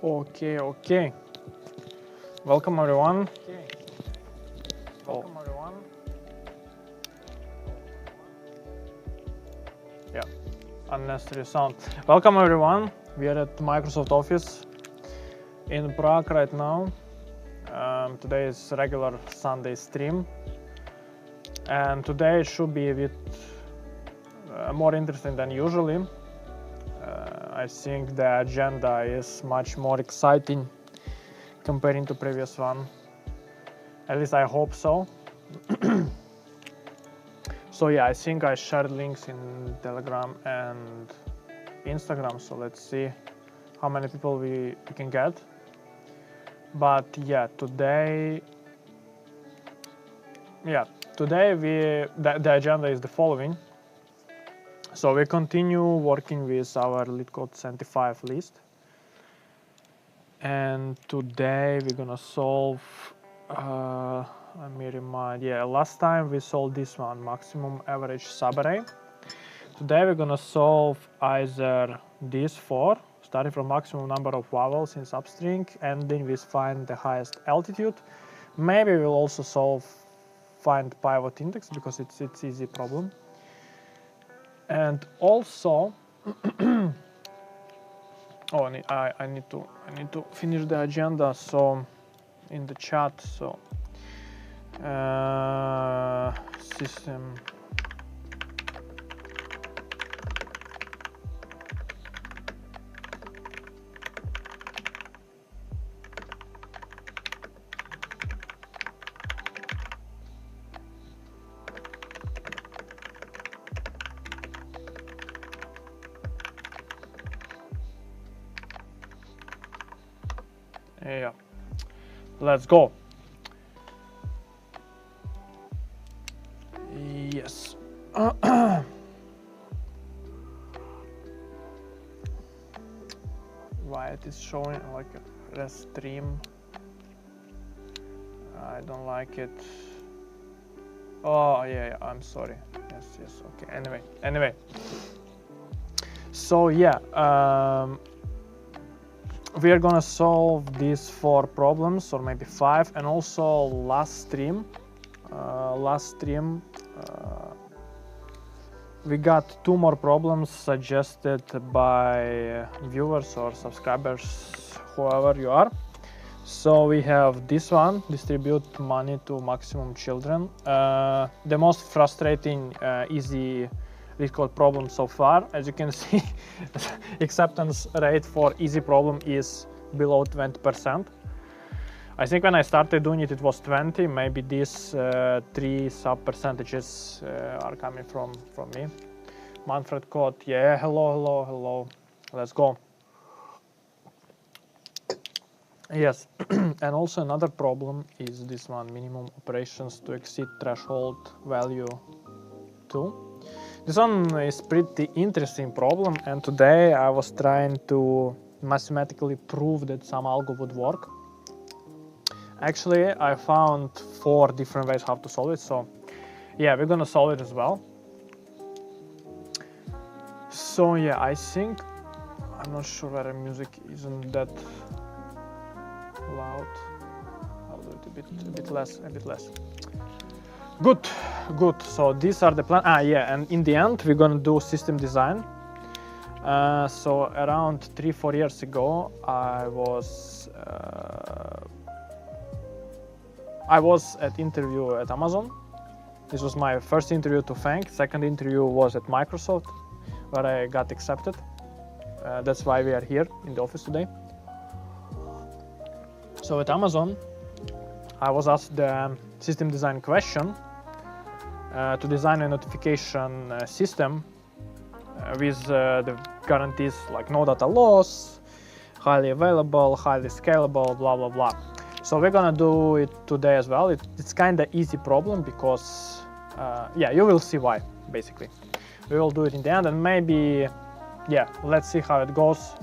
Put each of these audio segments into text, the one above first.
Okay. Welcome everyone. Yeah, unnecessary sound. Welcome everyone. We are at Microsoft Office in Prague right now. Today is regular Sunday stream, and today should be a bit more interesting than usually. I think the agenda is much more exciting comparing to previous one. At least I hope so. So yeah, I think I shared links in Telegram and Instagram, so let's see how many people we can get. But yeah, today the agenda is the following. So we continue working with our Leetcode 75 list, and today we're gonna solve let me remind, last time we solved this one, maximum average subarray. Today we're gonna solve either these four, starting from maximum number of vowels in substring, ending with find the highest altitude. Maybe we'll also solve find pivot index because it's easy problem. And also I need to finish the agenda, so in the chat. So system let's go. Yes. Why it is showing like a rest stream? I don't like it. Oh yeah, I'm sorry. Yes. Okay. Anyway. So yeah, we are gonna solve these four problems, or maybe five, and also last stream we got two more problems suggested by viewers or subscribers, whoever you are. So we have this one, distribute money to maximum children. The most frustrating easy Leetcode problem so far. As you can see, acceptance rate for easy problem is below 20%. I think when I started doing it, it was 20. Maybe these three sub percentages are coming from me. Manfred Code, yeah, hello. Let's go. Yes, and also another problem is this one, minimum operations to exceed threshold value 2. This one is pretty interesting problem, and today I was trying to mathematically prove that some algo would work. Actually, I found 4 different ways how to solve it, so yeah, we're gonna solve it as well. So yeah, I think, I'm not sure whether music isn't that loud. I'll do it a bit less. Good. So these are the plan. And in the end, we're gonna do system design. So around 3-4 years ago, I was at interview at Amazon. This was my first interview to thank. Second interview was at Microsoft, where I got accepted. That's why we are here in the office today. So at Amazon, I was asked the system design question to design a notification system with the guarantees like no data loss, highly available, highly scalable, blah blah blah. So we're gonna do it today as well. It's kind of easy problem because you will see why. Basically, we will do it in the end, and maybe let's see how it goes.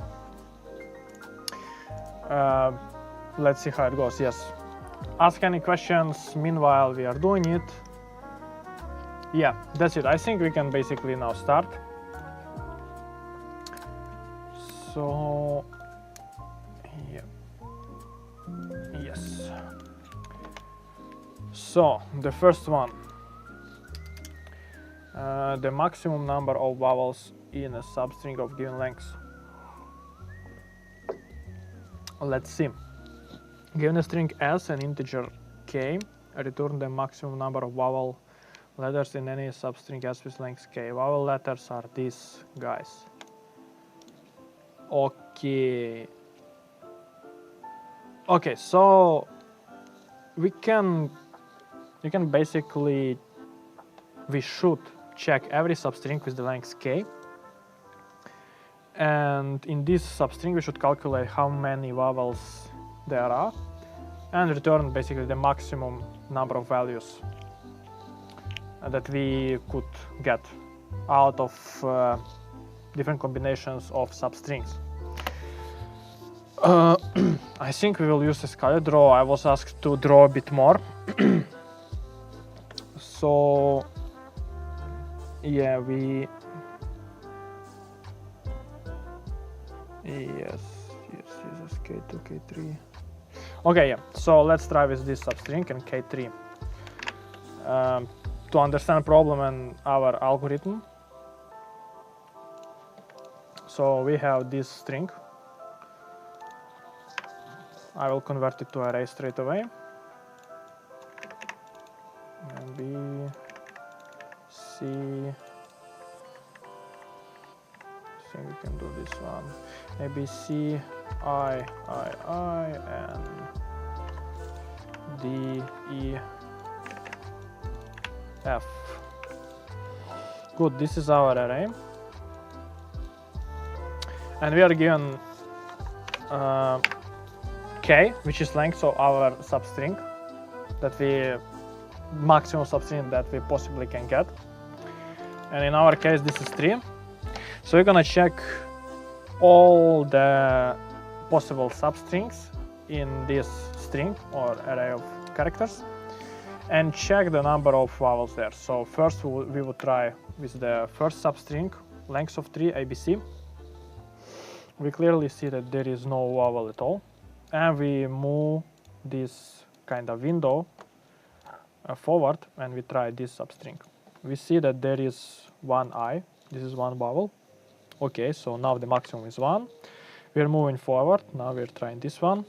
Yes, ask any questions meanwhile we are doing it. Yeah, that's it. I think we can basically now start. So So the first one, the maximum number of vowels in a substring of given length. Let's see. Given a string s and integer k, return the maximum number of vowel letters in any substring s with length k. Vowel letters are these guys. Okay. Okay, so we can basically, we should check every substring with the length k, and in this substring we should calculate how many vowels there are and return basically the maximum number of values that we could get out of different combinations of substrings. I think we will use a scalar draw. I was asked to draw a bit more. So yeah, yes, k2, k3. Okay, yeah, so let's try with this substring and k3. To understand the problem and our algorithm, so we have this string. I will convert it to array straight away. And B, C, I think we can do this one. Maybe C, I, and D, E, F. Good, this is our array. And we are given k, which is length of our substring, that we maximum substring that we possibly can get. And in our case, this is 3. So we're gonna check all the possible substrings in this string or array of characters and check the number of vowels there. So first we would try with the first substring, length of 3, ABC. We clearly see that there is no vowel at all. And we move this kind of window forward and we try this substring. We see that there is one I, this is one vowel. Okay, so now the maximum is 1. We're moving forward, now we're trying this one.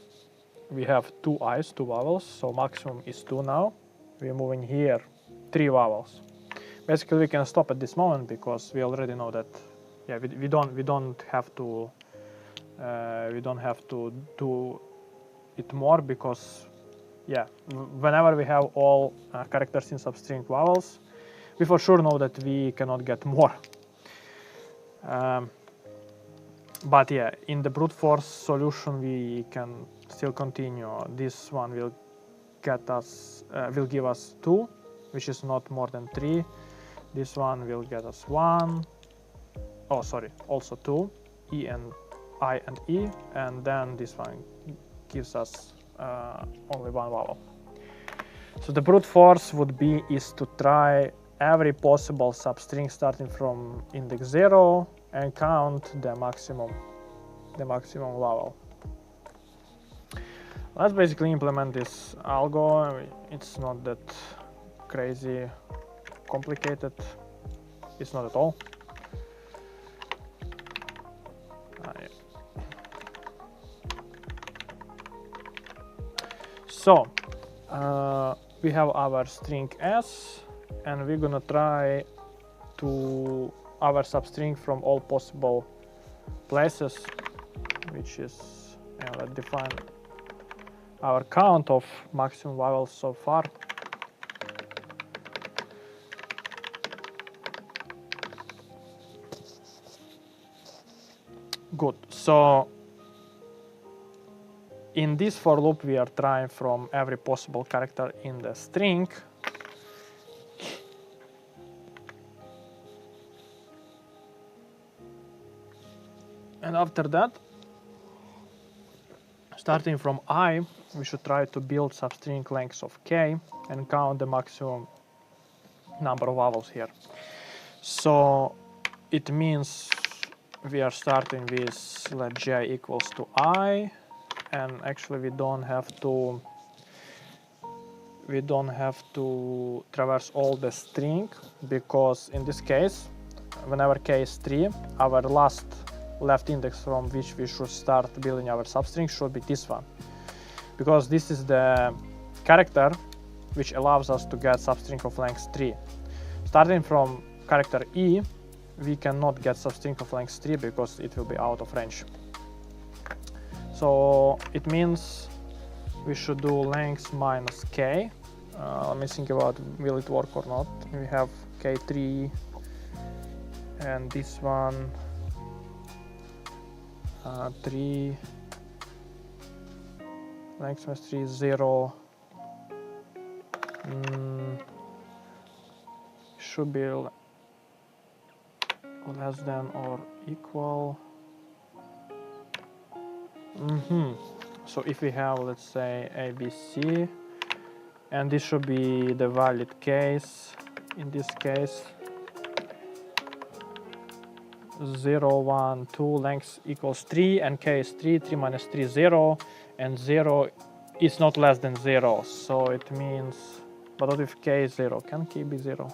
We have 2 I's, 2 vowels, so maximum is 2 now. We're moving here, 3 vowels. Basically we can stop at this moment because we already know that, yeah, we don't have to do it more, because yeah, whenever we have all characters in substring vowels, we for sure know that we cannot get more. But yeah, in the brute force solution we can still continue. This one will get us will give us 2, which is not more than 3. This one will get us 1. Oh, sorry, also 2, E and I and E, and then this one gives us only 1 vowel. So the brute force would be to try every possible substring starting from index 0 and count the maximum vowel. Let's basically implement this algo. It's not that crazy complicated. It's not at all. Yeah. So we have our string s, and we're gonna try to our substring from all possible places, which is, let's define our count of maximum vowels so far. Good. So in this for loop we are trying from every possible character in the string. And after that, starting from I, we should try to build substring length of k and count the maximum number of vowels here. So it means we are starting with let j equals to I, and actually we don't have to we don't have to traverse all the string, because in this case, whenever k is 3, our last left index from which we should start building our substring should be this one, because this is the character which allows us to get substring of length 3. Starting from character E, we cannot get substring of length 3 because it will be out of range. So it means we should do length minus k. Let me think about will it work or not. We have k3 and this one 3, length minus 3 is 0. Should be less than or equal. So if we have, let's say, ABC, and this should be the valid case, in this case 0, 1, 2, length equals 3, and k is 3, 3 minus 3 is 0, and 0 is not less than 0, so it means, but what if k is 0? Can k be 0?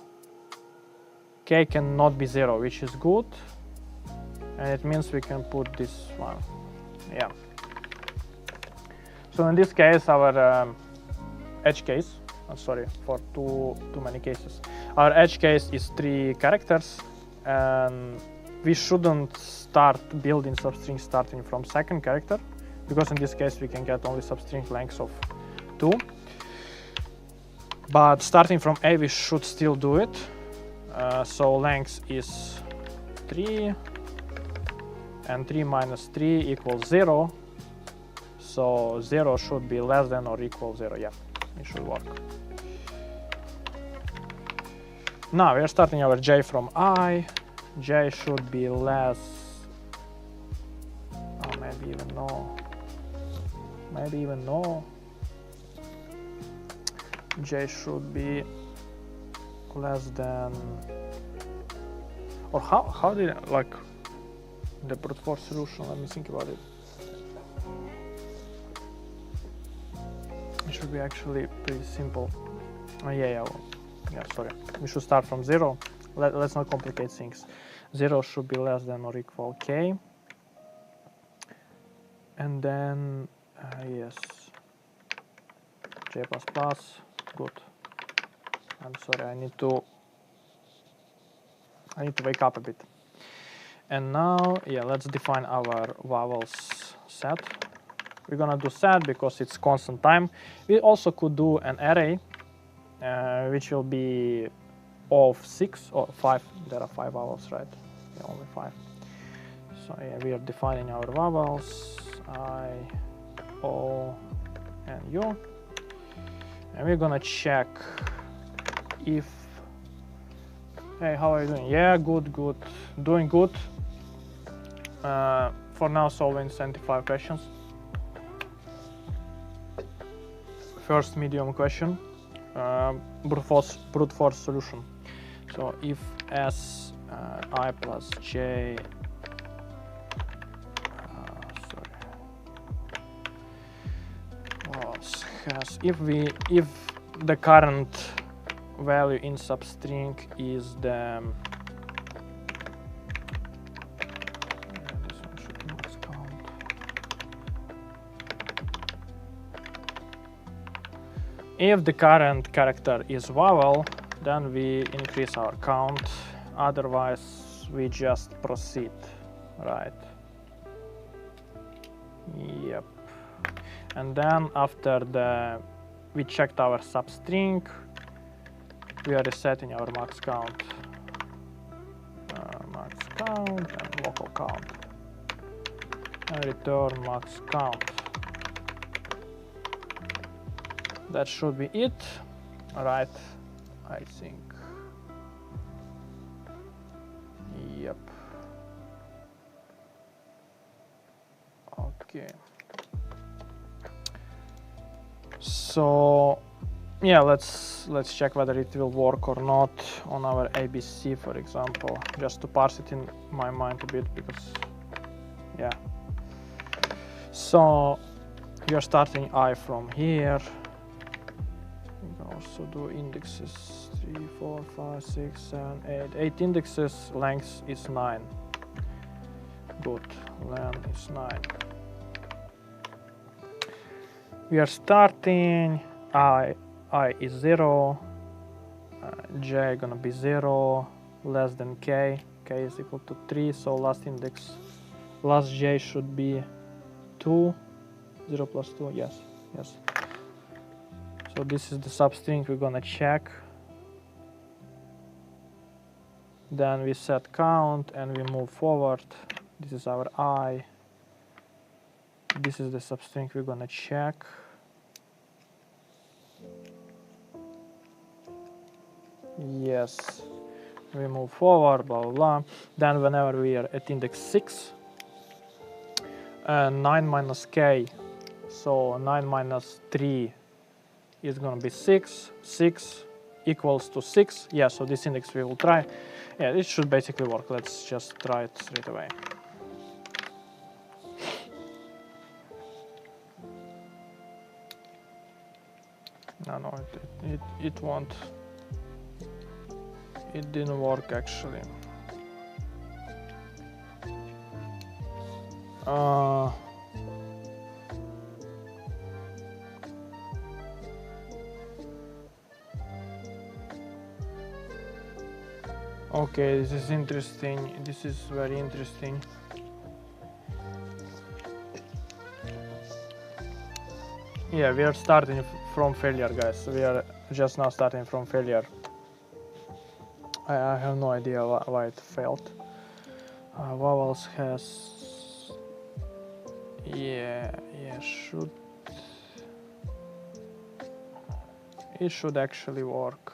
K cannot be 0, which is good, and it means we can put this one. Yeah. So in this case, our edge case, sorry for too many cases. Our edge case is 3 characters, and we shouldn't start building substring starting from second character, because in this case we can get only substring length of 2. But starting from A, we should still do it. So length is 3, and 3 minus 3 equals 0. So 0 should be less than or equal 0. Yeah, it should work. Now we are starting our j from I. J should be less, maybe even no. Maybe even no. J should be less than, or how did like the brute force solution? Let me think about it. It should be actually pretty simple. Yeah, sorry. We should start from 0. Let's not complicate things. 0 should be less than or equal k. And then, yes, j++, good. I'm sorry, I need to wake up a bit. And now, yeah, let's define our vowels set. We're gonna do set because it's constant time. We also could do an array, which will be of 6 or 5. There are 5 vowels, right? Yeah, only 5. So yeah, we are defining our vowels I, O, and U, and we're gonna check if, hey, how are you doing? Yeah, good, doing good. For now, solving 75 questions. First medium question, brute force solution. So if S I plus J, has, if the current value in substring is the, this one should be max count. If the current character is vowel, then we increase our count, otherwise we just proceed, right? Yep. And then after we checked our substring, we are resetting our max count, and local count, and return max count. That should be it, right? I think. Yep. Okay. So yeah, let's check whether it will work or not on our ABC, for example, just to parse it in my mind a bit, because yeah. So you're starting I from here. We go also do indexes 3, 4, 5, 6, 7, 8. 8 indexes, length is 9. Good, length is 9. We are starting, I is 0, j gonna be 0, less than k, k is equal to 3, so last index, last j should be 2, 0 plus 2, yes. So this is the substring we're gonna check. Then we set count and we move forward. This is our I. This is the substring we're gonna check. Yes, we move forward, blah, blah, blah. Then whenever we are at index 6, 9 minus k, so 9 minus 3 is gonna be 6. 6 equals to 6. Yeah, so this index we will try. Yeah, it should basically work. Let's just try it straight away. No, it won't. It didn't work actually. Okay, this is interesting. This is very interesting. Yeah, we are starting from failure, guys. We are just now starting from failure. I have no idea why it failed. Vowels has... Yeah, should... It should actually work.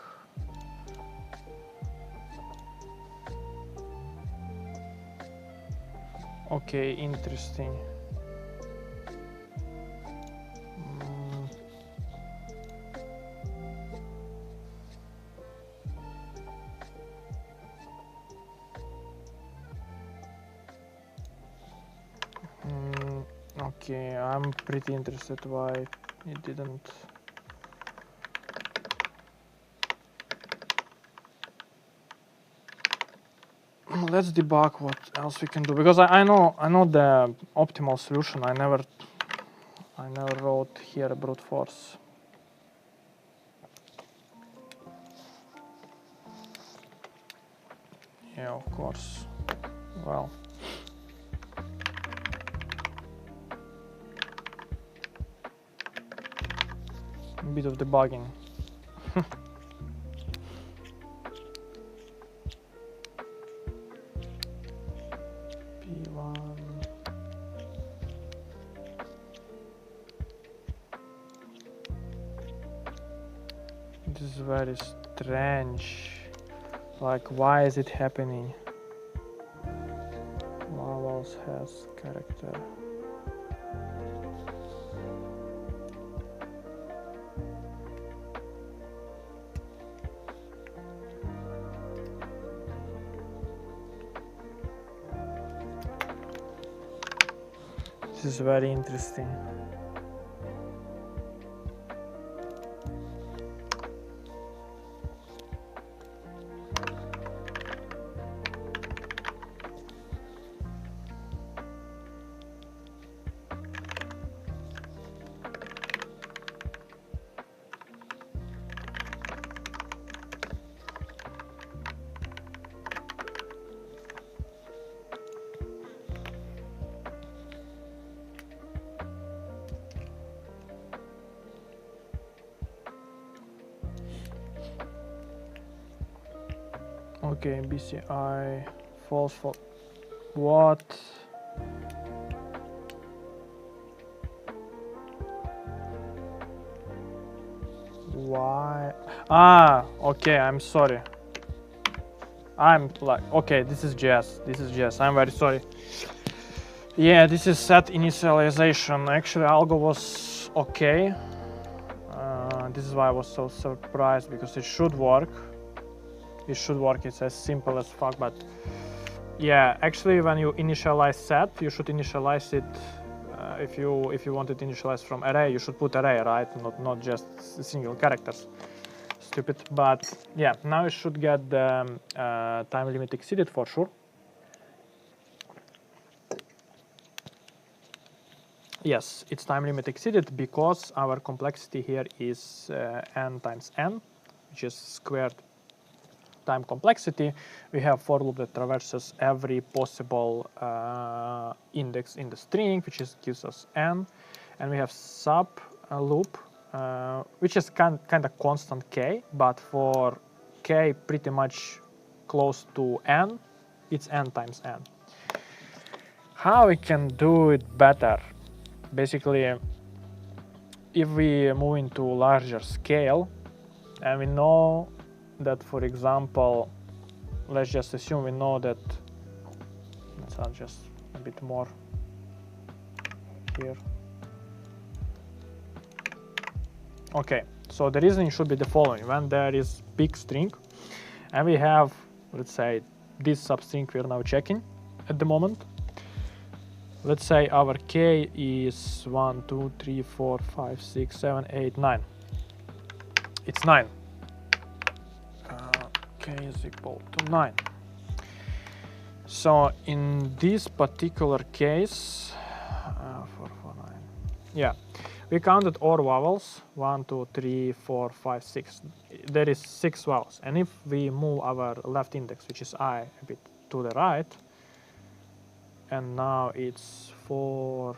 Okay, interesting. Okay, I'm pretty interested why it didn't. Let's debug what else we can do, because I know the optimal solution. I never wrote here brute force. Yeah, of course. Well. A bit of debugging. P1. This is very strange. Like, why is it happening? Vowels has character. This is very interesting. Okay, BCI, false. What? Why? Ah, okay, I'm sorry. I'm like, okay, this is JS. I'm very sorry. Yeah, this is set initialization. Actually, algo was okay. This is why I was so surprised, because it should work. It's as simple as fuck, but yeah, actually when you initialize set, you should initialize it, if you want it initialized from array, you should put array, right? Not just single characters. stupid, but yeah, now you should get the time limit exceeded for sure. Yes, it's time limit exceeded because our complexity here is n times n, which is squared time complexity. We have for loop that traverses every possible index in the string, which gives us n, and we have sub loop, which is kind of constant k, but for k pretty much close to n, it's n times n. How we can do it better? Basically, if we move into larger scale, and we know that, for example, let's just assume we know that, let's add just a bit more here. Okay, so the reasoning should be the following. When there is big string, and we have, let's say, this substring we're now checking at the moment. Let's say our k is 1, 2, 3, 4, 5, 6, 7, 8, 9. It's 9. K is equal to 9. So in this particular case, 4, 4, 9. Yeah, we counted all vowels, 1, 2, 3, 4, 5, 6. There is 6 vowels. And if we move our left index, which is I, a bit to the right, and now it's 4,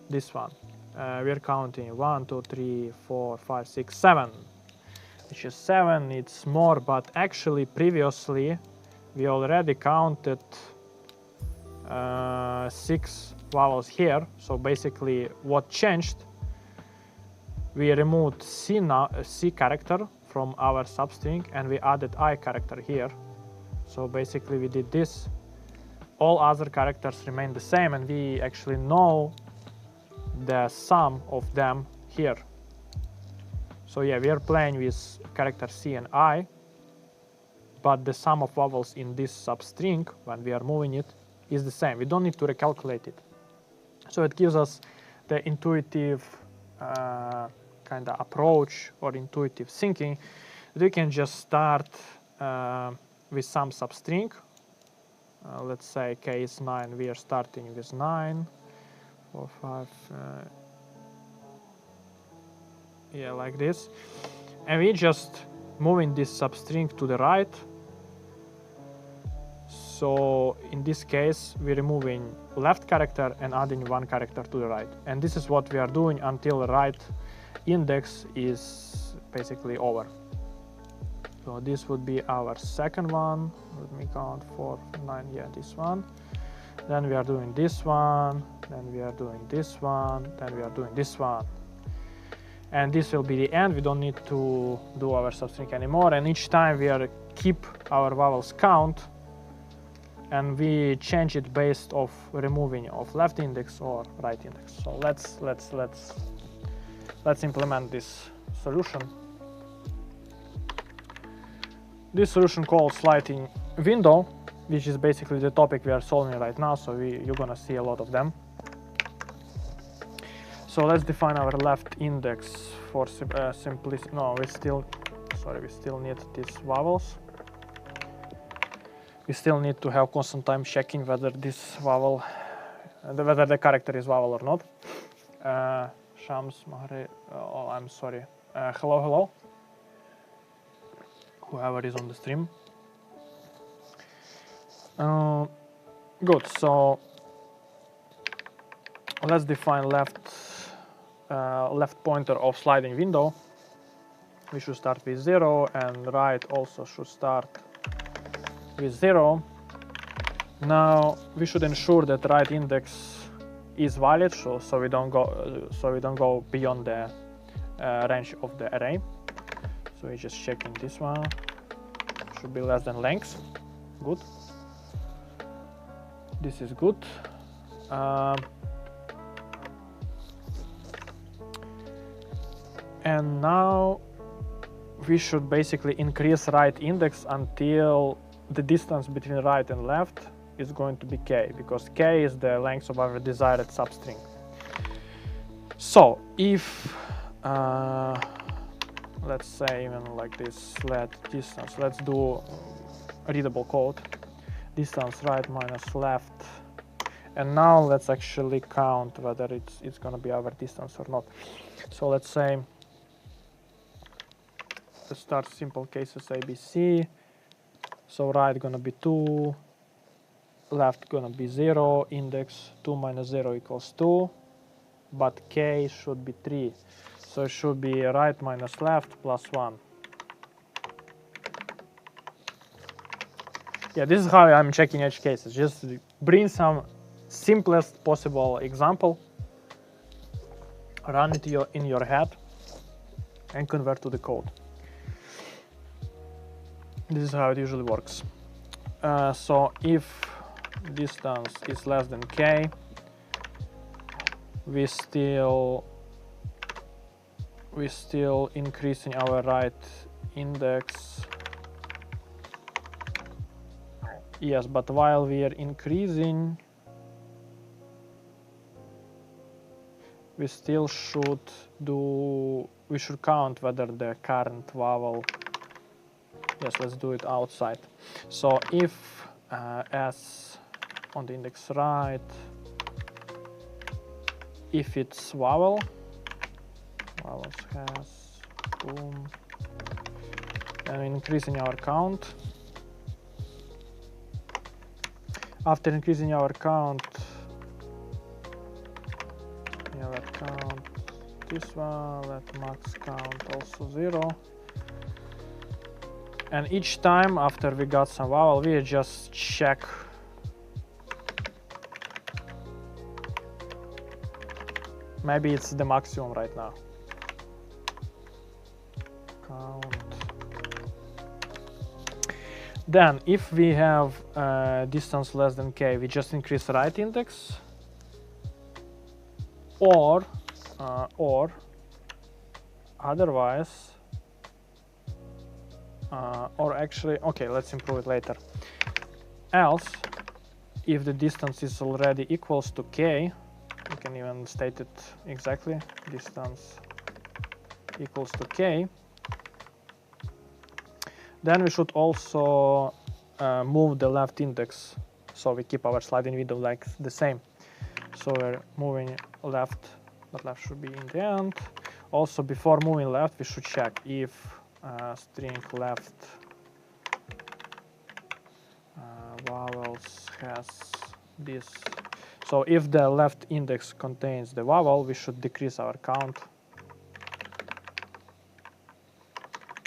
this one. We're counting 1, 2, 3, 4, 5, 6, 7, which is 7. It's more, but actually previously we already counted 6 vowels here. So basically, what changed? We removed C character from our substring, and we added I character here. So basically, we did this. All other characters remain the same, and we actually know the sum of them here. So yeah, we are playing with character C and I, but the sum of vowels in this substring, when we are moving it, is the same. We don't need to recalculate it. So it gives us the intuitive kind of approach or intuitive thinking that we can just start with some substring. Let's say k is 9, we are starting with 9, 4, 5, yeah, like this. And we just moving this substring to the right. So in this case, we're removing left character and adding one character to the right. And this is what we are doing until the right index is basically over. So this would be our second one. Let me count 4, 9, yeah, this one. Then we are doing this one, then we are doing this one, then we are doing this one. And this will be the end. We don't need to do our substring anymore. And each time we are keep our vowels count, and we change it based off removing of left index or right index. So let's implement this solution. This solution calls sliding window, which is basically the topic we are solving right now. So you're gonna see a lot of them. So let's define our left index for simplicity. No, we still need these vowels. We still need to have constant time checking whether this vowel, whether the character is vowel or not. Shams, Mahre, oh, I'm sorry. Hello. Whoever is on the stream. Good, so let's define left pointer of sliding window. We should start with 0, and right also should start with 0. Now we should ensure that right index is valid, so we don't go beyond the range of the array. So we're just checking this one. Should be less than length. Good. This is good. And now we should basically increase right index until the distance between right and left is going to be k, because k is the length of our desired substring. So if let's say even like this, let distance, let's do readable code, distance right minus left, and now let's actually count whether it's gonna be our distance or not. So let's say, let's start simple cases ABC. So right gonna be 2, left gonna be 0, index 2 minus 0 equals 2, but k should be 3. So it should be right minus left plus 1. Yeah, this is how I'm checking edge cases. Just bring some simplest possible example, run it in your head, and convert to the code. This is how it usually works. So if distance is less than k, we still increasing our right index. Yes, but while we are increasing, we still should count whether the current vowel. Yes, let's do it outside. So if s on the index right, if it's vowels has, boom, and increasing our count. After increasing our count, yeah, let count this one, let max count also 0. And each time after we got some vowel, we just check maybe it's the maximum right now. Count. Then if we have distance less than k, we just increase the right index, or otherwise, or actually, okay, let's improve it later. Else, if the distance is already equals to k, we can even state it exactly, distance equals to k, then we should also move the left index, so we keep our sliding window like the same. So we're moving left, but left should be in the end. Also, before moving left, we should check if string left vowels has this. So if the left index contains the vowel, we should decrease our count,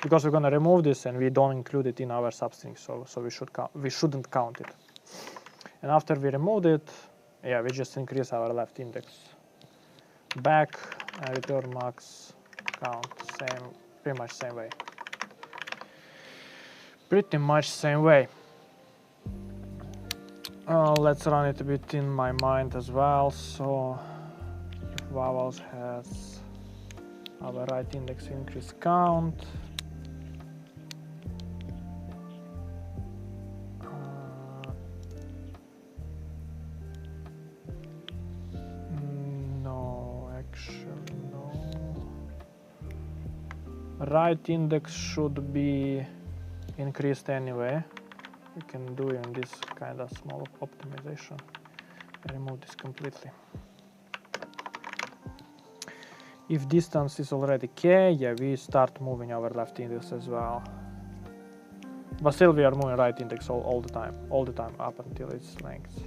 because we're going to remove this and we don't include it in our substring, so we shouldn't count it. And after we removed it, yeah, we just increase our left index back and return max count, pretty much same way. Pretty much same way. Let's run it a bit in my mind as well. So if vowels has our right index increase count, right index should be increased anyway. We can do in this kind of small optimization. Remove this completely. If distance is already k, yeah, we start moving our left index as well. But still we are moving right index all the time up until its length.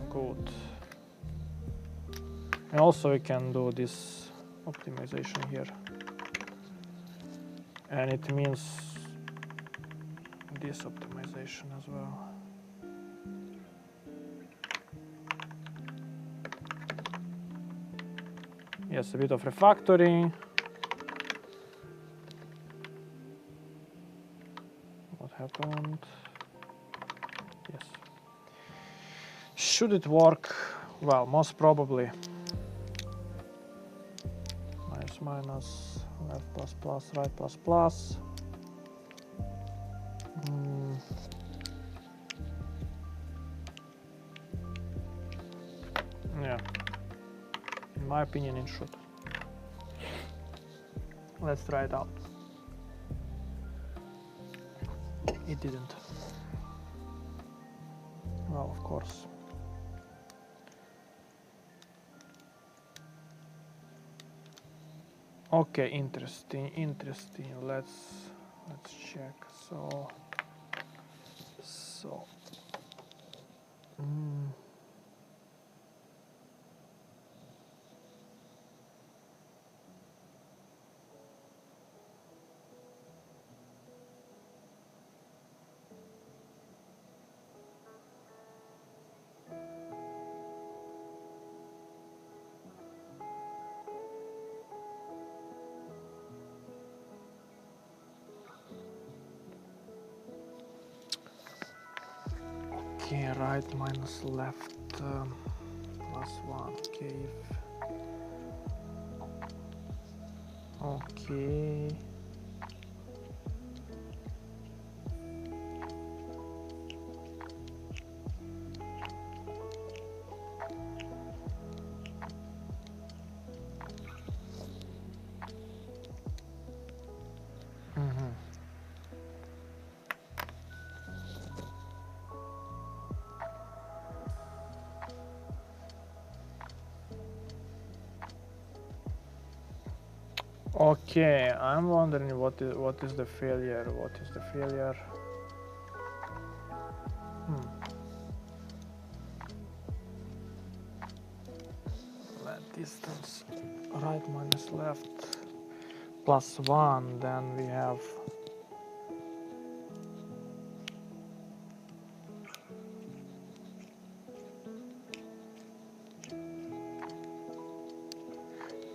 Good. And also we can do this optimization here, and it means this optimization as well. Yes, a bit of refactoring. What happened? Yes. Should it work? Well, most probably. Minus, left plus plus, right plus plus. Yeah, in my opinion it should. Let's try it out. It didn't. Well, of course. Okay, interesting. Let's check. So. Okay, right minus left +1. Okay. Okay. Okay, I'm wondering what is the failure? What is the failure? Let distance right minus left +1. Then we have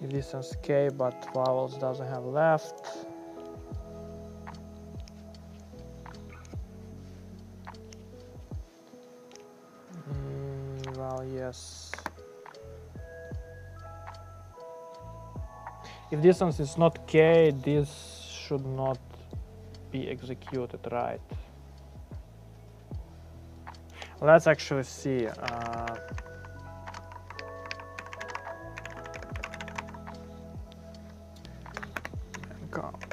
distance k, but vowels doesn't have left. Well, yes. If distance is not k, this should not be executed, right? Let's actually see. Count.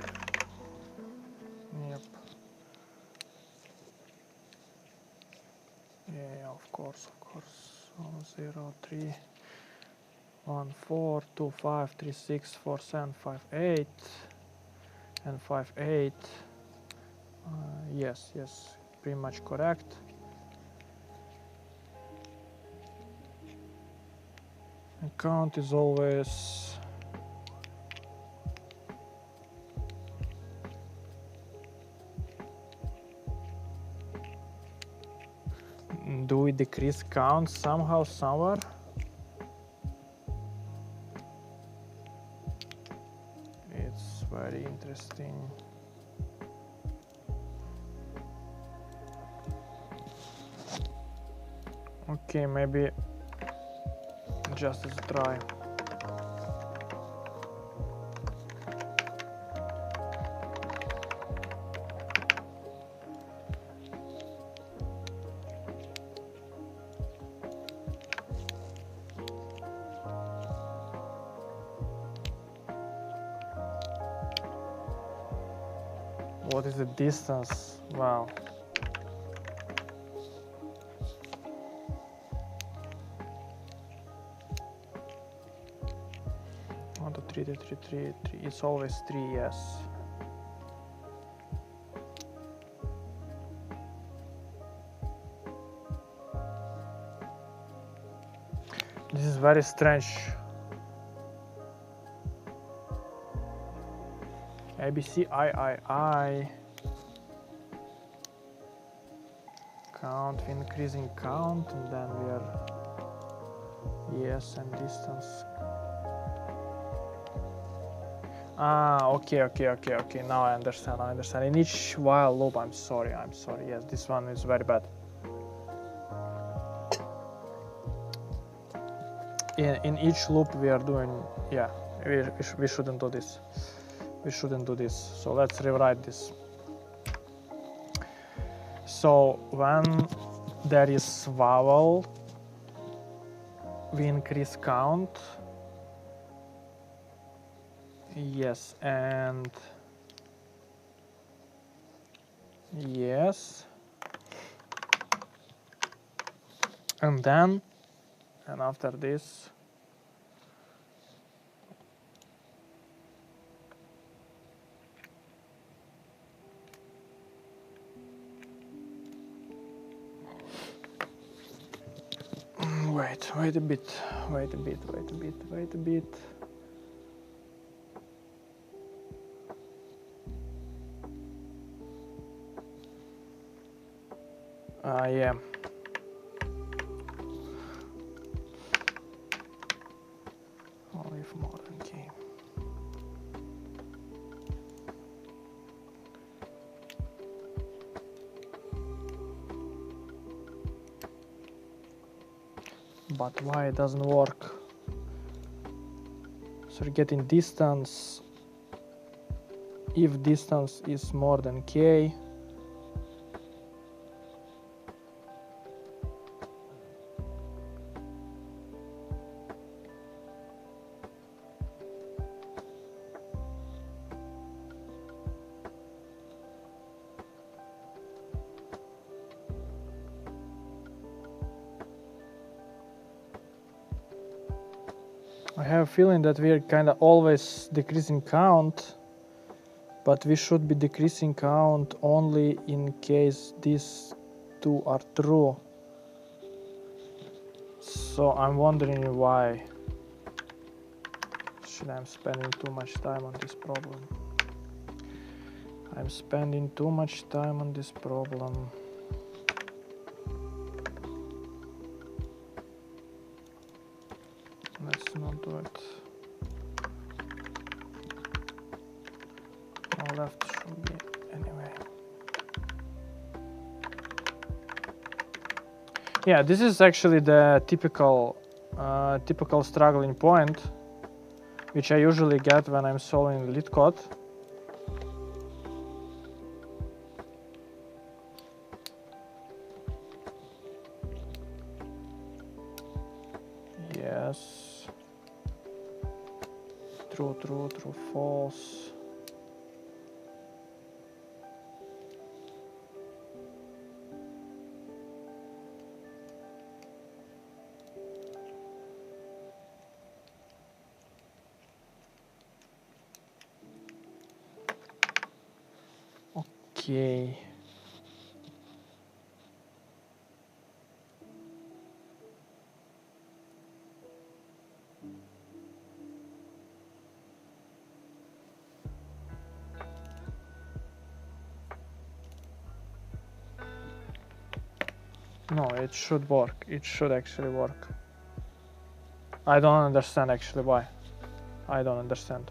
Yep. Yeah, of course. 0, 3, 1, 4, 2, 5, 3, 6, 4, 7, 5, 8, and 5, 8. Yes, pretty much correct. And count is always do we decrease count somehow, somewhere? It's very interesting. Okay, maybe just as a try. What is the distance? Wow. Three. It's always 3, yes. This is very strange. ABC, I. Count, increasing count, and then we are yes, and distance. Okay. Now I understand. In each while loop, I'm sorry. Yes, this one is very bad. In each loop we are doing, yeah, we shouldn't do this. So let's rewrite this. So when there is vowel, we increase count. Yes, and yes, and then, and after this, wait a bit. Yeah. Only if more than k. But why it doesn't work? So we're getting distance. If distance is more than k, I have a feeling that we're kind of always decreasing count, but we should be decreasing count only in case these two are true. So I'm wondering why should I'm spending too much time on this problem. I'm spending too much time on this problem. Let's not do it. No, left should be anyway. Yeah, this is actually the typical struggling point, which I usually get when I'm solving Leetcode. Yes. True, false. Okay. No, it should work. It should actually work. I don't understand actually why. I don't understand.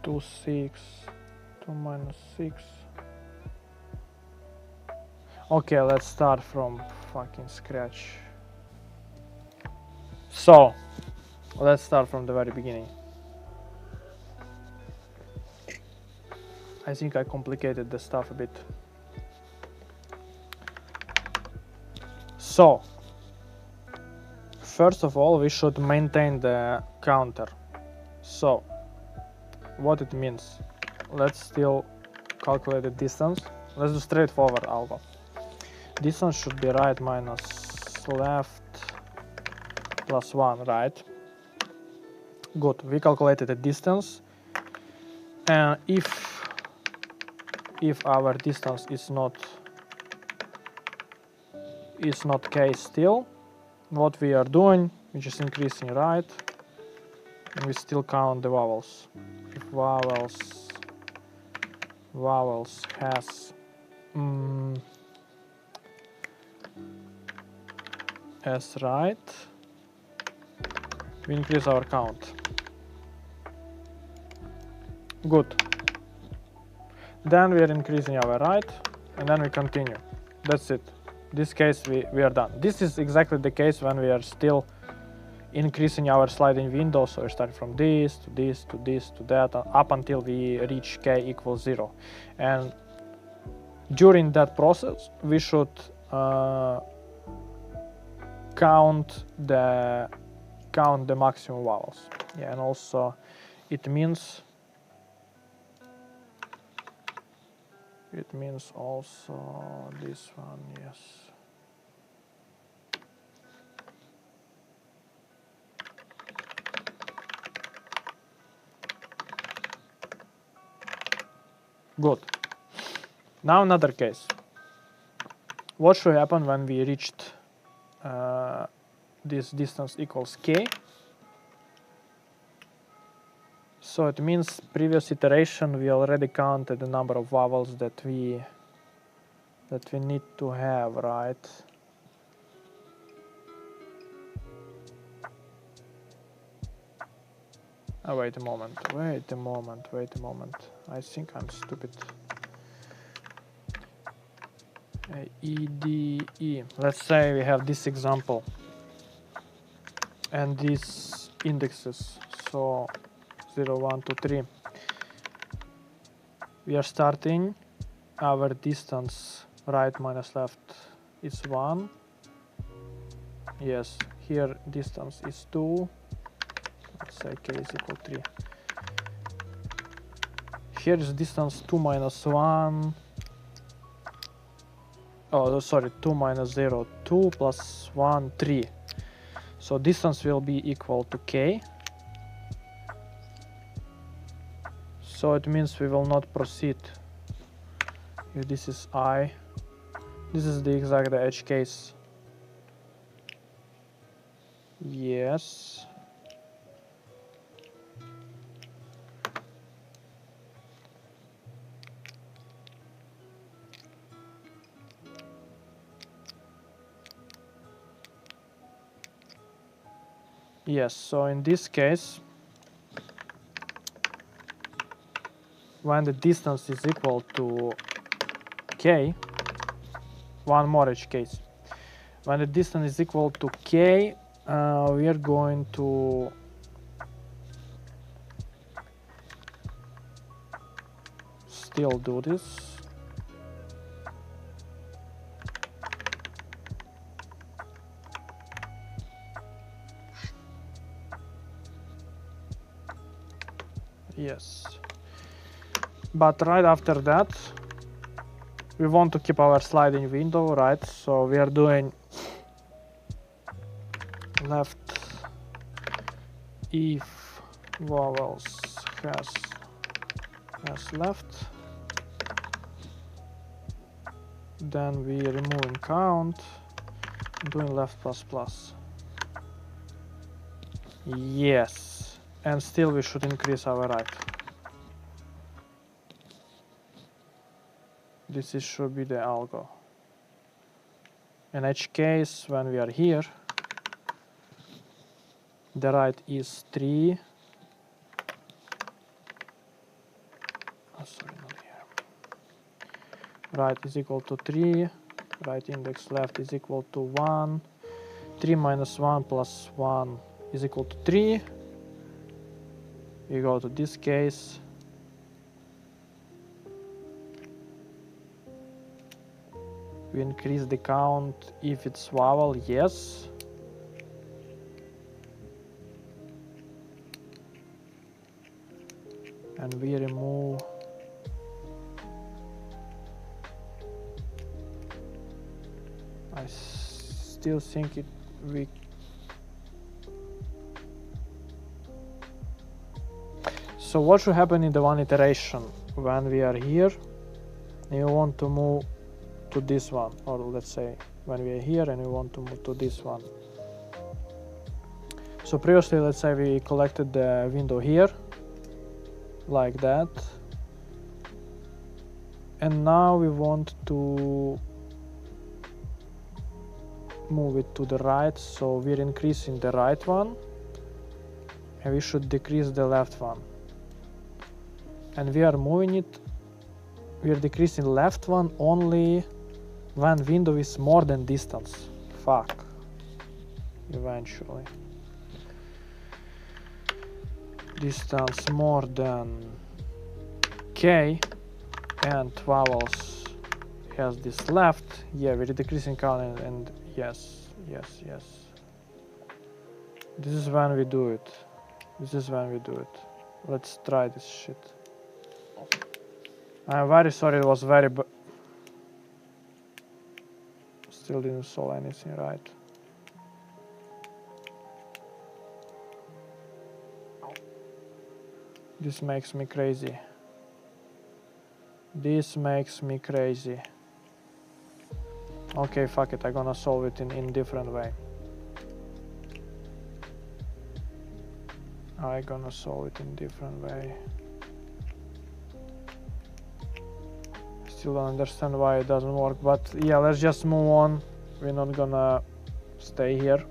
Two 6, 2 minus 6. Okay, let's start from fucking scratch. So, let's start from the very beginning. I think I complicated the stuff a bit. So, first of all, we should maintain the counter. So, what it means? Let's still calculate the distance. Let's do straightforward algo. Distance should be right minus left plus 1, right? Good, we calculated the distance. And if our distance is not k still, what we are doing, we're just increasing right, and we still count the vowels. If vowels has as right, we increase our count. Good. Then we are increasing our right, and then we continue. That's it. This case we are done. This is exactly the case when we are still increasing our sliding window. So we start from this to this to this to that up until we reach k equals 0. And during that process, we should count the maximum vowels. Yeah, and also it means also this one, yes. Good. Now another case. What should happen when we reached this distance equals k? So it means previous iteration we already counted the number of vowels that we need to have, right? Oh, wait a moment. I think I'm stupid. EDE. Let's say we have this example and these indexes. So 0, 1, 2, 3. We are starting. Our distance right minus left is 1. Yes, here distance is 2. Let's say k is equal to 3. Here is distance 2 minus 1. Oh, sorry, 2 minus 0, 2 plus 1, 3. So distance will be equal to k. So it means we will not proceed if this is I. This is the exact edge case. Yes. Yes, so in this case, when the distance is equal to k, one more edge case. When the distance is equal to k, we are going to still do this. Yes. But right after that, we want to keep our sliding window, right? So we are doing left if vowels has left. Then we removing count, doing left plus plus. Yes, and still we should increase our right. This should be the algo. In each case, when we are here, the right is 3. Oh, sorry, not here. Right is equal to 3. Right index left is equal to 1. 3 minus 1 plus 1 is equal to 3. We go to this case. We increase the count if it's vowel, yes. And we remove I still think we so what should happen in the one iteration when we are here and you want to move to this one, or let's say when we are here and we want to move to this one. So previously, let's say we collected the window here like that, and now we want to move it to the right, so we're increasing the right one and we should decrease the left one, and we are moving it, we are decreasing the left one only when window is more than distance. Fuck. Eventually. Distance more than k and vowels has this left. Yeah, we're decreasing count and yes. This is when we do it. This is when we do it. Let's try this shit. I'm very sorry, it was very still didn't solve anything right. This makes me crazy. This makes me crazy. Okay, fuck it, I'm gonna solve it in different way. I'm gonna solve it in different way. Still don't understand why it doesn't work, but yeah, let's just move on. We're not gonna stay here.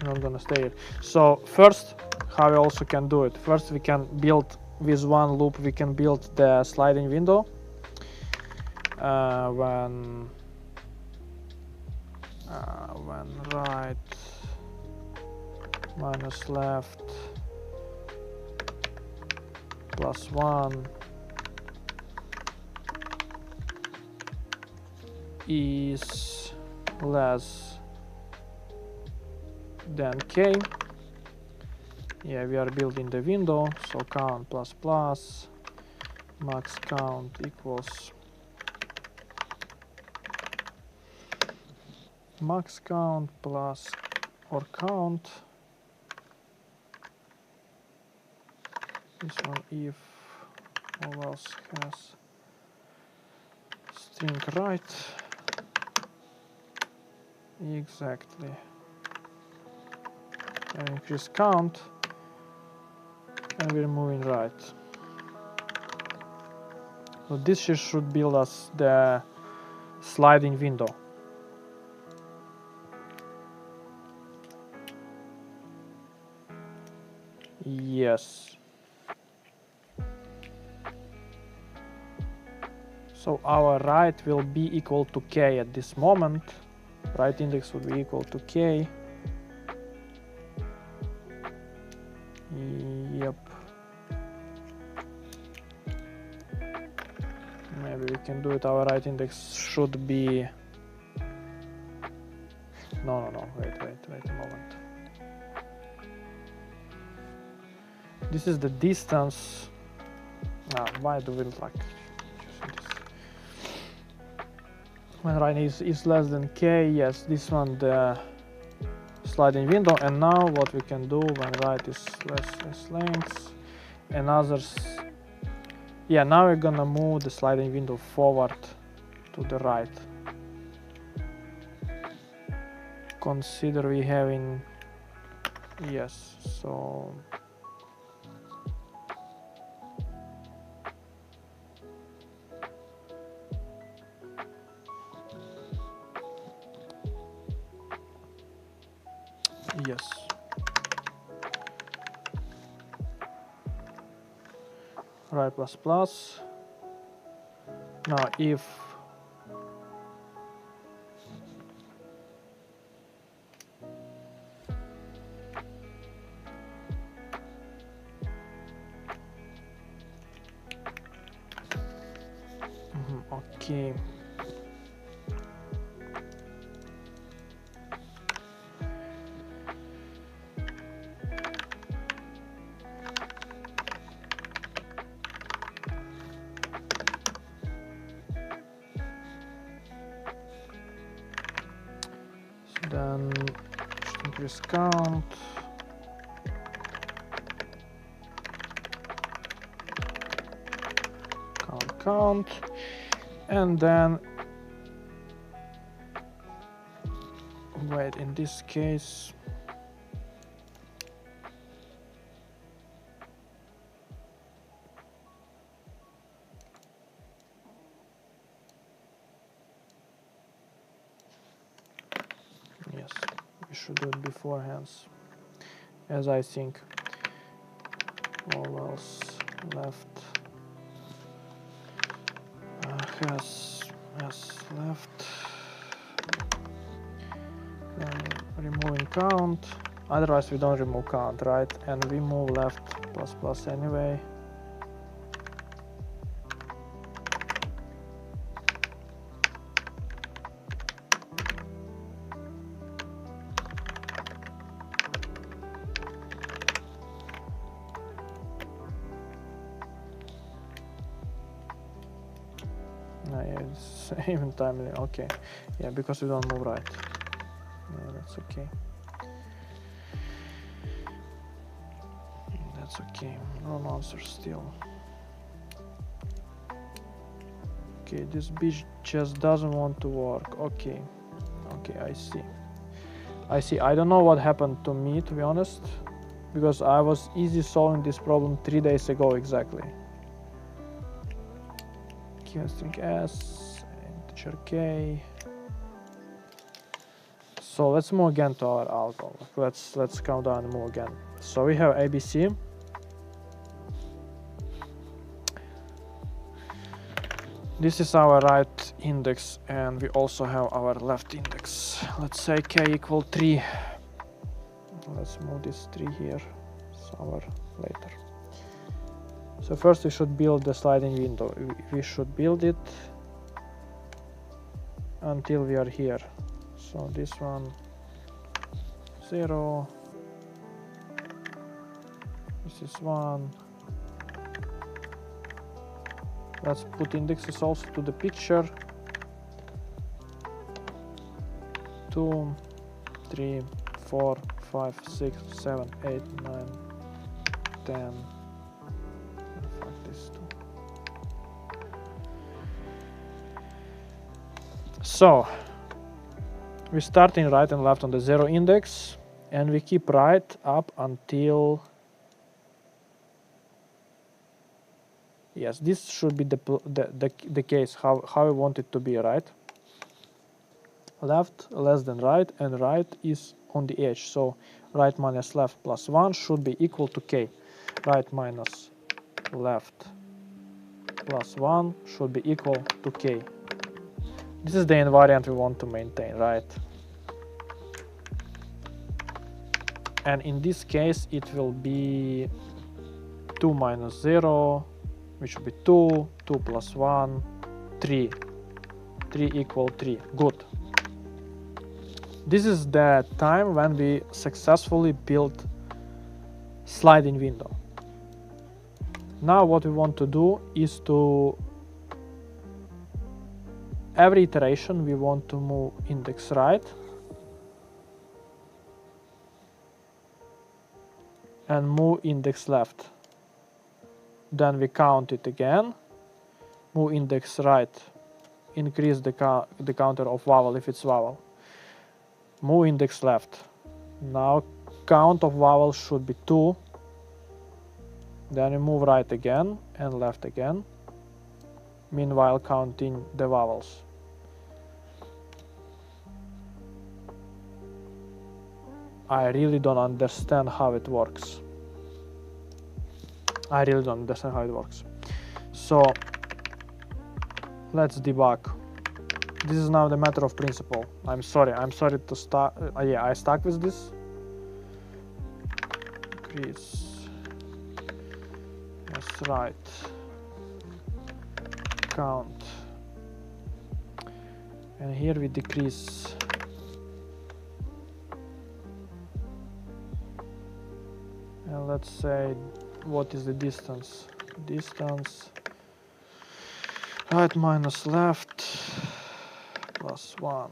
We're not gonna stay here. So first, how we also can do it. First, we can build with one loop. We can build the sliding window when right minus left plus 1 is less than k. Yeah, we are building the window, so count plus plus max count equals max count plus or count. This one if all else has string right. Exactly. And increase count, and we're moving right. So this should build us the sliding window. Yes. So our right will be equal to k at this moment. Right index would be equal to k. Yep. Maybe we can do it. Our right index should be... No. Wait a moment. This is the distance. Why do we like using this? When right is less than k, yes, this one the sliding window. And now what we can do when right is less length and others. Yeah, now we're gonna move the sliding window forward to the right. Consider we having, yes, so yes. Right plus plus. Now if okay. Then increase count. Count. And then wait, in this case yes, we should do it beforehand, as I think. All else left has left. Then removing count. Otherwise we don't remove count, right? And we move left plus plus anyway. Yeah, it's even timely. Okay, yeah, because we don't move right. Yeah, that's okay. That's okay. Wrong answer still. Okay, this bitch just doesn't want to work. Okay, okay, I see. I see. I don't know what happened to me, to be honest, because I was easy solving this problem 3 days ago exactly. Key string S, integer K. So let's move again to our alcohol. Let's count down and move again. So we have ABC. This is our right index, and we also have our left index. Let's say K equal 3. Let's move this 3 here, somewhere later. So first we should build the sliding window. We should build it until we are here. So this one 0, this is 1. Let's put indexes also to the picture. 2, 3, 4, 5, 6, 7, 8, 9, 10. Fuck this too. So we're starting right and left on the 0 index, and we keep right up until, yes, this should be the case how we want it to be, right? Left less than right, and right is on the edge, so right minus left plus 1 should be equal to K. Right minus left plus 1 should be equal to K. This is the invariant we want to maintain, right? And in this case it will be 2 minus 0, which should be 2, 2 plus 1, 3. 3 equal 3. Good. This is the time when we successfully built sliding window. Now what we want to do is to every iteration we want to move index right and move index left. Then we count it again, move index right, increase the counter of vowel if it's vowel, move index left. Now count of vowels should be 2. Then we move right again and left again, meanwhile counting the vowels. I really don't understand how it works. I really don't understand how it works. So let's debug. This is now the matter of principle. I'm sorry to start. Yeah, I stuck with this. Increase. Yes, right. Count. And here we decrease. And let's say, what is the distance? Distance right minus left plus 1.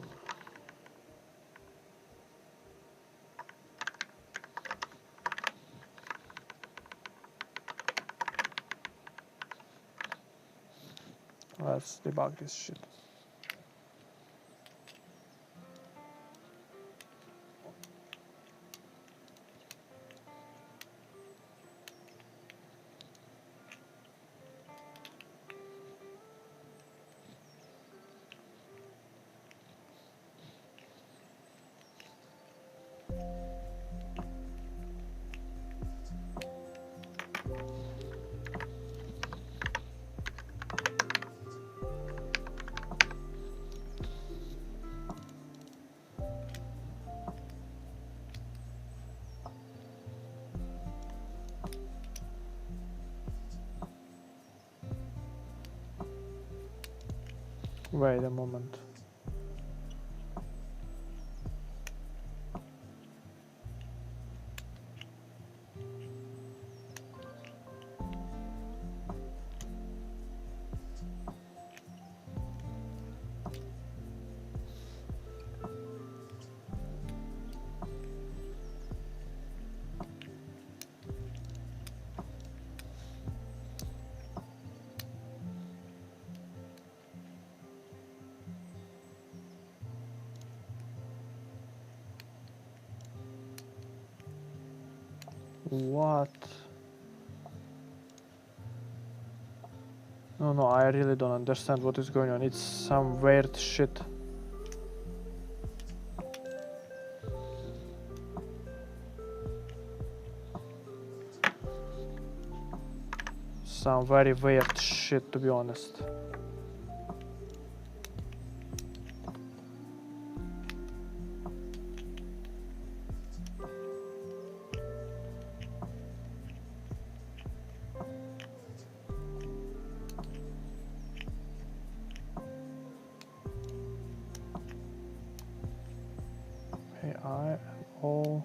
Let's debug this shit. Wait a moment. What? No, I really don't understand what is going on. It's some weird shit. Some very weird shit, to be honest. I and O.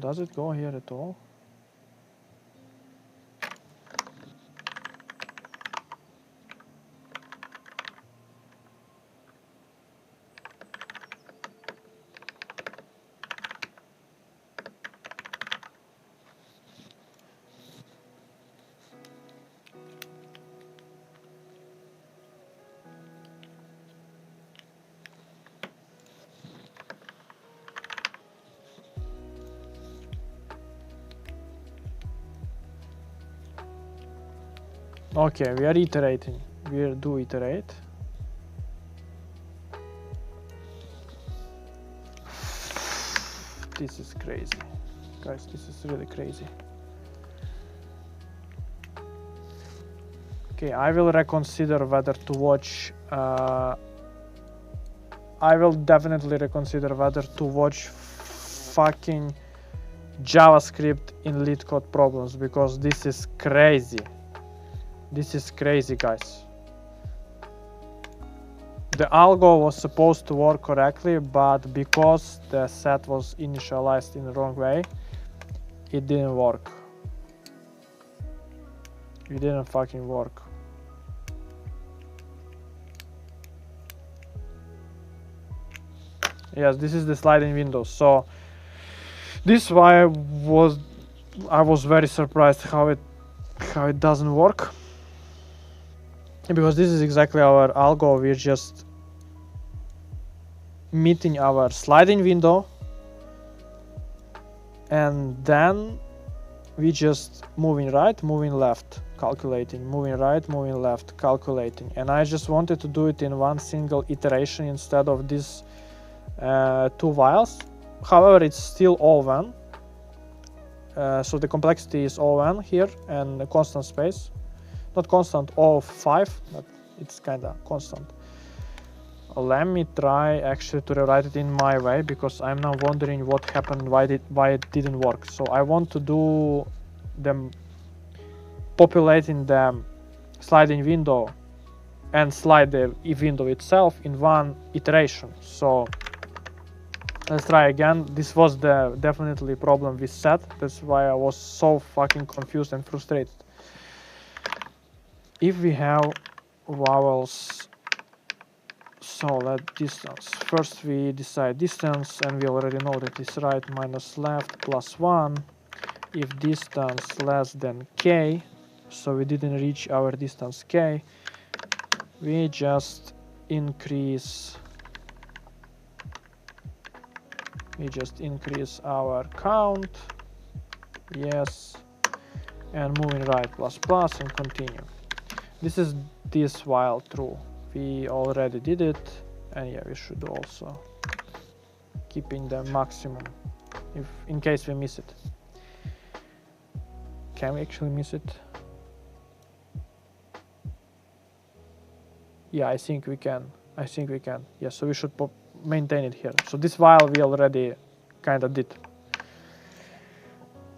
Does it go here at all? Okay, we are iterating. We do iterate. This is crazy. Guys, this is really crazy. Okay, I will reconsider whether to watch. I will definitely reconsider whether to watch fucking JavaScript in Leetcode problems, because this is crazy. This is crazy, guys. The algo was supposed to work correctly, but because the set was initialized in the wrong way, it didn't work. It didn't fucking work. Yes, this is the sliding window. So this is why I was very surprised how it doesn't work. Because this is exactly our algo. We're just meeting our sliding window, and then we just moving right, moving left, calculating, moving right, moving left, calculating. And I just wanted to do it in one single iteration instead of these two whiles. However, it's all O1. So the complexity is O1 here, and the constant space. Not constant, O5, but it's kind of constant. Let me try actually to rewrite it in my way, because I'm now wondering what happened, why it didn't work. So I want to do them populating the sliding window and slide the window itself in one iteration. So let's try again. This was the definitely problem with set. That's why I was so fucking confused and frustrated. If we have vowels, so let distance. First we decide distance, and we already know that it's right minus left plus 1. If distance less than k, so we didn't reach our distance k, we just increase our count, yes, and moving right plus plus and continue. This is this while true. We already did it, and yeah, we should also keeping the maximum if in case we miss it. Can we actually miss it? Yeah, I think we can. Yeah, so we should maintain it here. So this while we already kind of did.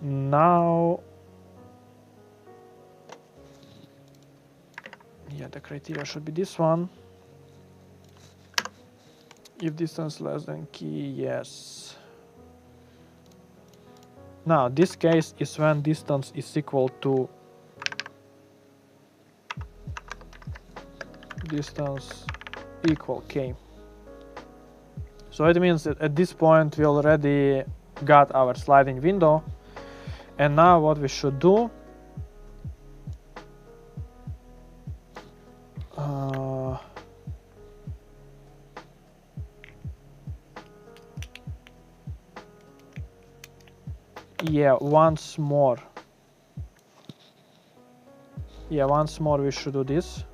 Now, yeah, the criteria should be this one. If distance less than key, yes. Now, this case is when distance is equal to distance equal k. So it means that at this point we already got our sliding window, and now what we should do, Yeah, once more. Yeah, once more we should do this.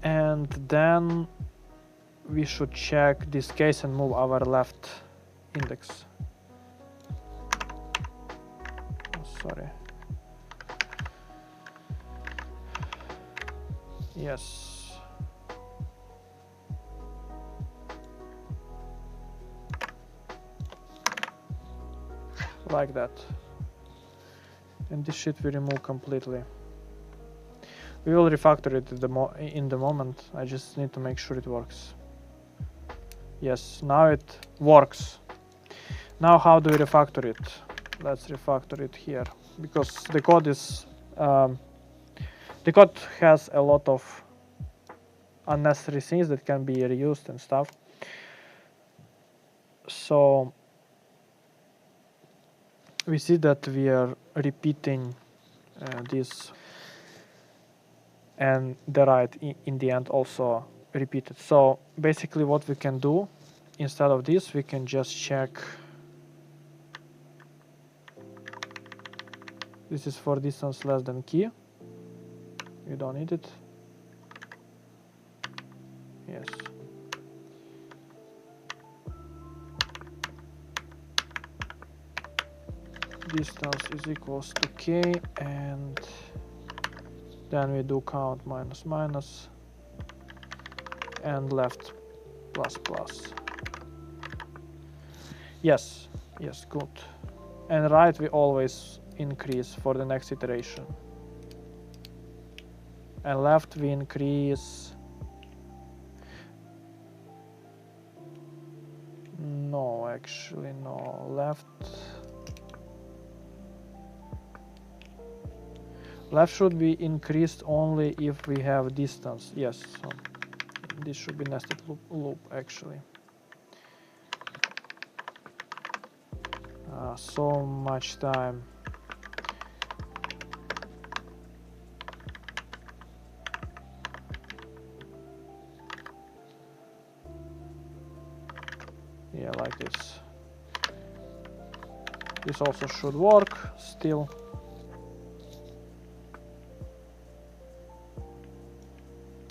And then we should check this case and move our left index. Oh, sorry. Yes. Like that. And this shit we remove completely. We will refactor it in the moment. I just need to make sure it works. Yes, now it works. Now how do we refactor it? Let's refactor it here, because the code is the code has a lot of unnecessary things that can be reused and stuff. So we see that we are repeating this, and the right in the end also repeated. So basically what we can do instead of this, we can just check. This is for distance less than key. You don't need it. Yes. Distance is equals to k, and then we do count minus minus and left plus plus. Yes, yes, good. And right we always increase for the next iteration. And left we increase. No, actually no. Left should be increased only if we have distance. Yes, so this should be nested loop actually. So much time. Yeah, like this. This also should work still.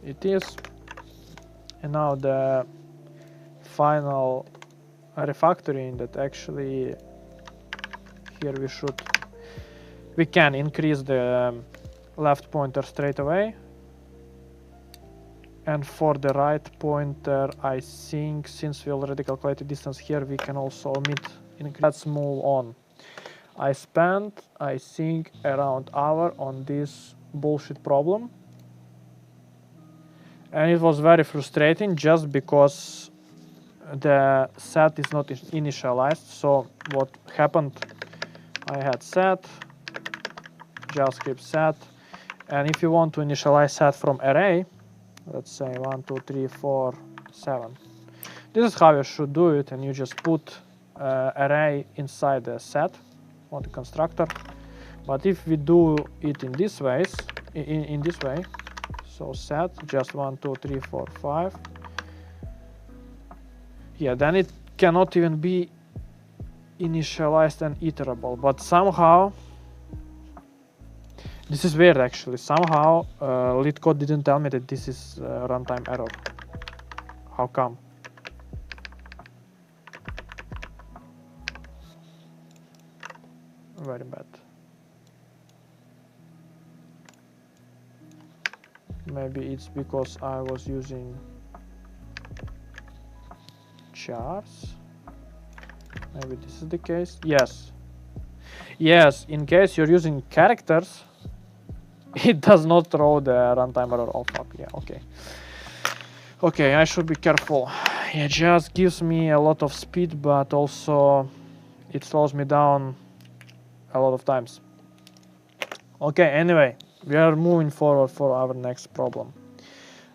It is. And now the final refactoring that actually here we can increase the left pointer straight away. And for the right pointer, I think since we already calculated distance here, we can also omit. Let's move on. I spent, I think, around hour on this bullshit problem. And it was very frustrating just because the set is not initialized. So what happened, I had set, JavaScript set, and if you want to initialize set from array, let's say 1, 2, 3, 4, 7. This is how you should do it, and you just put array inside the set on the constructor. But if we do it in this way, so set just 1, 2, 3, 4, 5. Yeah, then it cannot even be initialized and iterable. But somehow, this is weird actually. Somehow Leetcode didn't tell me that this is runtime error. How come? Very bad. Maybe it's because I was using chars. Maybe this is the case. Yes. Yes, in case you're using characters, it does not throw the runtime error. Oh fuck, yeah, okay. Okay, I should be careful. It just gives me a lot of speed, but also it slows me down a lot of times. Okay, anyway, we are moving forward for our next problem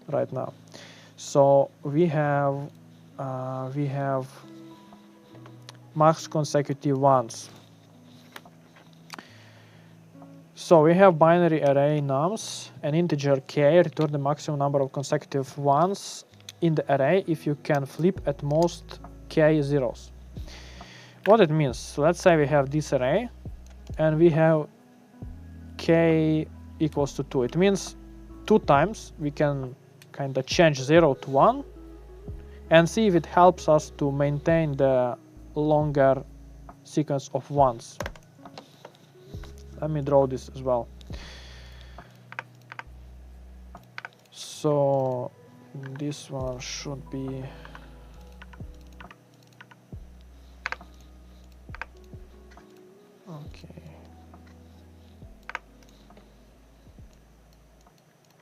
right now. So we have max consecutive ones. So we have binary array nums, an integer k, return the maximum number of consecutive ones in the array if you can flip at most k zeros. What it means, so let's say we have this array and we have k equals to 2. It means 2 times we can kind of change 0 to 1 and see if it helps us to maintain the longer sequence of ones. Let me draw this as well. So this one should be okay.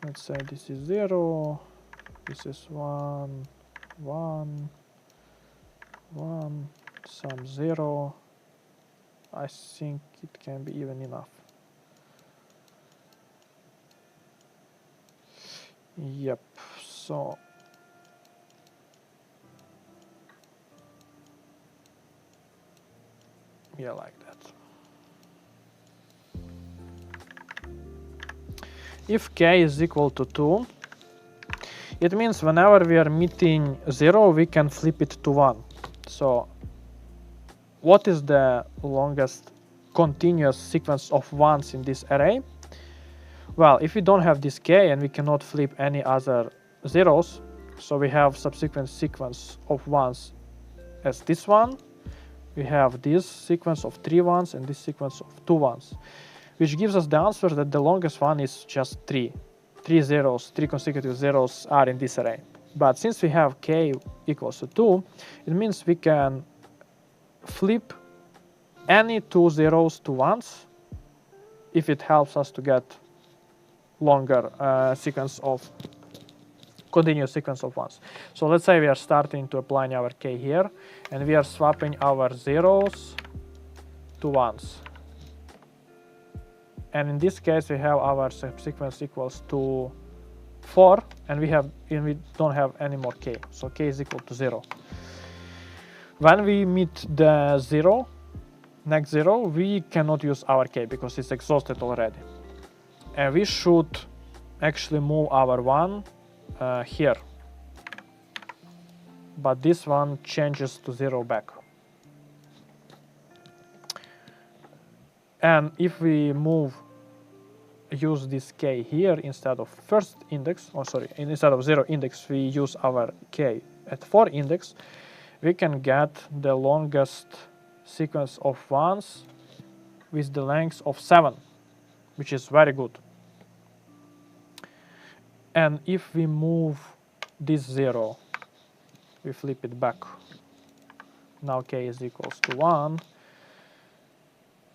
Let's say this is 0, this is 1, 1, 1, some 0. I think it can be even enough. Yep, so yeah, like that. If k is equal to 2, it means whenever we are meeting 0, we can flip it to 1. So what is the longest continuous sequence of ones in this array? Well, if we don't have this k and we cannot flip any other zeros, so we have subsequent sequence of ones as this one, we have this sequence of 3 ones and this sequence of 2 ones, which gives us the answer that the longest one is just 3. 3 zeros, 3 consecutive zeros are in this array. But since we have k equals to 2, it means we can flip any 2 zeros to ones if it helps us to get longer continuous sequence of ones. So let's say we are starting to apply our k here and we are swapping our zeros to ones. And in this case we have our subsequence equals to 4 and we don't have any more k, so k is equal to 0. When we meet the next 0, we cannot use our k because it's exhausted already. And we should actually move our 1 here. But this one changes to 0 back. And if we use this k here instead of first index, instead of 0 index, we use our k at 4 index, we can get the longest sequence of ones with the length of 7, which is very good. And if we move this 0, we flip it back. Now k is equals to 1.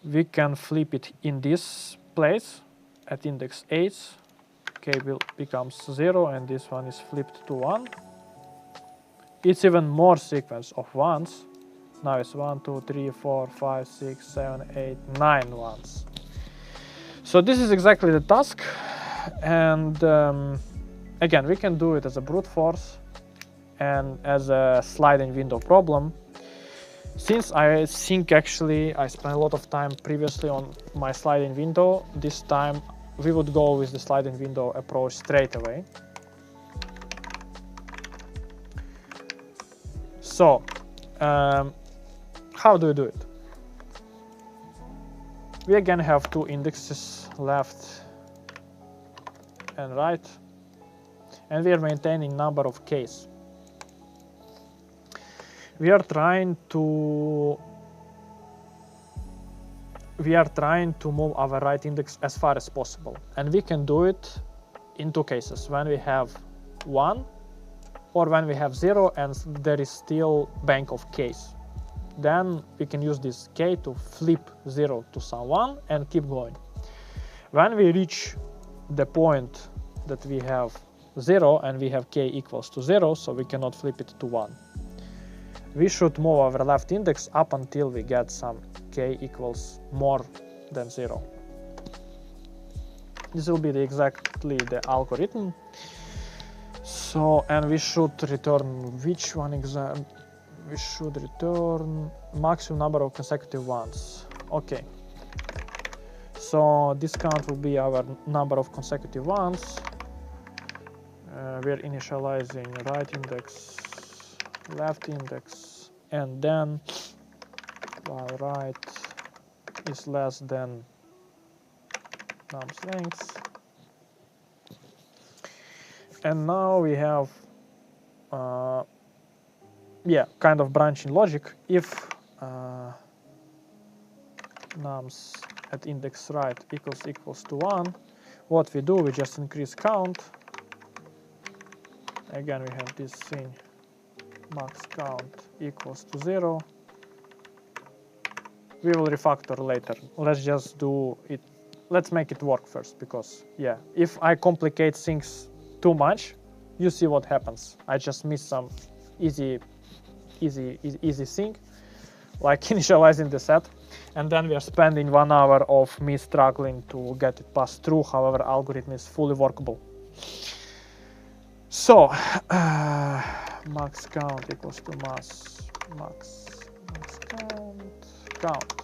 We can flip it in this place at index 8. K becomes 0 and this one is flipped to 1. It's even more sequence of ones. Now it's 1, 2, 3, 4, 5, 6, 7, 8, 9 ones. So this is exactly the task. And again, we can do it as a brute force and as a sliding window problem. Since I think actually I spent a lot of time previously on my sliding window, this time we would go with the sliding window approach straight away. So, how do we do it? We again have 2 indexes, left and right, and we are maintaining number of k's. We are trying to move our right index as far as possible, and we can do it in 2 cases: when we have 1 or when we have 0 and there is still bank of k's. Then we can use this k to flip 0 to some 1 and keep going. When we reach the point that we have 0 and we have k equals to 0, so we cannot flip it to 1. We should move our left index up until we get some k equals more than 0. This will be exactly the algorithm. So, and we should return which one exactly? We should return maximum number of consecutive ones. Okay. So this count will be our number of consecutive ones. We're initializing right index, left index, and then while right is less than nums length. And now we have kind of branching logic. If nums at index right equals to 1, what we do, we just increase count. Again, we have this thing, max count equals to 0. We will refactor later. Let's just do it. Let's make it work first, because if I complicate things too much, you see what happens. I just miss some easy thing, like initializing the set, and then we are spending 1 hour of me struggling to get it passed through. However, algorithm is fully workable. So max count equals to max count.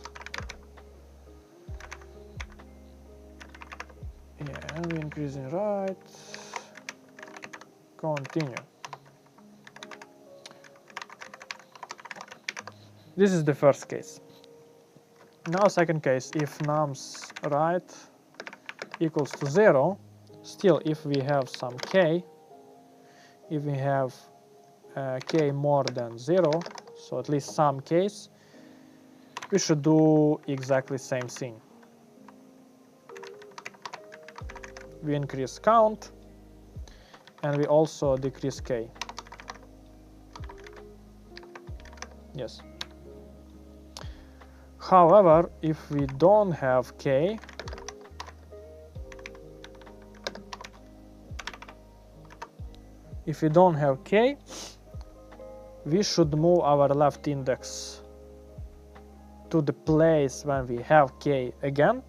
Yeah, and we increasing right. Continue. This is the first case. Now second case, if nums right equals to 0, still if we have some k, if we have k more than 0, so at least some case, we should do exactly same thing. We increase count, and we also decrease k. Yes. However, if we don't have k, we should move our left index to the place when we have k again.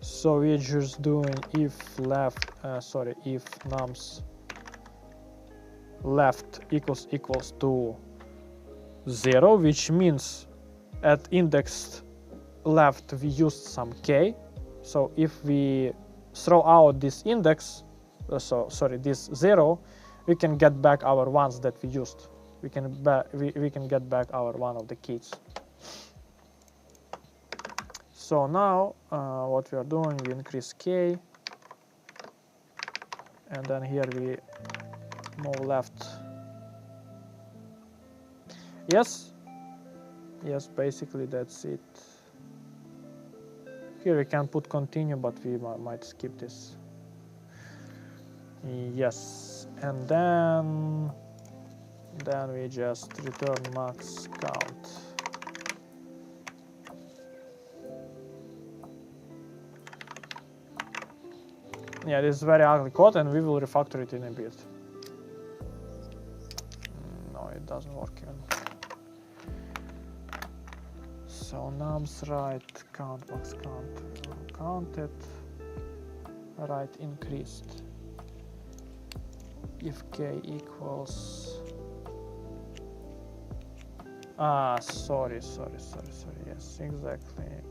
So we're just doing if nums left equals to 0, which means at index left we used some k. So if we throw out this index, this 0, we can get back our ones that we used. We can get back our one of the keys. So now what we are doing, we increase k, and then here we move left. Yes, basically that's it. Here we can put continue, but we might skip this. Yes, and then we just return max count. Yeah, this is very ugly code, and we will refactor it in a bit. No, it doesn't work even. So nums right count max count counted, right increased. If k equals sorry, yes, exactly.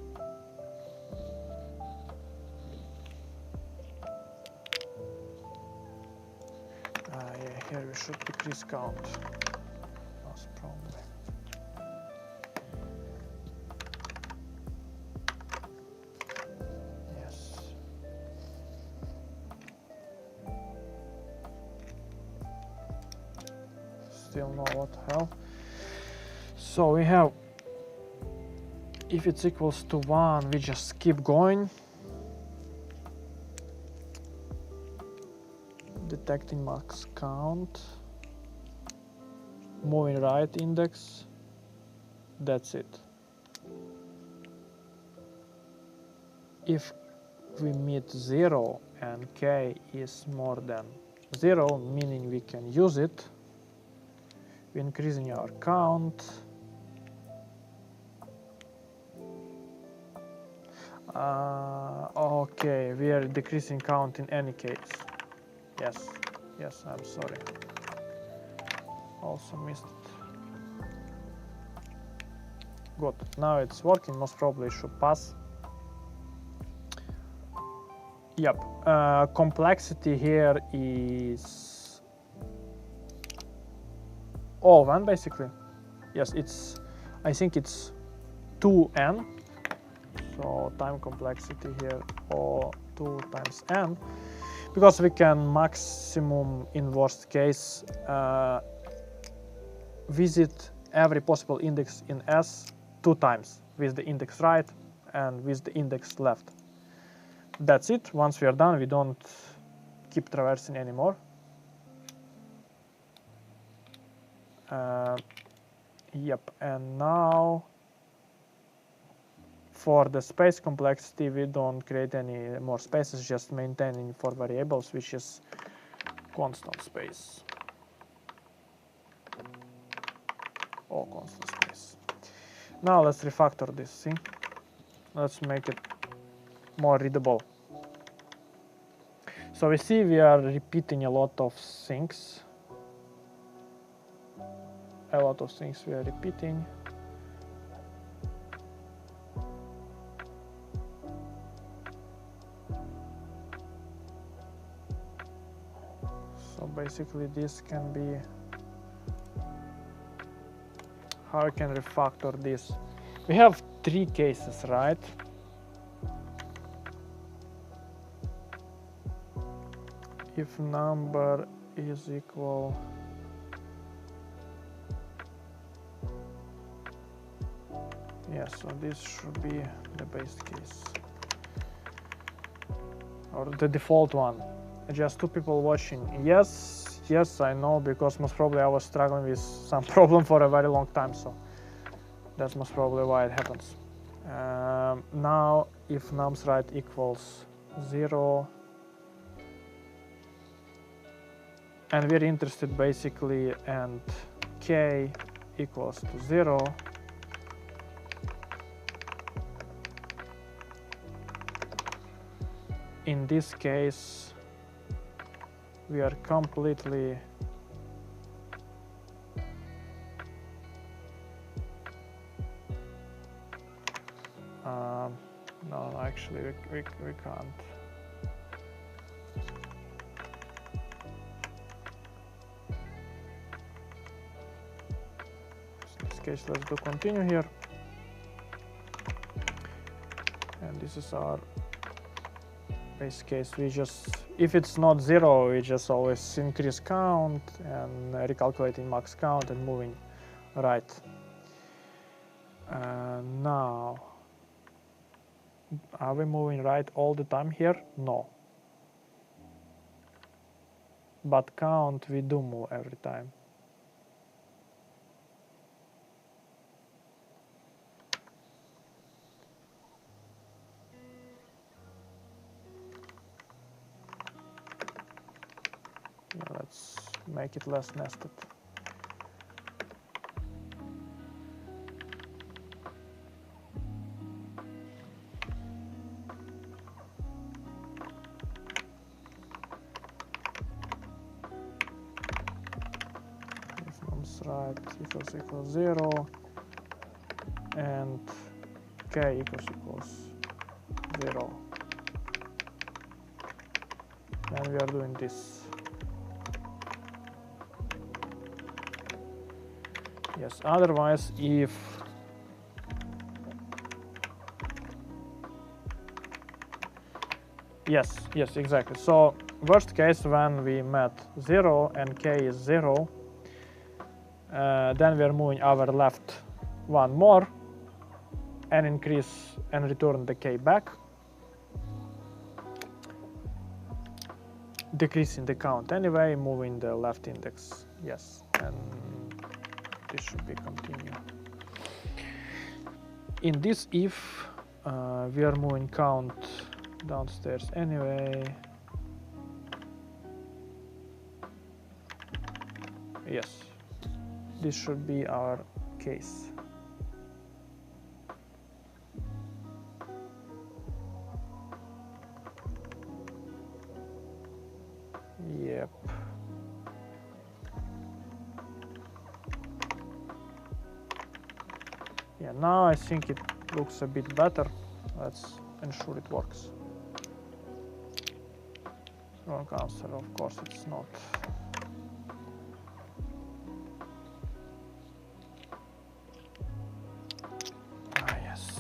Here we should decrease count, most probably. Yes. Still no, what the hell? So we have, if it's equals to 1, we just keep going. Detecting max count, moving right index, that's it. If we meet 0 and k is more than 0, meaning we can use it, we're increasing our count. Okay, we are decreasing count in any case. Yes, I'm sorry. Also missed it. Good, now it's working, most probably it should pass. Yep, complexity here is O1 basically. Yes, I think it's 2n. So time complexity here O2 times n, because we can maximum in worst case visit every possible index in S 2 times with the index right and with the index left. That's it. Once we are done, we don't keep traversing anymore. Yep, and now for the space complexity, we don't create any more spaces, just maintaining 4 variables, which is constant space or constant space. Now let's refactor this, see? Let's make it more readable. So we see we are repeating a lot of things. We are repeating. So basically this can be, how I can refactor this. We have 3 cases, right? If number is equal so this should be the base case or the default one. Just 2 people watching. Yes, I know, because most probably I was struggling with some problem for a very long time, so that's most probably why it happens. Now if nums right equals 0, and we're interested basically and k equals to 0, in this case we are completely no, actually we can't. In this case, let's do continue here, and this is our base case. We just, if it's not 0, we just always increase count and recalculating max count and moving right. Now, are we moving right all the time here? No. But count we do move every time. Let's make it less nested. If nums right equals 0 and k equals 0, and we are doing this. Yes, otherwise if yes, exactly. So worst case, when we met 0 and k is 0, then we are moving our left one more and increase and return the k back, decreasing the count anyway, moving the left index. Yes, and this should be continue. In this if we are moving count downstairs anyway. Yes, this should be our case. Yep. Yeah, now I think it looks a bit better. Let's ensure it works. Wrong answer, of course it's not. Ah, yes,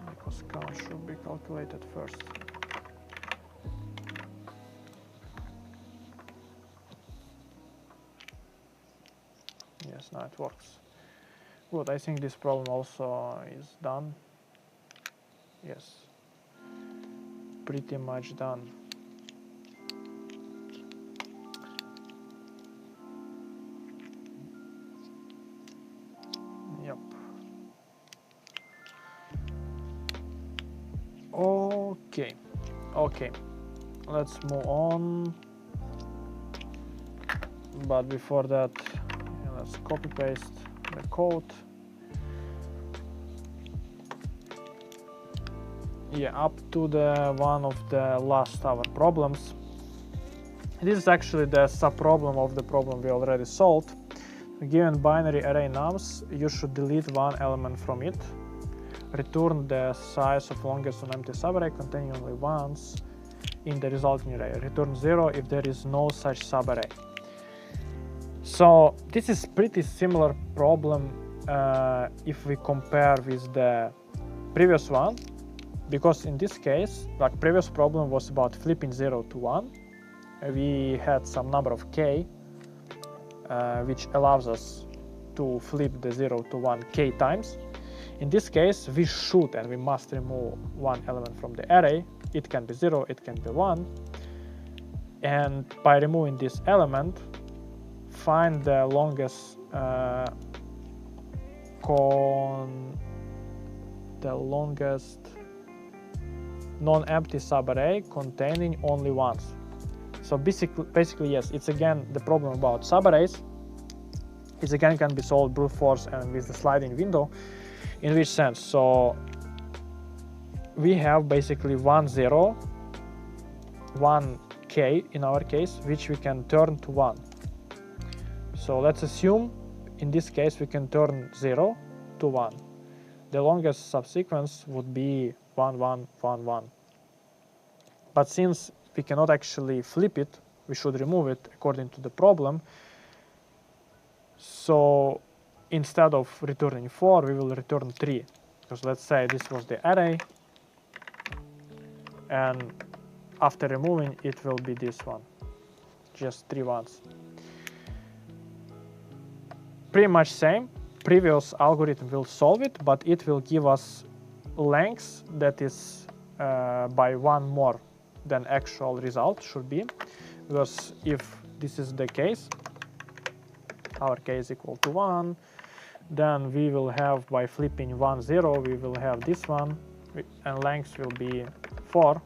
because count should be calculated first. Yes, now it works. Good, I think this problem also is done. Yes, pretty much done. Yep. Okay, let's move on. But before that, let's copy paste the code. Yeah, up to the one of the last our problems. This is actually the sub-problem of the problem we already solved. Given binary array nums, you should delete one element from it. Return the size of longest and empty subarray containing only ones in the resulting array. Return 0 if there is no such subarray. So this is pretty similar problem if we compare with the previous one, because in this case, like previous problem was about flipping 0 to 1. We had some number of k, which allows us to flip the 0 to 1 k times. In this case, we should and we must remove one element from the array. It can be 0, it can be 1. And by removing this element, find the longest non-empty subarray containing only ones. So basically, yes, it's again the problem about subarrays. It again can be solved brute force and with the sliding window. In which sense? So we have basically 1 0, 1 k in our case, which we can turn to 1. So let's assume in this case we can turn 0 to 1. The longest subsequence would be 1 1 1 1. But since we cannot actually flip it, we should remove it according to the problem. So instead of returning 4, we will return 3. Because let's say this was the array, and after removing it will be this one, just 3 ones. Pretty much same. Previous algorithm will solve it, but it will give us length that is by 1 more than actual result should be. Because if this is the case, our k is equal to 1, then we will have, by flipping 1 0, we will have this one, and length will be 4,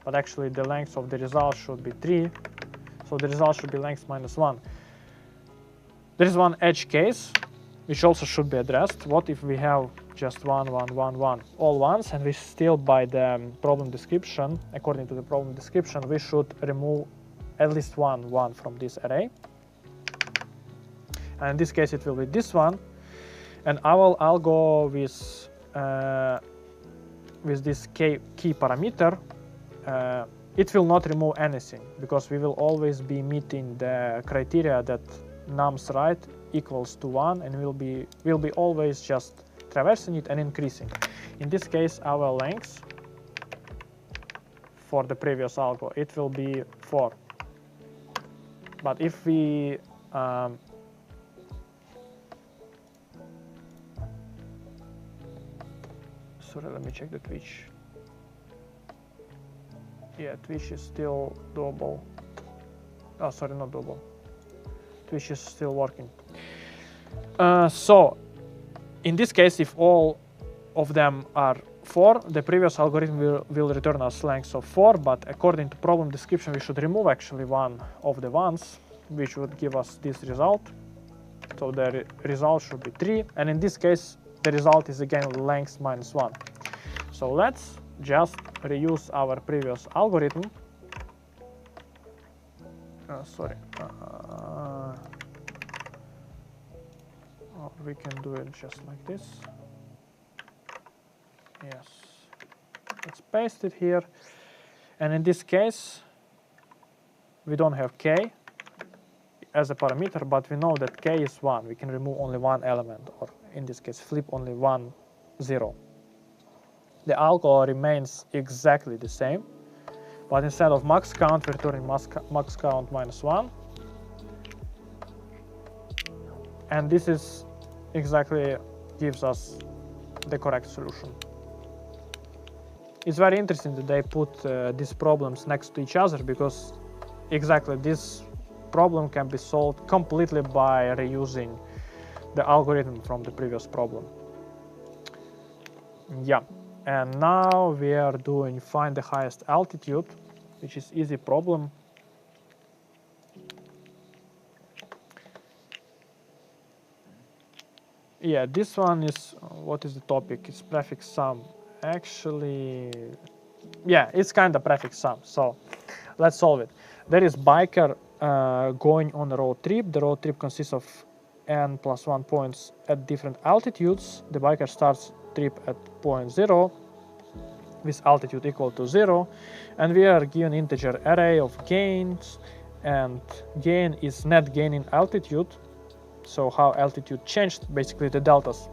but actually the length of the result should be 3, so the result should be length minus 1. There is one edge case which also should be addressed. What if we have just 1 1 1 1 all ones, and we still, by the problem description, according to the problem description, we should remove at least 1 1 from this array, and in this case it will be this one. And I'll go with this key parameter. It will not remove anything because we will always be meeting the criteria that nums right equals to 1, and we'll be always just traversing it and increasing. In this case, our length for the previous algo, it will be 4. But if we sorry, let me check the Twitch. Yeah, Twitch is still doable. Oh, sorry, not doable. Twitch is still working. So in this case, if all of them are 4, the previous algorithm will return us length of 4, but according to problem description, we should remove actually one of the ones, which would give us this result. So the result should be 3, and in this case, the result is again length minus 1. So let's just reuse our previous algorithm. Sorry. Or we can do it just like this. Yes. Let's paste it here. And in this case, we don't have k as a parameter, but we know that k is 1. We can remove only one element, or in this case, flip only 1, 0. The algo remains exactly the same, but instead of max count, we're returning max count minus 1. And this is exactly gives us the correct solution. It's very interesting that they put these problems next to each other, because exactly this problem can be solved completely by reusing the algorithm from the previous problem. Yeah, and now we are doing find the highest altitude, which is easy problem. Yeah, this one is, what is the topic? It's prefix sum. Actually, yeah, it's kind of prefix sum. So let's solve it. There is biker going on a road trip. The road trip consists of n plus 1 points at different altitudes. The biker starts trip at point 0 with altitude equal to 0, and we are given integer array of gains, and gain is net gain in altitude. So how altitude changed, basically the deltas.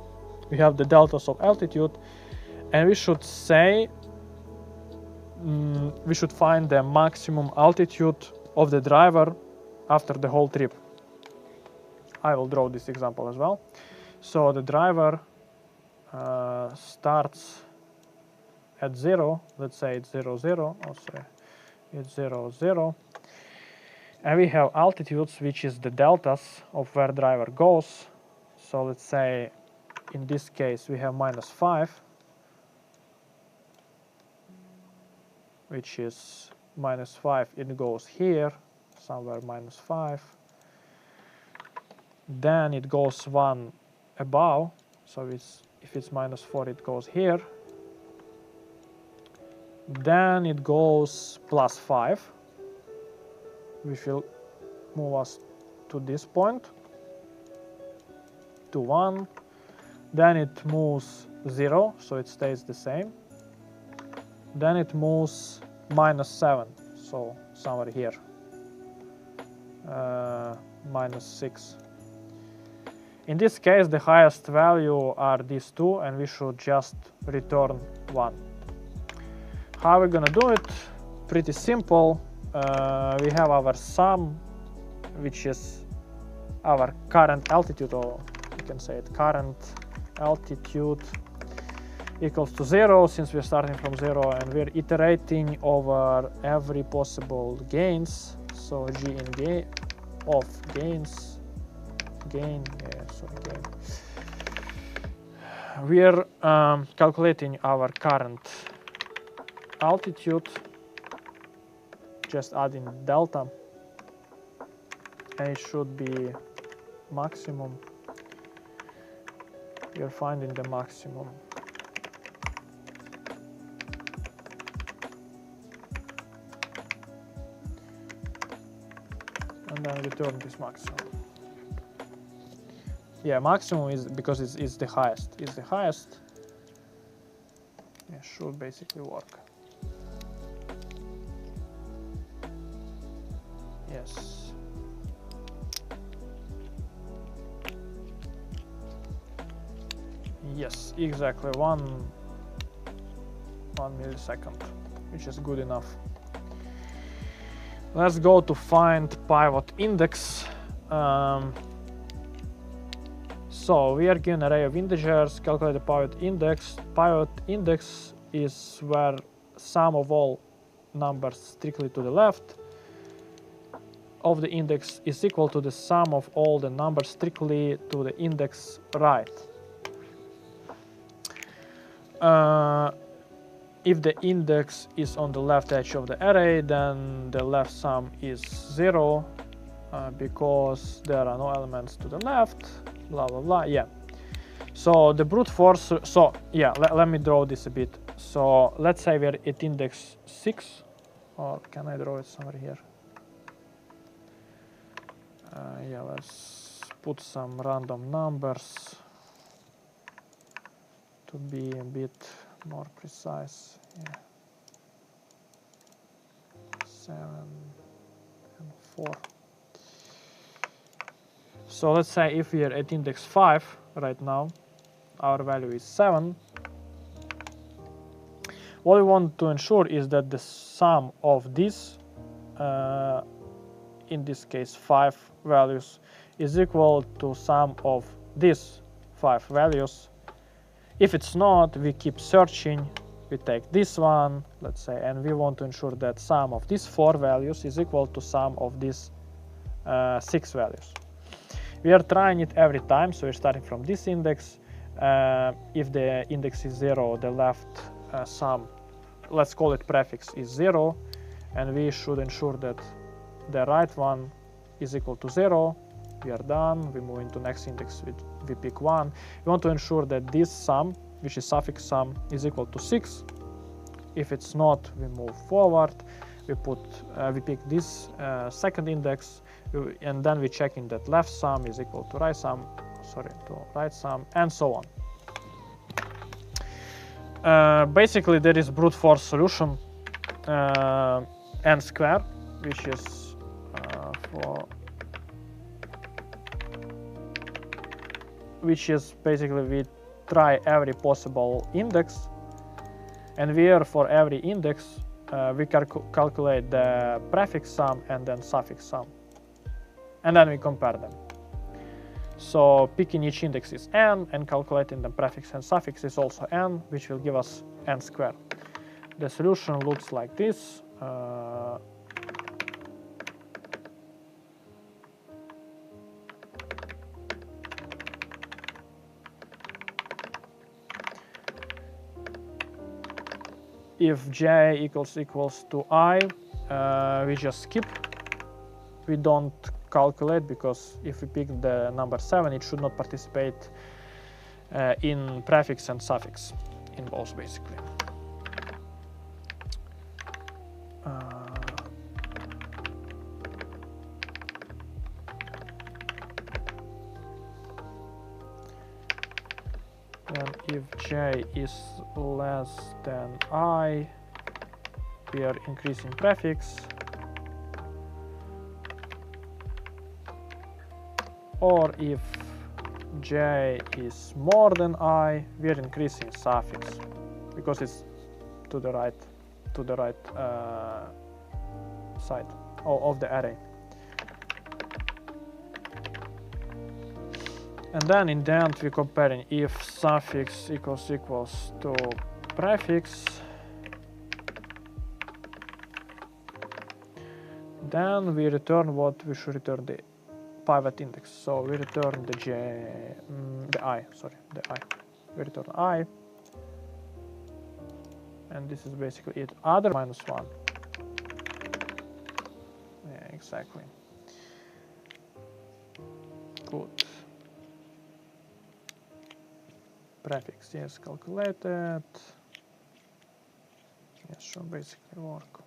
We have the deltas of altitude, and we should say we should find the maximum altitude of the driver after the whole trip. I will draw this example as well. So the driver starts at 0, let's say it's 0, 0, oh sorry, it's 0, 0. And we have altitudes, which is the deltas of where driver goes. So let's say in this case we have minus 5, which is minus 5, it goes here, somewhere minus 5. Then it goes 1 above, so if it's minus 4, it goes here. Then it goes plus 5, which will move us to this point, to 1. Then it moves 0, so it stays the same. Then it moves minus 7, so somewhere here, minus 6. In this case, the highest value are these two, and we should just return 1. How are we gonna do it? Pretty simple. We have our sum, which is our current altitude, or you can say it current altitude equals to 0, since we're starting from 0, and we're iterating over every possible gains. So g in gain of gains, gain, yeah, sorry, gain. We're calculating our current altitude, just adding delta, and it should be maximum. We're finding the maximum. And then return this maximum. Yeah, maximum is because it's the highest. It's the highest. It should basically work. Yes. Yes, exactly 1 millisecond, which is good enough. Let's go to find pivot index. So we are given an array of integers, calculate the pivot index. Pivot index is where sum of all numbers strictly to the left of the index is equal to the sum of all the numbers strictly to the index right. If the index is on the left edge of the array, then the left sum is 0 because there are no elements to the left, blah blah blah. Yeah, so the brute force, so yeah, let me draw this a bit. So let's say we're at index 6, or can I draw it somewhere here? Yeah, let's put some random numbers to be a bit more precise. Yeah, 7 and 4. So let's say if we are at index 5 right now, our value is 7. What we want to ensure is that the sum of these, in this case 5 values, is equal to sum of these 5 values. If it's not, we keep searching. We take this one, let's say, and we want to ensure that sum of these 4 values is equal to sum of these 6 values. We are trying it every time, so we're starting from this index. If the index is 0, the left sum, let's call it prefix, is 0, and we should ensure that the right one is equal to 0. We are done. We move into next index. We pick 1. We want to ensure that this sum, which is suffix sum, is equal to 6. If it's not, we move forward. We pick this second index, and then we check in that left sum is equal to right sum, and so on. Basically, there is brute force solution n square, which is basically we try every possible index, and here for every index we calculate the prefix sum and then suffix sum, and then we compare them. So picking each index is n, and calculating the prefix and suffix is also n, which will give us n squared. The solution looks like this. If j equals to I, we just skip. We don't calculate, because if we pick the number 7, it should not participate in prefix and suffix in both, basically. And if j is less than I, we are increasing prefix. Or if j is more than I, we are increasing suffix, because it's to the right side of the array. And then in the end we're comparing if suffix equals to prefix, then we return what we should return, the pivot index. So we return the I. We return I, and this is basically it. Other -1. Yeah, exactly. Good. Prefix, yes, calculated. Yes, should basically work.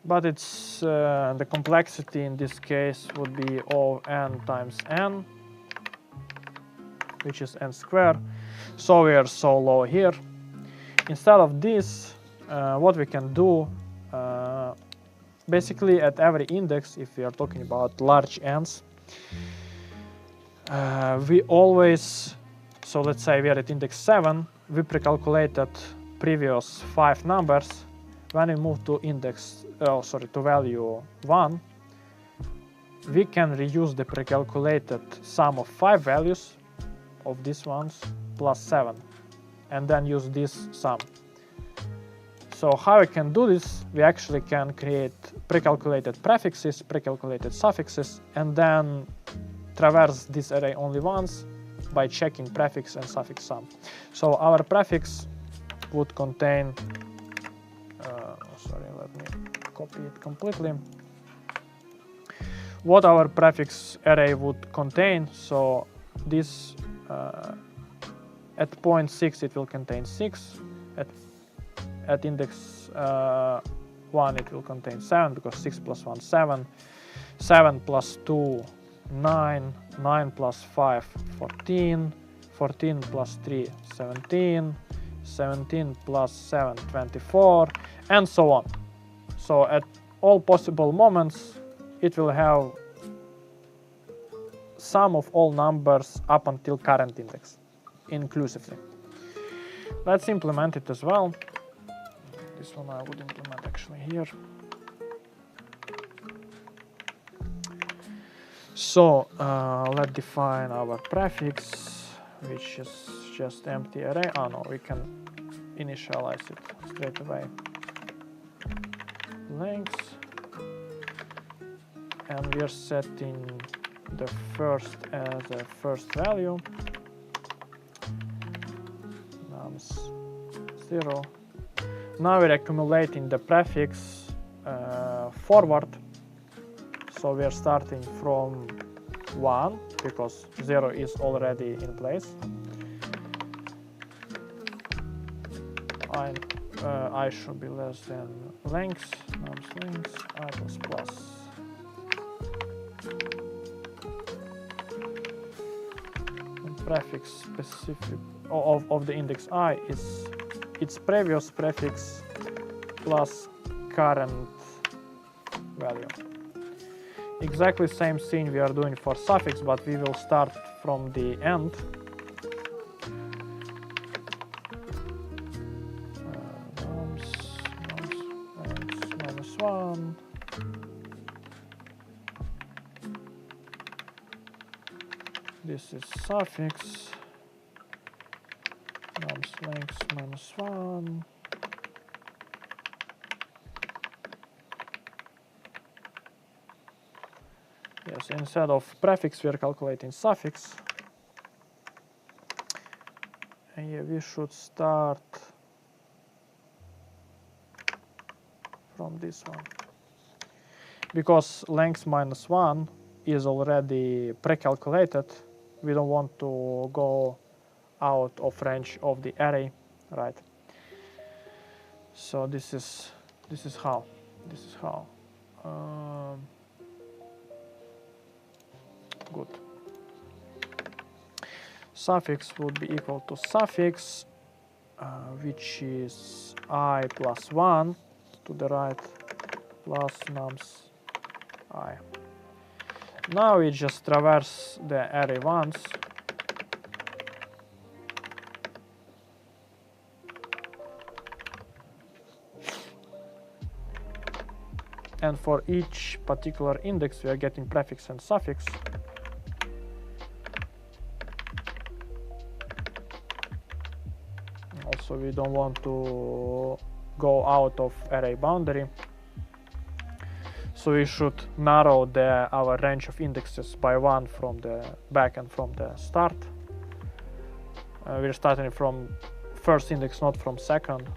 But it's the complexity in this case would be O n times n, which is n squared. So we are so low here. Instead of this, what we can do, basically at every index, if we are talking about large n's, we always, so let's say we are at index 7, we pre-calculated previous 5 numbers. When we move to to value 1, we can reuse the pre-calculated sum of 5 values of these ones plus 7, and then use this sum. So how we can do this? We actually can create pre-calculated prefixes, pre-calculated suffixes, and then traverse this array only once by checking prefix and suffix sum. So our prefix would contain, let me copy it completely. What our prefix array would contain, so this at point 6 it will contain 6, at index 1 it will contain 7, because 6 plus 1 7, 7 plus 2 9, 9 plus 5 14, 14 plus 3 17, 17 plus 7, 24, and so on. So at all possible moments, it will have sum of all numbers up until current index, inclusively. Let's implement it as well. This one I would implement actually here. So let's define our prefix, which is just empty array. Oh no, we can initialize it straight away. Length, and we're setting the first as a first value, nums 0. Now we're accumulating the prefix forward, so we're starting from 1 because 0 is already in place. I should be less than length, nums length, I plus plus. And prefix specific of the index I is its previous prefix plus current value. Exactly same thing we are doing for suffix, but we will start from the end. -1. This is suffix. Nums length -1. Yes, instead of prefix, we are calculating suffix. And yeah, we should start from this one. Because length -1 is already pre-calculated, we don't want to go out of range of the array, right? So this is how. Good. Suffix would be equal to suffix, which is I plus 1 to the right plus nums I. Now we just traverse the array once. And for each particular index, we are getting prefix and suffix. Also, we don't want to go out of array boundary. So we should narrow our range of indexes by 1 from the back and from the start. We're starting from first index, not from second.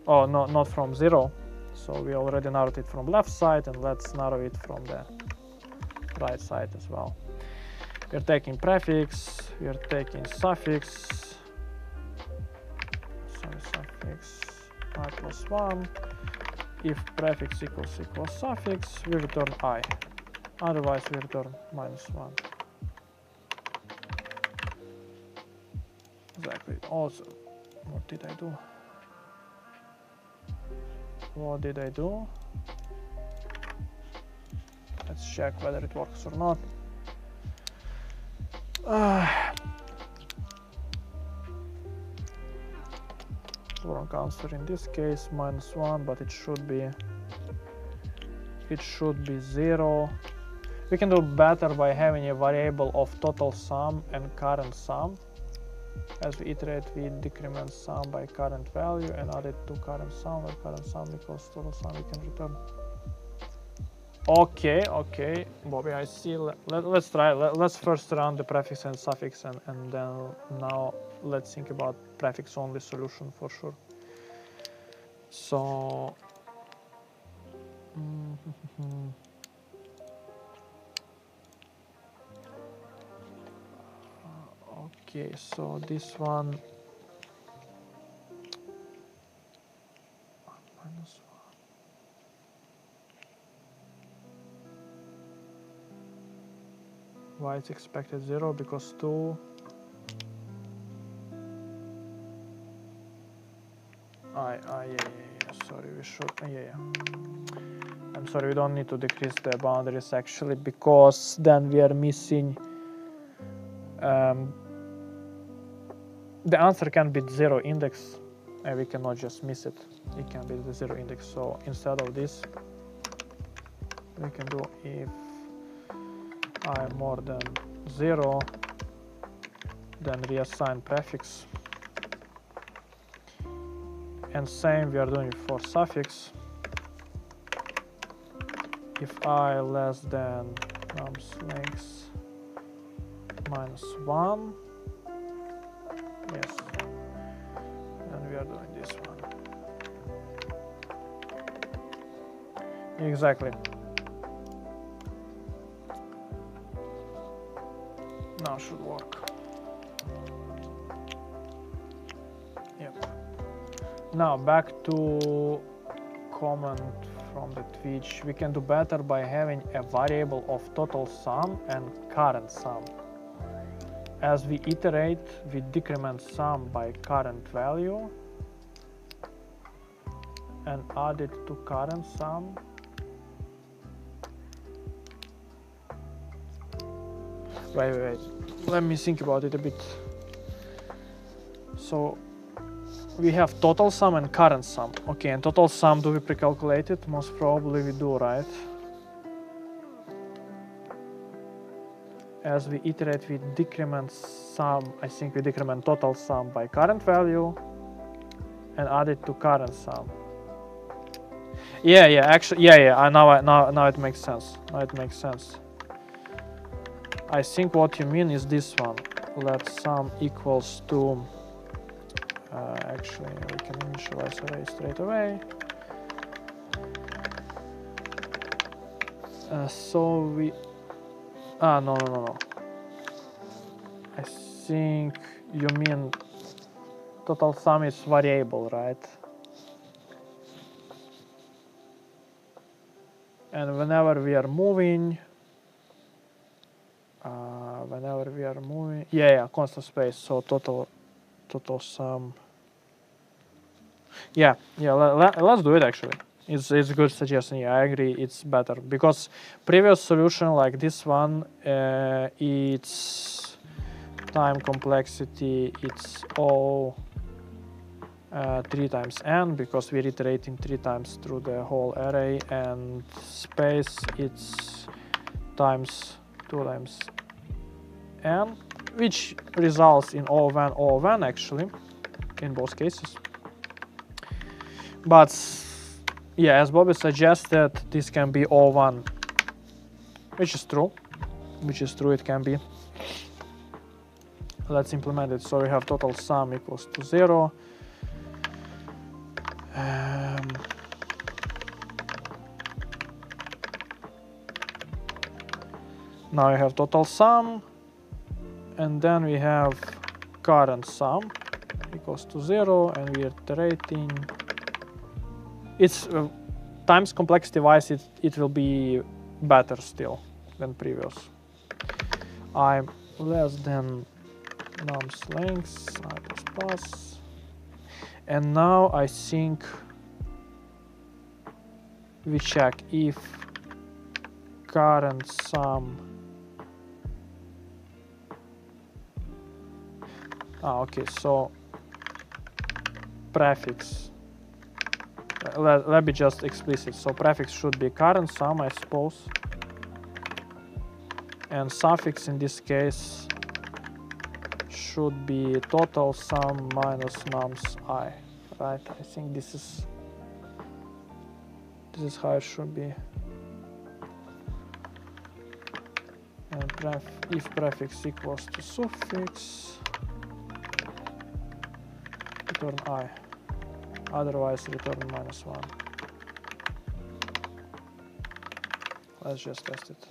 Oh, no, not from 0. So we already narrowed it from left side, and let's narrow it from the right side as well. We're taking prefix, we're taking suffix, suffix I plus 1. If prefix equals suffix, we return I. Otherwise, we return -1. Exactly. Also, what did I do? Let's check whether it works or not. Wrong answer in this case, -1, but it should be 0. We can do better by having a variable of total sum and current sum. As we iterate, we decrement sum by current value and add it to current sum, where current sum equals total sum we can return. Okay, Bobby, I see. Let's try. Let's first run the prefix and suffix, and then now let's think about prefix only solution for sure. So okay, so this one -1. Why it's expected 0? Because 2. sorry, we should, I'm sorry, we don't need to decrease the boundaries actually, because then we are missing, the answer can be 0 index, and we cannot just miss it. It can be the 0 index. So instead of this, we can do if I more than 0, then reassign prefix. And same we are doing for suffix. If I less than nums length -1, yes, then we are doing this one. Exactly. Now should work. Yep. Now back to comment from the Twitch. We can do better by having a variable of total sum and current sum. As we iterate, we decrement sum by current value and add it to current sum. Wait. Let me think about it a bit. So we have total sum and current sum. Okay, and total sum, do we pre-calculate it? Most probably we do, right? As we iterate, we decrement sum. I think we decrement total sum by current value and add it to current sum. Actually, now it makes sense. Now it makes sense. I think what you mean is this one. Let sum equals to. Actually, we can initialize array straight away. So we. No. I think you mean total sum is variable, right? And whenever we are moving, constant space. So total sum. Let's do it actually. It's a good suggestion. Yeah, I agree. It's better because previous solution like this one, it's time complexity. It's all 3 times n because we're iterating 3 times through the whole array, and space it's times 2 times n, which results in O of n actually in both cases. But yeah, as Bobby suggested, this can be O1, which is true. It can be. Let's implement it. So we have total sum equals to 0. Now we have total sum, and then we have current sum equals to 0, and we are iterating. It's times complexity wise, it will be better still than previous. I'm less than nums length I plus, and now I think we check if current sum. Okay, so prefix. Let me just explicit. So prefix should be current sum, I suppose, and suffix in this case should be total sum minus nums I. Right? I think this is how it should be. And if prefix equals to suffix, return I. Otherwise, return -1. Let's just test it.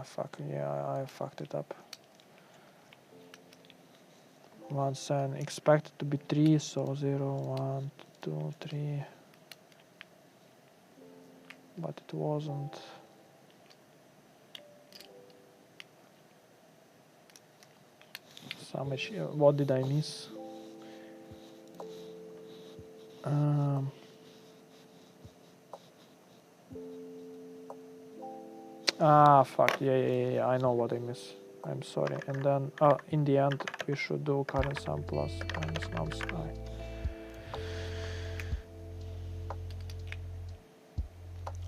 Fuck, yeah, I fucked it up. Once n expected to be 3, so 0, 1, 2, 3. But it wasn't. What did I miss? Ah, fuck, yeah, I know what I miss. I'm sorry. And then in the end we should do current sum plus minus nums I.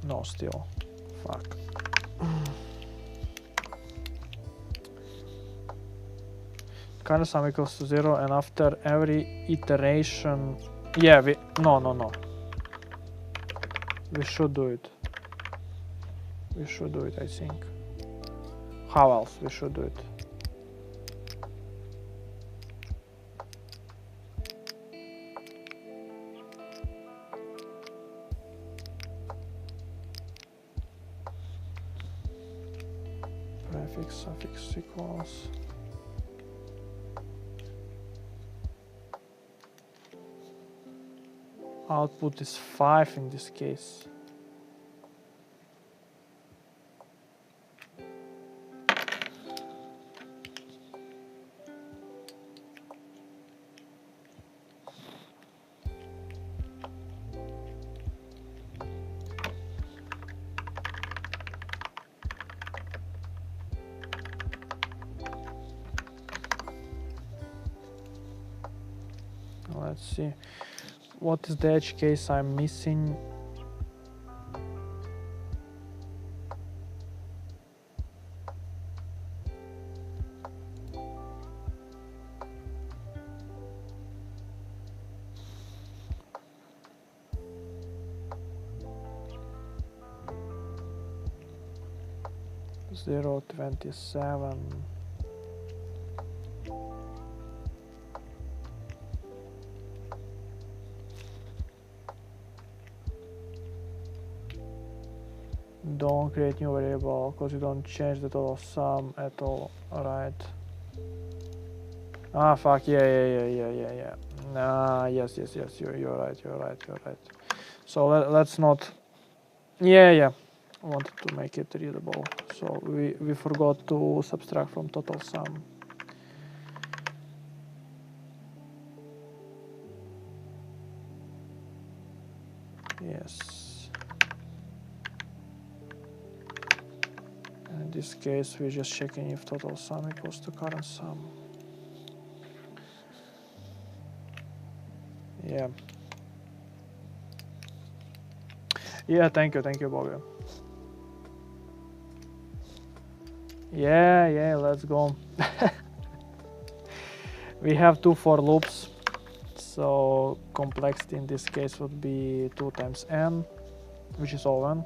No, still. Fuck. Current sum equals to 0, and after every iteration, yeah, no. We should do it. We should do it, I think. How else we should do it? Prefix, suffix equals. Output is 5 in this case. Let's see. What is the edge case I'm missing? Zero 27. Don't create new variable because you don't change the total sum at all, right? Ah, fuck, yeah. Nah, yes, you're right. So let's not, yeah. I wanted to make it readable. So we forgot to subtract from total sum. Yes. And in this case, we're just checking if total sum equals to current sum. Yeah. Yeah, thank you, Bobby. Yeah, let's go. We have 2 for loops. So complexity in this case would be 2 times n, which is O(n).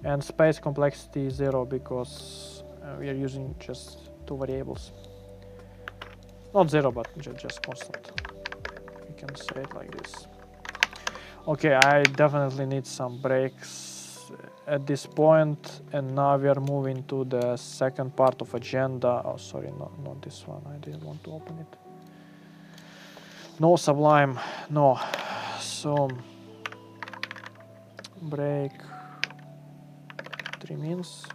And space complexity is 0 because we are using just 2 variables. Not 0, but just constant. We can say it like this. Okay, I definitely need some breaks at this point, and now we are moving to the second part of agenda. Oh, sorry, not this one. I didn't want to open it. No Sublime, no. So break 3 means.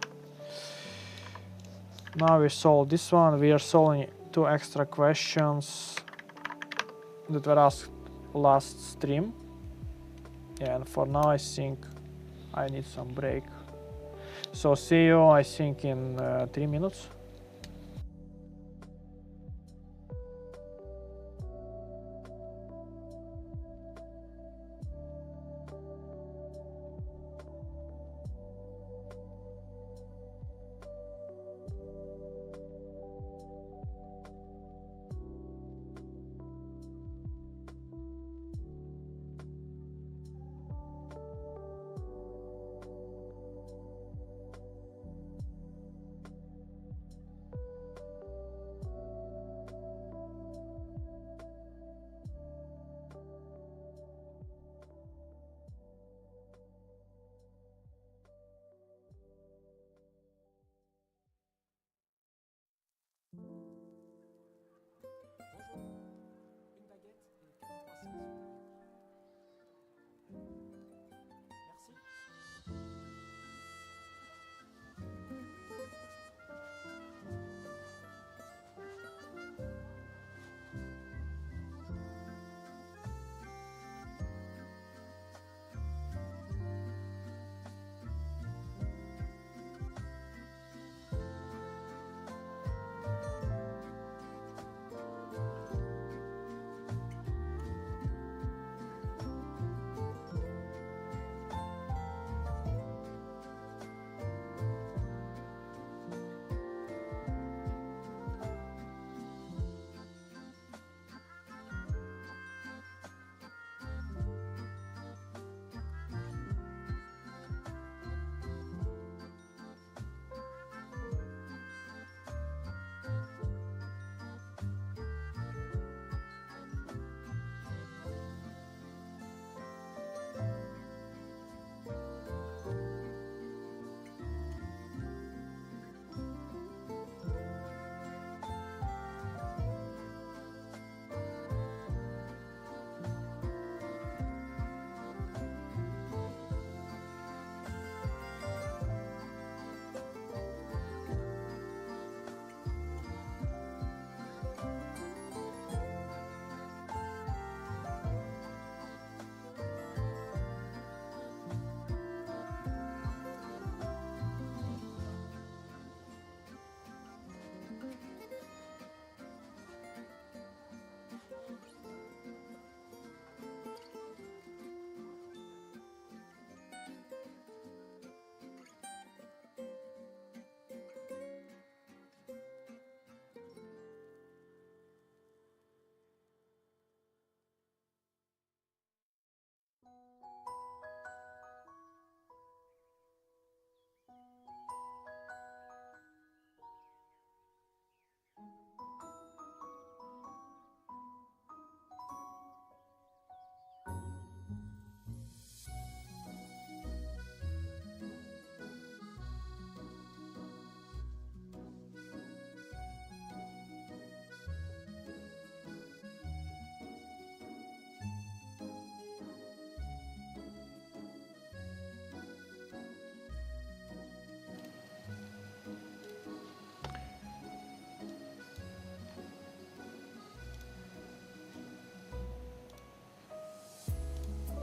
Now we solve this one. We are solving 2 extra questions that were asked last stream. Yeah, and for now I think I need some break. So see you, I think, in 3 minutes.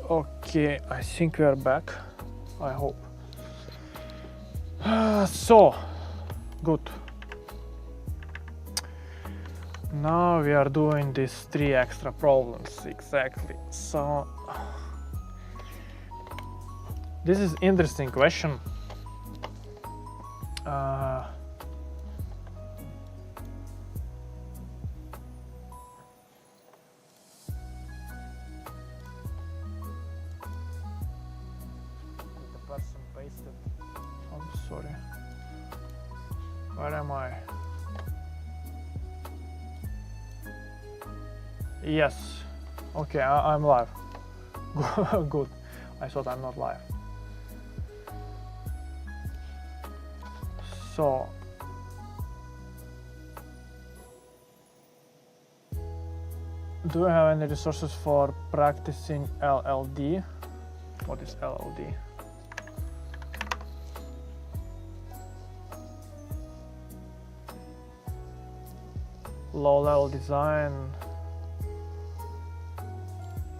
Okay, I think we are back. I hope. So, good. Now we are doing these 3 extra problems, exactly. So, this is interesting question. The person pasted. Oh, sorry. Where am I? Yes. Okay, I'm live. Good. I thought I'm not live. So, do you have any resources for practicing LLD? What is LLD? Low level design.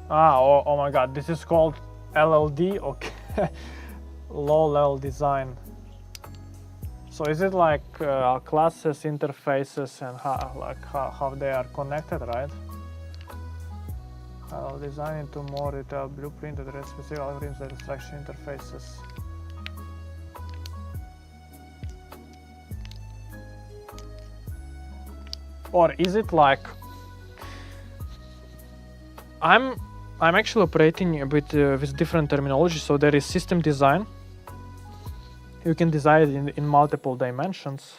Oh my god, this is called LLD? Okay. Low level design. So is it like classes, interfaces, and how they are connected, right? I'll design into more detailed blueprint that reads specific algorithms and instruction interfaces. Or is it like I'm actually operating a bit with different terminology. So there is system design. You can design it in multiple dimensions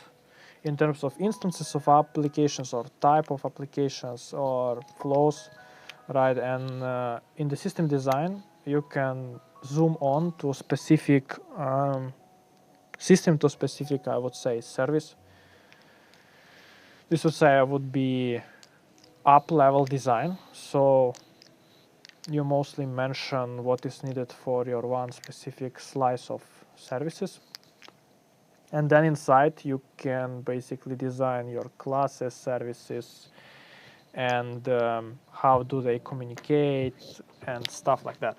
in terms of instances of applications or type of applications or flows, right? And in the system design, you can zoom on to a specific system, to specific, I would say, service. This would be up-level design. So you mostly mention what is needed for your one specific slice of services. And then inside you can basically design your classes, services, and how do they communicate and stuff like that.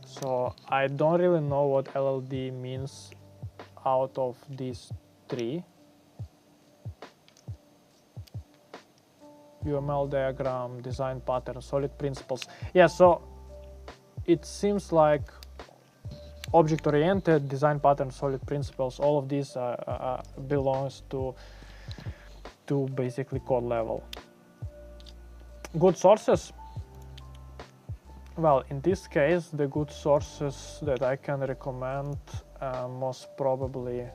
So I don't really know what LLD means out of these 3. UML diagram, design pattern, solid principles. Yeah, so it seems like object-oriented, design pattern, solid principles, all of these belongs to basically code level. Good sources. Well, in this case, the good sources that I can recommend most probably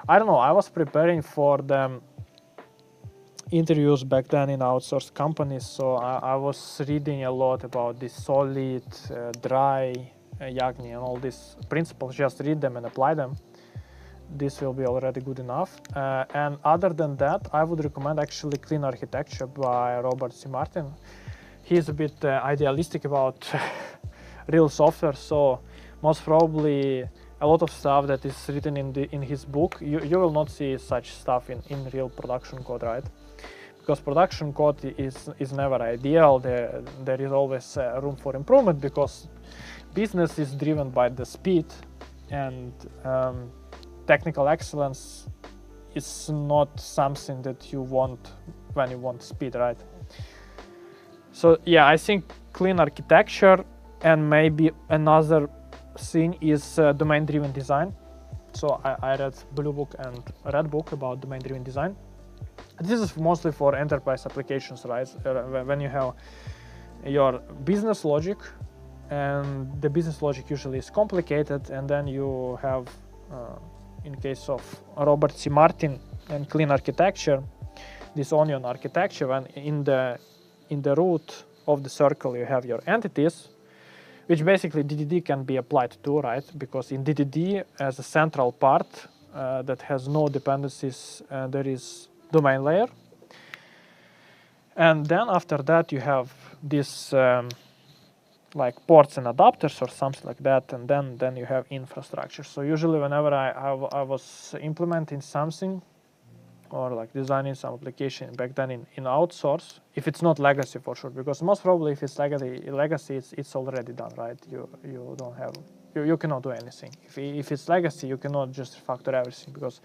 I don't know, I was preparing for the interviews back then in outsourced companies, so I was reading a lot about this solid, dry, Yagni and all these principles. Just read them and apply them. This will be already good enough. And other than that, I would recommend actually Clean Architecture by Robert C. Martin. He's a bit idealistic about real software, so most probably a lot of stuff that is written in his book, you will not see such stuff in real production code, right? Because production code is never ideal. There is always room for improvement, because business is driven by the speed, and technical excellence is not something that you want when you want speed, right? So yeah, I think clean architecture, and maybe another thing is domain-driven design. So I read Blue Book and Red Book about domain-driven design. This is mostly for enterprise applications, right? When you have your business logic, and the business logic usually is complicated, and then you have, in case of Robert C. Martin and clean architecture, this onion architecture, and in the root of the circle you have your entities, which basically DDD can be applied to, right? Because in DDD, as a central part that has no dependencies, there is domain layer. And then after that, you have this like ports and adapters or something like that, and then you have infrastructure. So usually whenever I was implementing something or like designing some application back then in outsource, if it's not legacy for sure, because most probably if it's legacy it's already done, right? You don't have, you cannot do anything. If it's legacy, you cannot just refactor everything, because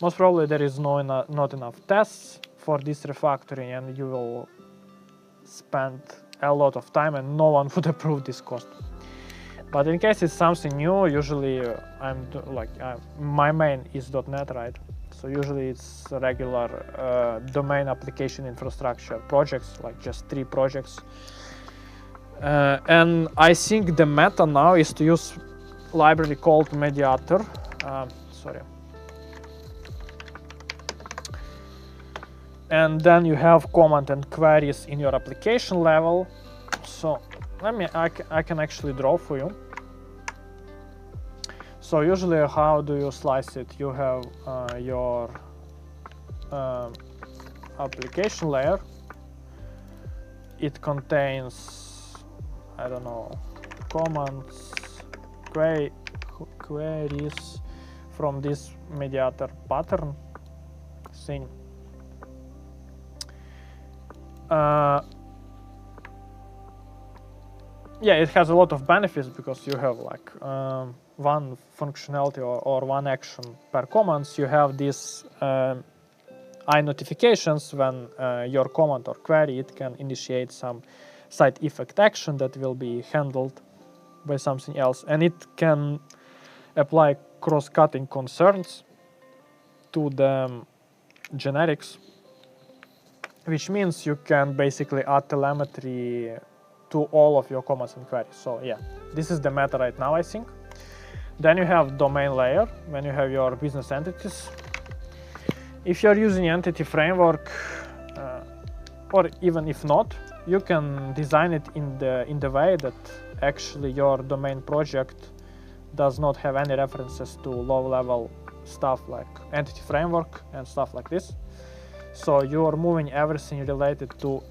most probably there is not enough tests for this refactoring, and you will spend a lot of time and no one would approve this cost. But in case it's something new, usually my main is .NET, right? So usually it's regular domain application infrastructure projects, like just 3 projects. And I think the meta now is to use library called Mediator. And then you have command and queries in your application level. So I can actually draw for you. So usually how do you slice it? You have your application layer. It contains, I don't know, commands, queries from this mediator pattern thing. Yeah, it has a lot of benefits, because you have like one functionality or one action per commands. You have these notifications when your command or query, it can initiate some side effect action that will be handled by something else, and it can apply cross-cutting concerns to the generics, which means you can basically add telemetry to all of your commands and queries. So yeah, this is the meta right now, I think. Then you have domain layer, when you have your business entities. If you're using entity framework, or even if not, you can design it in the way that actually your domain project does not have any references to low-level stuff like entity framework and stuff like this. So you are moving everything related to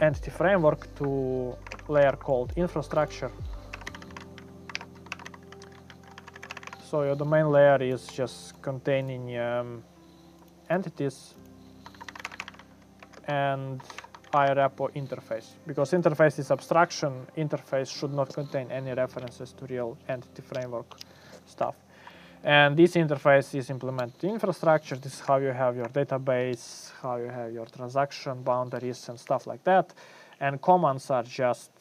entity framework to layer called infrastructure. So your domain layer is just containing entities and iRepo interface. Because interface is abstraction, interface should not contain any references to real entity framework stuff. And this interface is implemented in infrastructure. This is how you have your database, how you have your transaction boundaries and stuff like that. And commands are just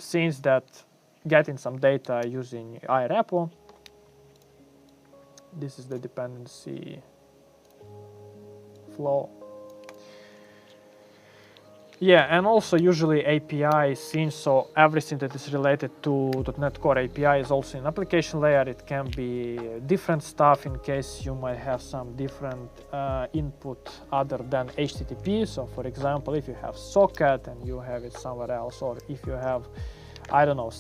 things that getting some data using iRepo. This is the dependency flow. Yeah, and also usually API scenes, so everything that is related to .NET Core API is also in application layer. It can be different stuff in case you might have some different input other than HTTP. So for example, if you have socket and you have it somewhere else, or if you have, I don't know,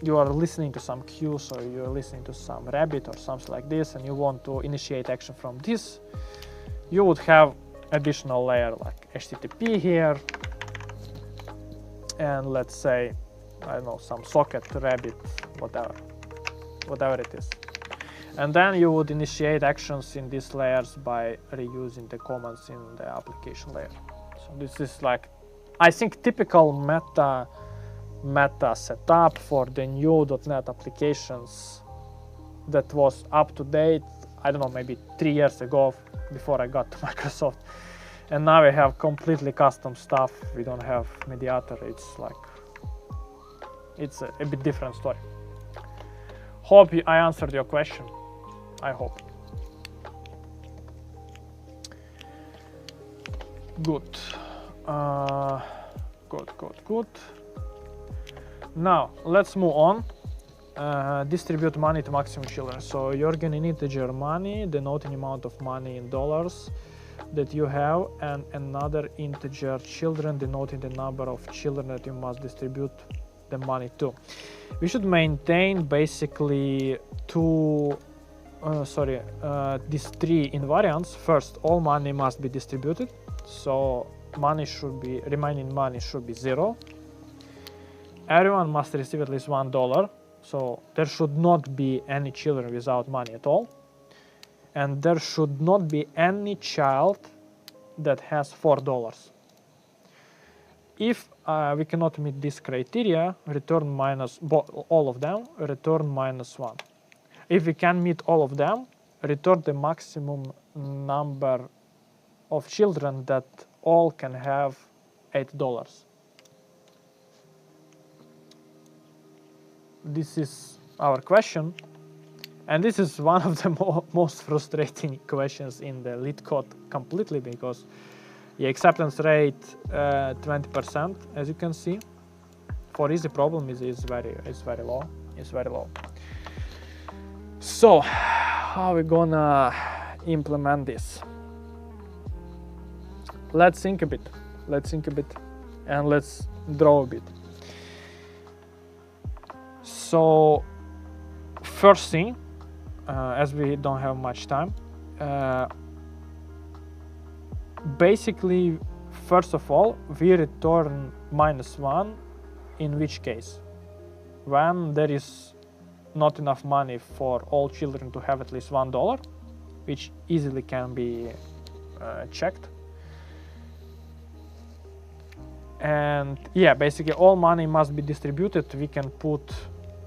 you are listening to some queue, so you're listening to some Rabbit or something like this, and you want to initiate action from this, you would have additional layer like HTTP here, and let's say, I don't know, some socket, Rabbit, whatever it is. And then you would initiate actions in these layers by reusing the commands in the application layer. So this is like, I think, typical meta setup for the new .NET applications that was up to date, I don't know, maybe 3 years ago, before I got to Microsoft. And now we have completely custom stuff. We don't have mediator. It's like, it's a bit different story. Hope I answered your question. I hope. Good. Good. Now let's move on. Distribute money to maximum children. So you're gonna need integer money, denoting amount of money in dollars that you have, and another integer children, denoting the number of children that you must distribute the money to. We should maintain basically these 3 invariants. First, all money must be distributed, so remaining money should be 0. Everyone must receive at least $1, so there should not be any children without money at all. and there should not be any child that has $4. If we cannot meet this criteria, return minus all of them, return -1. If we can meet all of them, return the maximum number of children that all can have $8. This is our question, and this is one of the most frustrating questions in the Leetcode completely, because the acceptance rate 20%, as you can see, for easy problem is very low. It's very low. So how are we gonna implement this? Let's think a bit. And let's draw a bit. So first thing, as we don't have much time, basically, first of all, we return -1 in which case? When there is not enough money for all children to have at least $1, which easily can be checked. And yeah, basically all money must be distributed. We can put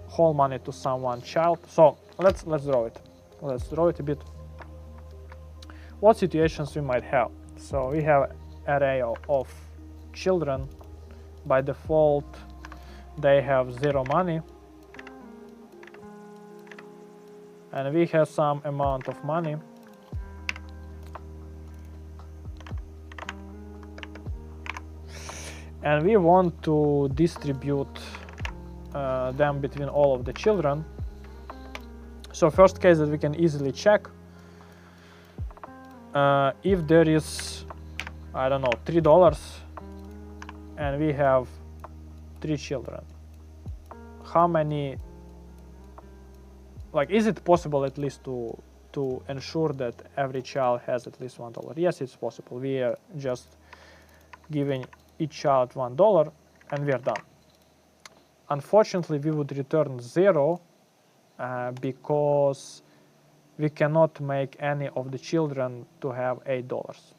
whole money to someone child. So let's draw it. Let's draw it a bit. What situations we might have? So we have array of children. By default, they have 0 money, and we have some amount of money. And we want to distribute them between all of the children. So first case that we can easily check, if there is, I don't know, $3 and we have 3 children, how many, like, is it possible at least to ensure that every child has at least $1? Yes, it's possible. We are just giving each child $1 and we are done. Unfortunately, we would return 0 because we cannot make any of the children to have $8.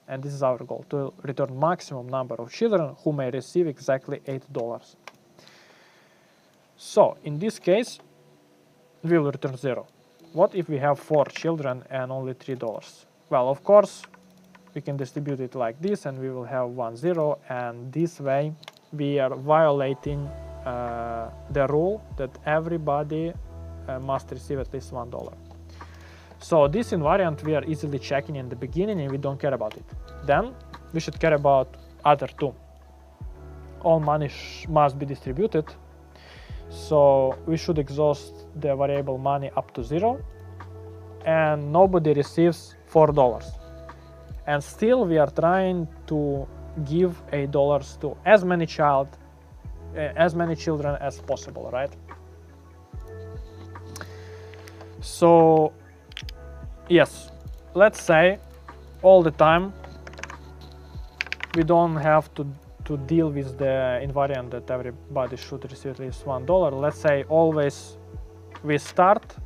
And this is our goal, to return maximum number of children who may receive exactly $8. So in this case, we will return 0. What if we have 4 children and only $3? Well, of course, we can distribute it like this and we will have 1, 0, and this way we are violating the rule that everybody must receive at least $1. So this invariant we are easily checking in the beginning and we don't care about it. Then we should care about other two. All money must be distributed. So we should exhaust the variable money up to 0 and nobody receives $4. And still we are trying to give $8 to as many children as possible, right? So yes, let's say all the time we don't have to deal with the invariant that everybody should receive at least $1. Let's say always we start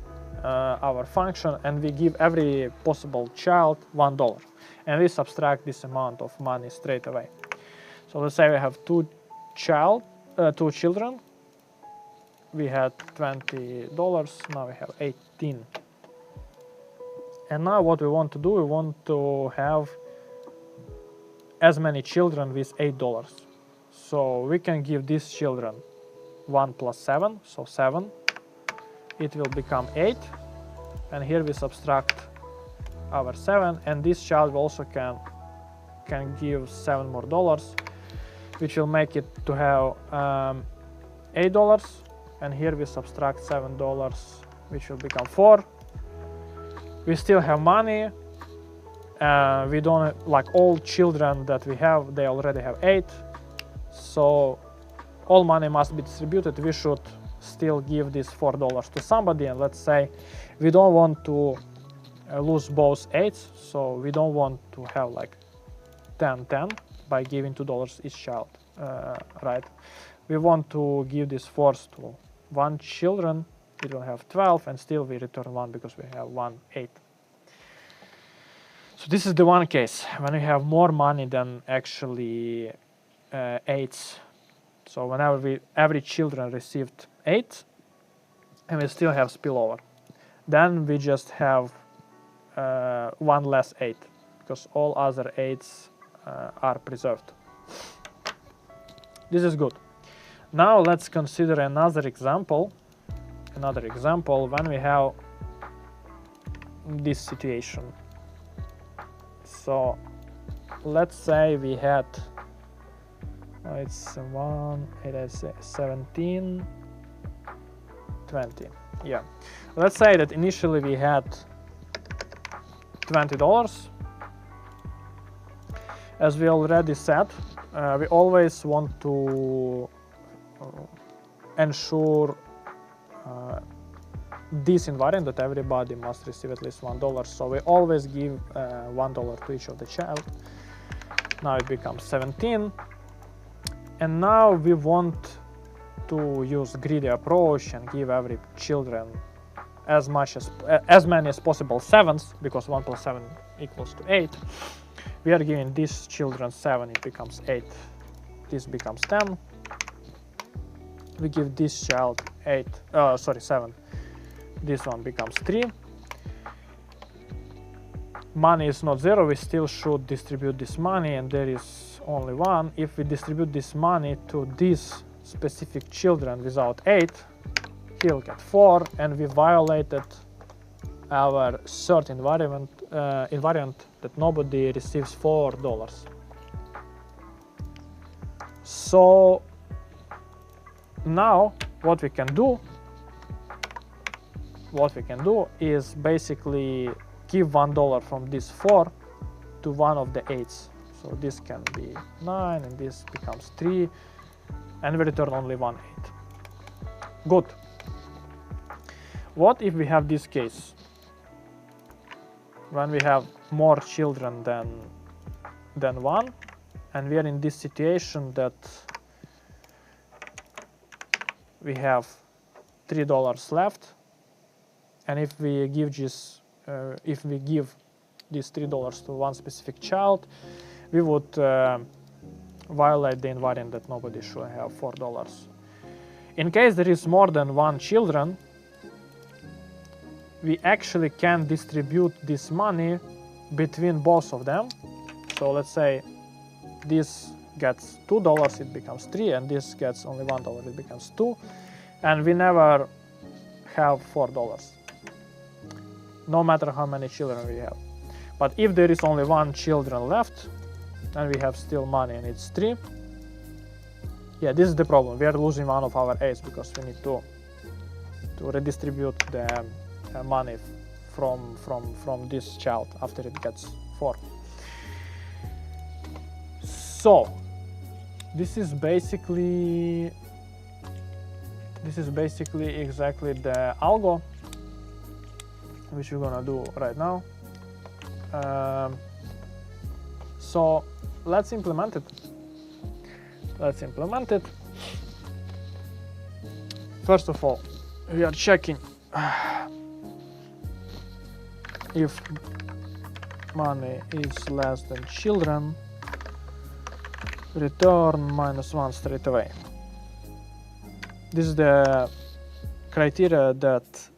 our function and we give every possible child $1 and we subtract this amount of money straight away. So let's say we have two children. We had $20, now we have 18. And now what we want to do, we want to have as many children with $8. So we can give these children 1 plus 7, so 7. It will become 8. And here we subtract our 7, and this child also can give 7 more dollars, which will make it to have $8. And here we subtract $7, which will become 4. We still have money. We don't, like, all children that we have, they already have 8. So all money must be distributed. We should still give this $4 to somebody. And let's say we don't want to lose both 8s. So we don't want to have like 10-10 by giving $2 each child, right? We want to give this 4s to 1 children. It will have 12, and still we return 1 because we have 1 8. So this is the one case when we have more money than actually 8s. So whenever every children received 8 and we still have spillover, then we just have one less 8 because all other 8s are preserved. This is good. Now let's consider another example when we have this situation. So let's say we had it's 17, 20. Yeah, let's say that initially we had $20. As we already said, we always want to ensure this invariant that everybody must receive at least $1. So we always give $1 to each of the child. Now it becomes 17. And now we want to use greedy approach and give every children as many as possible 7s, because 1 plus 7 equals to 8. We are giving these children 7, it becomes 8. This becomes 10. We give this child 7. This one becomes 3. Money is not 0, we still should distribute this money, and there is only 1. If we distribute this money to these specific children without 8, he'll get 4, and we violated our third invariant that nobody receives $4. So now what we can do is basically give $1 from this 4 to one of the 8s. So this can be 9 and this becomes 3, and we return only 1 8. Good. What if we have this case when we have more children than 1, and we are in this situation that we have $3 left, and if we give this $3 to one specific child, we would violate the invariant that nobody should have $4. In case there is more than 1 children, we actually can distribute this money between both of them. So let's say this gets $2, it becomes 3, and this gets only $1, it becomes 2, and we never have $4, no matter how many children we have. But if there is only 1 children left, and we have still money and it's 3, yeah, this is the problem. We are losing one of our 8s because we need to redistribute the money from this child after it gets 4. So this is basically exactly the algo which we're gonna do right now. So let's implement it. First of all, we are checking if money is less than children, return -1 straight away. This is the criteria that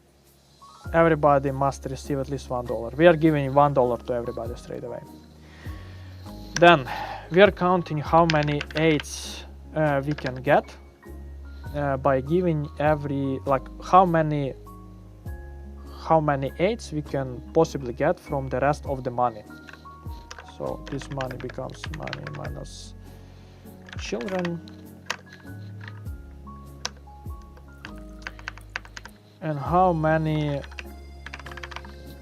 everybody must receive at least $1. We are giving $1 to everybody straight away. Then we are counting how many 8s we can get by giving how many 8s we can possibly get from the rest of the money. So this money becomes money minus children, and how many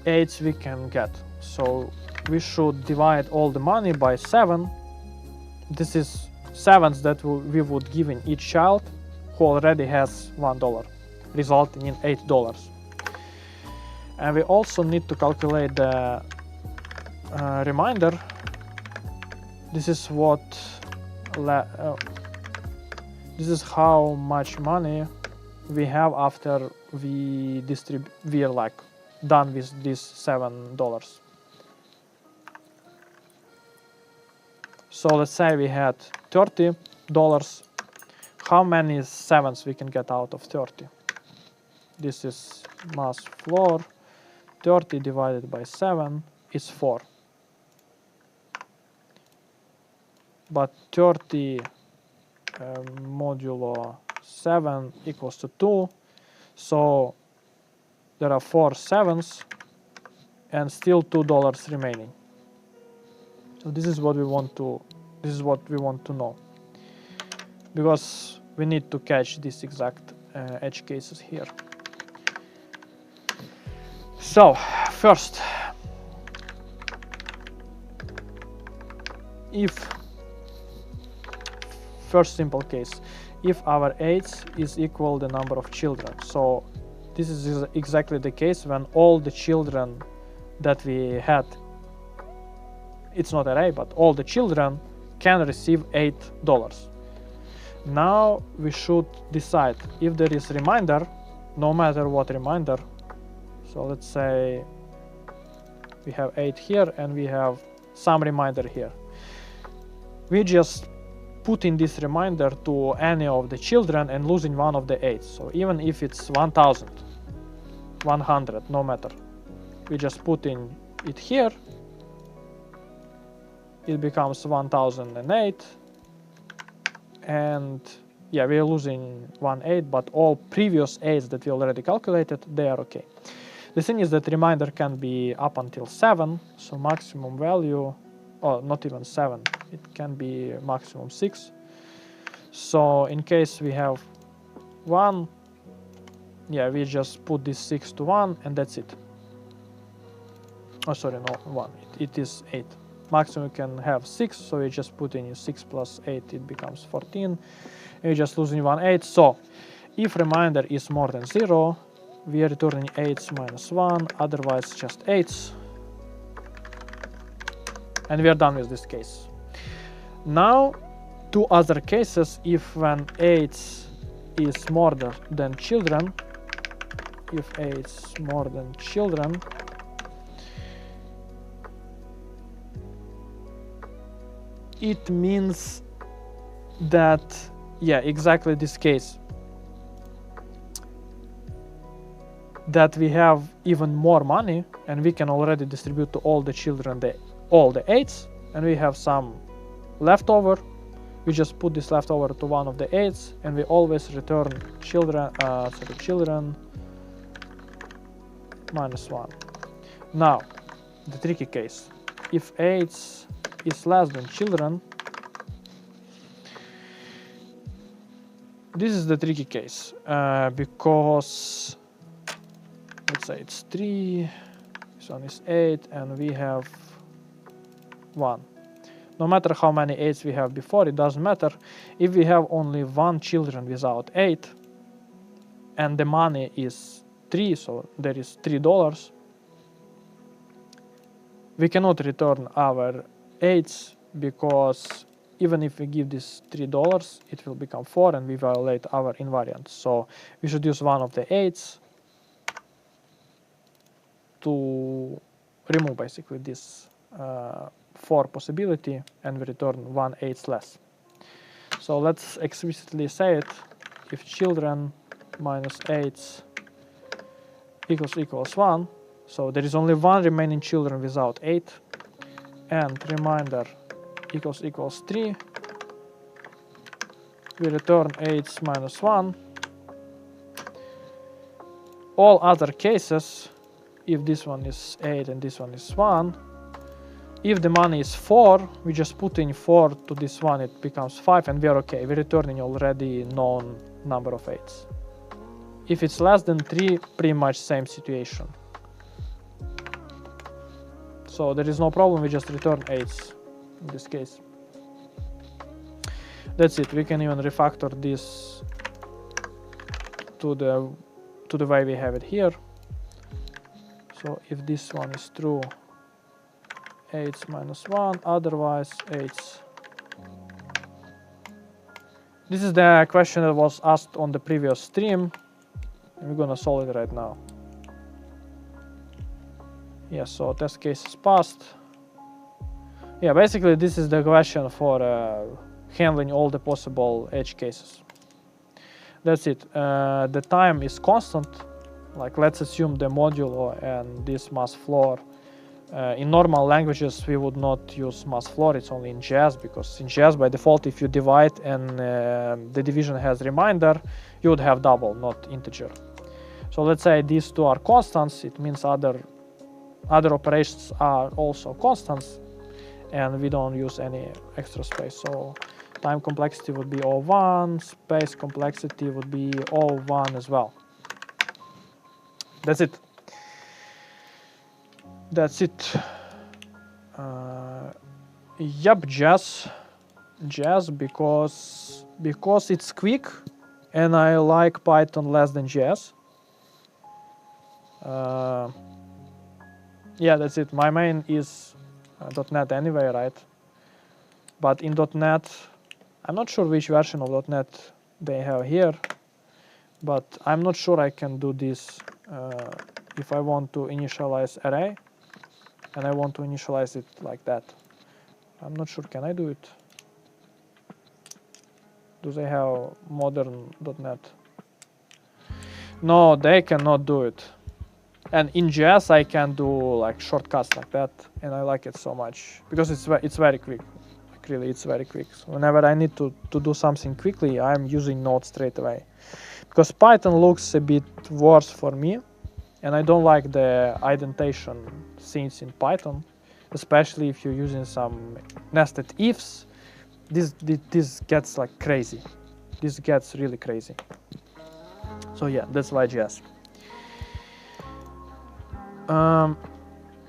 8s we can get. So we should divide all the money by 7. This is 7s that we would give in each child who already has $1, resulting in $8. And we also need to calculate the remainder. This is how much money we have after we are done with this $7. So let's say we had $30. How many 7s we can get out of 30? This is mass floor. 30 divided by 7 is 4. But 30 modulo 7 equals to 2. So there are 4 7s and still $2 remaining. So this is what we want to know, because we need to catch these exact edge cases here. So first, first simple case, if our age is equal the number of children. So this is exactly the case when all the children that we had, it's not array, but all the children can receive $8. Now we should decide if there is remainder, no matter what remainder. So let's say we have 8 here and we have some remainder here. We just put in this remainder to any of the children and losing one of the 8s. So even if it's 1000, 100, no matter, we just put in it here. It becomes 1008, and yeah, we're losing 1 8, but all previous 8s that we already calculated, they are okay. The thing is that remainder can be up until 7, so maximum value, or not even 7, it can be maximum 6. So in case we have 1, yeah, we just put this 6 to 1 and that's it. Oh, sorry, no, 1, it is 8. Maximum you can have 6, so you just put in 6 plus 8, it becomes 14. And you're just losing 1 8. So if remainder is more than 0, we are returning 8s minus 1, otherwise just 8s. And we are done with this case. Now, two other cases, if when 8s is more than children, if 8s more than children, it means that, yeah, exactly this case, that we have even more money and we can already distribute to all the children all the 8s, and we have some leftover. We just put this leftover to one of the 8s and we always return children minus 1. Now the tricky case, if 8s is less than children, this is the tricky case, because let's say it's 3, this one is 8, and we have 1. No matter how many 8s we have before, it doesn't matter. If we have only 1 children without 8 and the money is 3, so there is $3, we cannot return our 8s, because even if we give this $3, it will become 4 and we violate our invariant. So we should use one of the 8s to remove basically this 4 possibility, and we return 1 8 less. So let's explicitly say it. If children minus 8s equals 1, so there is only 1 remaining children without 8, and remainder equals 3, we return 8s minus 1. All other cases, if this one is 8 and this one is 1, if the money is 4, we just put in 4 to this one, it becomes 5, and we are okay. We're returning already known number of 8s. If it's less than 3, pretty much same situation. So there is no problem, we just return 8s in this case. That's it. We can even refactor this to the way we have it here. So if this one is true, 8s minus 1, otherwise 8s. This is the question that was asked on the previous stream. We're gonna solve it right now. Yeah, so test case is passed. Yeah, basically this is the question for handling all the possible edge cases. That's it. The time is constant. Like, let's assume the modulo and this mass floor. In normal languages, we would not use mass floor. It's only in JS, because in JS, by default, if you divide and the division has remainder, you would have double, not integer. So let's say these two are constants. It means other operations are also constants, and we don't use any extra space. So time complexity would be O1, space complexity would be O1 as well. That's it. That's it. Yep, JAS because it's quick, and I like Python less than JS. Yeah, that's it. My main is .NET anyway, right? But in .NET, I'm not sure which version of .NET they have here, but I'm not sure I can do this if I want to initialize array, and I want to initialize it like that. I'm not sure, can I do it? Do they have modern .NET? No, they cannot do it. And in JS I can do like shortcuts like that, and I like it so much because it's very quick. Like, really, it's very quick. So whenever I need to do something quickly, I'm using Node straight away. Because Python looks a bit worse for me, and I don't like the indentation things in Python, especially if you're using some nested ifs. This gets like crazy. This gets really crazy. So yeah, that's why JS.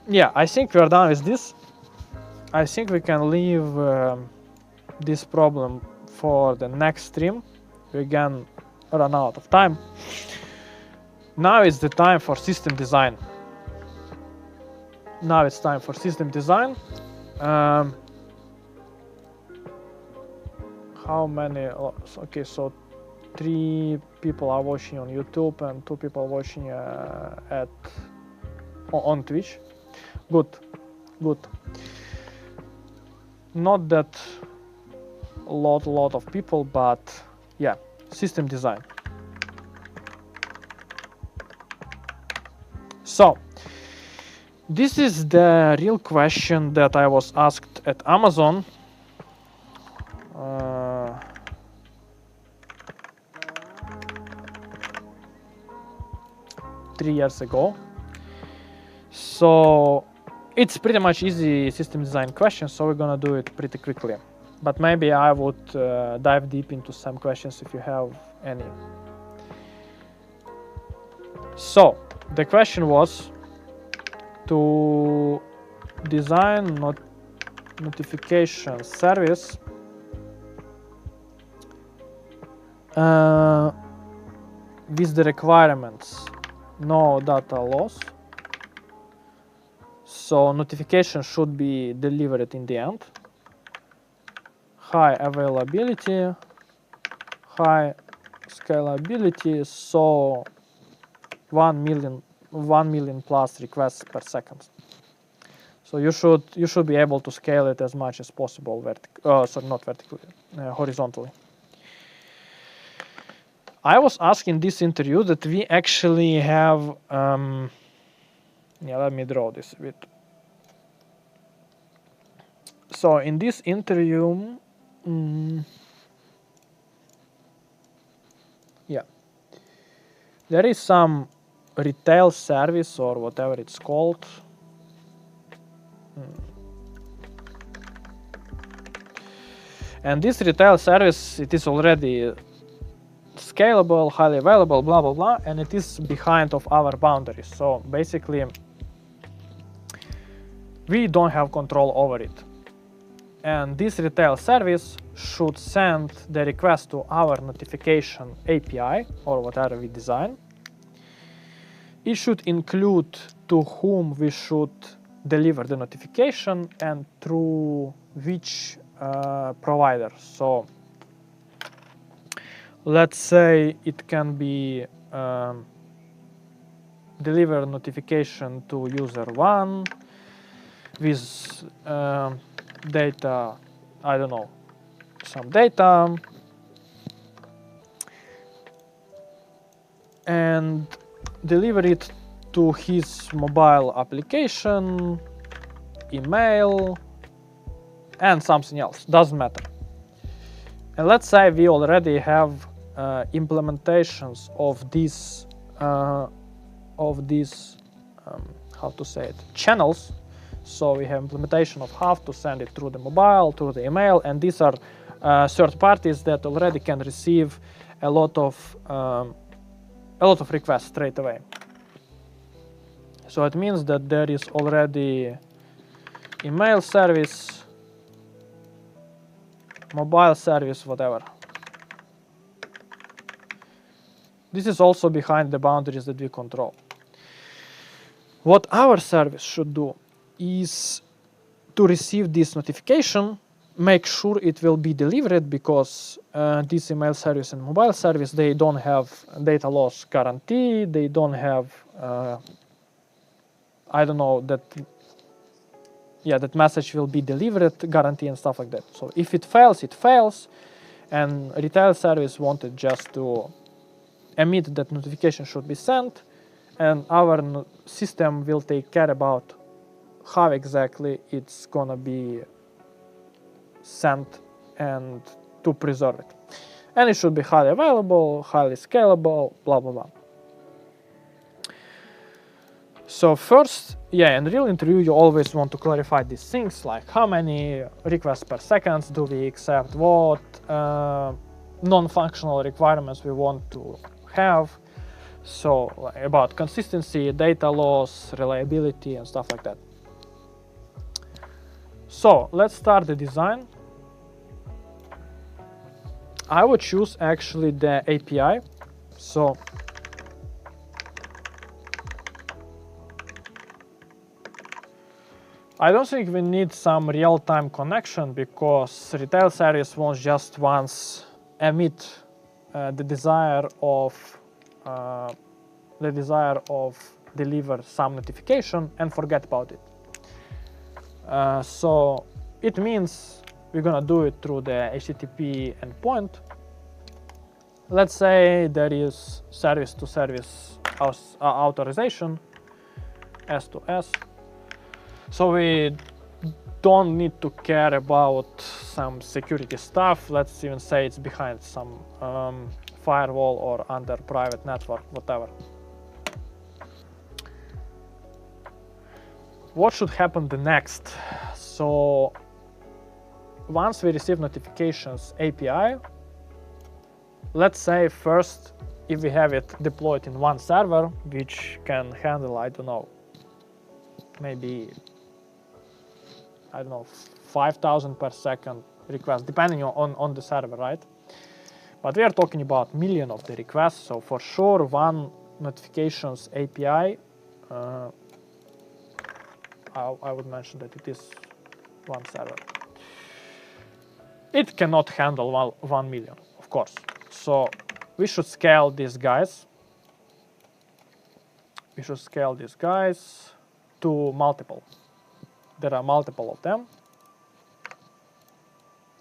Yeah, I think we're done with this. I think we can leave this problem for the next stream. We again run out of time. Now it's the time for system design. Now it's time for system design. How many? Okay, so 3 people are watching on YouTube and 2 people watching on Twitch. Good. Not that lot of people, but yeah, system design. So this is the real question that I was asked at Amazon. 3 years ago. So it's pretty much easy system design question, so we're gonna do it pretty quickly. But maybe I would dive deep into some questions if you have any. So the question was to design notification service with the requirements no data loss. So notification should be delivered in the end. High availability, high scalability, so 1 million plus requests per second. So you should be able to scale it as much as possible horizontally. I was asked in this interview that we actually have yeah, let me draw this a bit. So in this interview, yeah, there is some retail service or whatever it's called. And this retail service, it is already scalable, highly available, blah blah blah, and it is behind of our boundaries. So basically we don't have control over it, and this retail service should send the request to our notification API or whatever we design. It should include to whom we should deliver the notification and through which provider. So let's say it can be deliver notification to user 1 with data, I don't know, some data, and deliver it to his mobile application, email, and something else, doesn't matter. And let's say we already have implementations of these how to say it, channels. So we have implementation of how to send it through the mobile, through the email, and these are third parties that already can receive a lot of requests straight away. So it means that there is already email service, mobile service, whatever. This is also behind the boundaries that we control. What our service should do is to receive this notification, make sure it will be delivered, because this email service and mobile service, they don't have data loss guarantee, they don't have, I don't know, that message will be delivered guarantee and stuff like that. So if it fails, it fails, and retail service wanted just to emit that notification should be sent, and our system will take care about how exactly it's gonna be sent and to preserve it. And it should be highly available, highly scalable, blah, blah, blah. So first, in real interview, you always want to clarify these things, like how many requests per second do we accept, what non-functional requirements we want to have. So about consistency, data loss, reliability, and stuff like that. So let's start the design. I would choose actually the API. So I don't think we need some real-time connection, because retail service wants just once emit the desire of deliver some notification and forget about it. So it means we're gonna do it through the HTTP endpoint. Let's say there is service-to-service authorization, S to S. So we don't need to care about some security stuff. Let's even say it's behind some firewall or under private network, whatever. What should happen the next? So once we receive notifications API, let's say first, if we have it deployed in one server, which can handle, I don't know, maybe, I don't know, 5,000 per second requests, depending on the server, right? But we are talking about million of the requests, so for sure one notifications API, I would mention that it is one server. It cannot handle 1 million, of course. So we should scale these guys. We should scale these guys to multiple. There are multiple of them.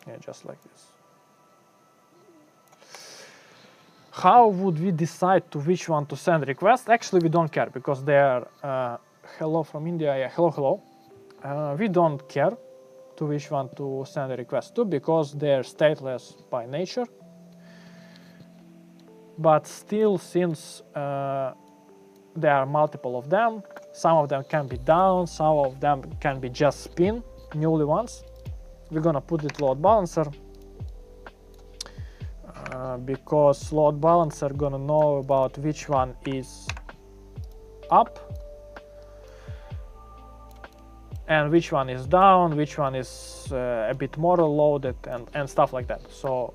Yeah, just like this. How would we decide to which one to send request? Actually, we don't care, because they are hello from India. Yeah, hello. We don't care to which one to send a request to, because they're stateless by nature. But still, since there are multiple of them, some of them can be down, some of them can be just spin, newly ones. We're gonna put it load balancer, because load balancer gonna know about which one is up and which one is down, which one is a bit more loaded, and stuff like that. So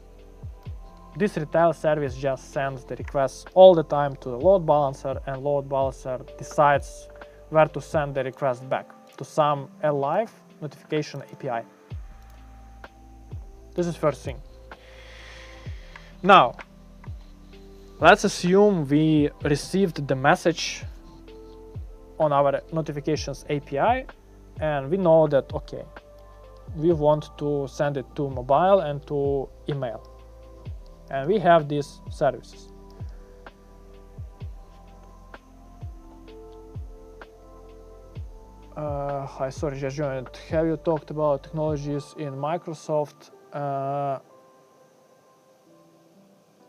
this retail service just sends the requests all the time to the load balancer, and load balancer decides where to send the request back to some live notification API. This is first thing. Now, let's assume we received the message on our notifications API, and we know that, okay, we want to send it to mobile and to email, and we have these services. Hi, sorry, just joined. Have you talked about technologies in Microsoft?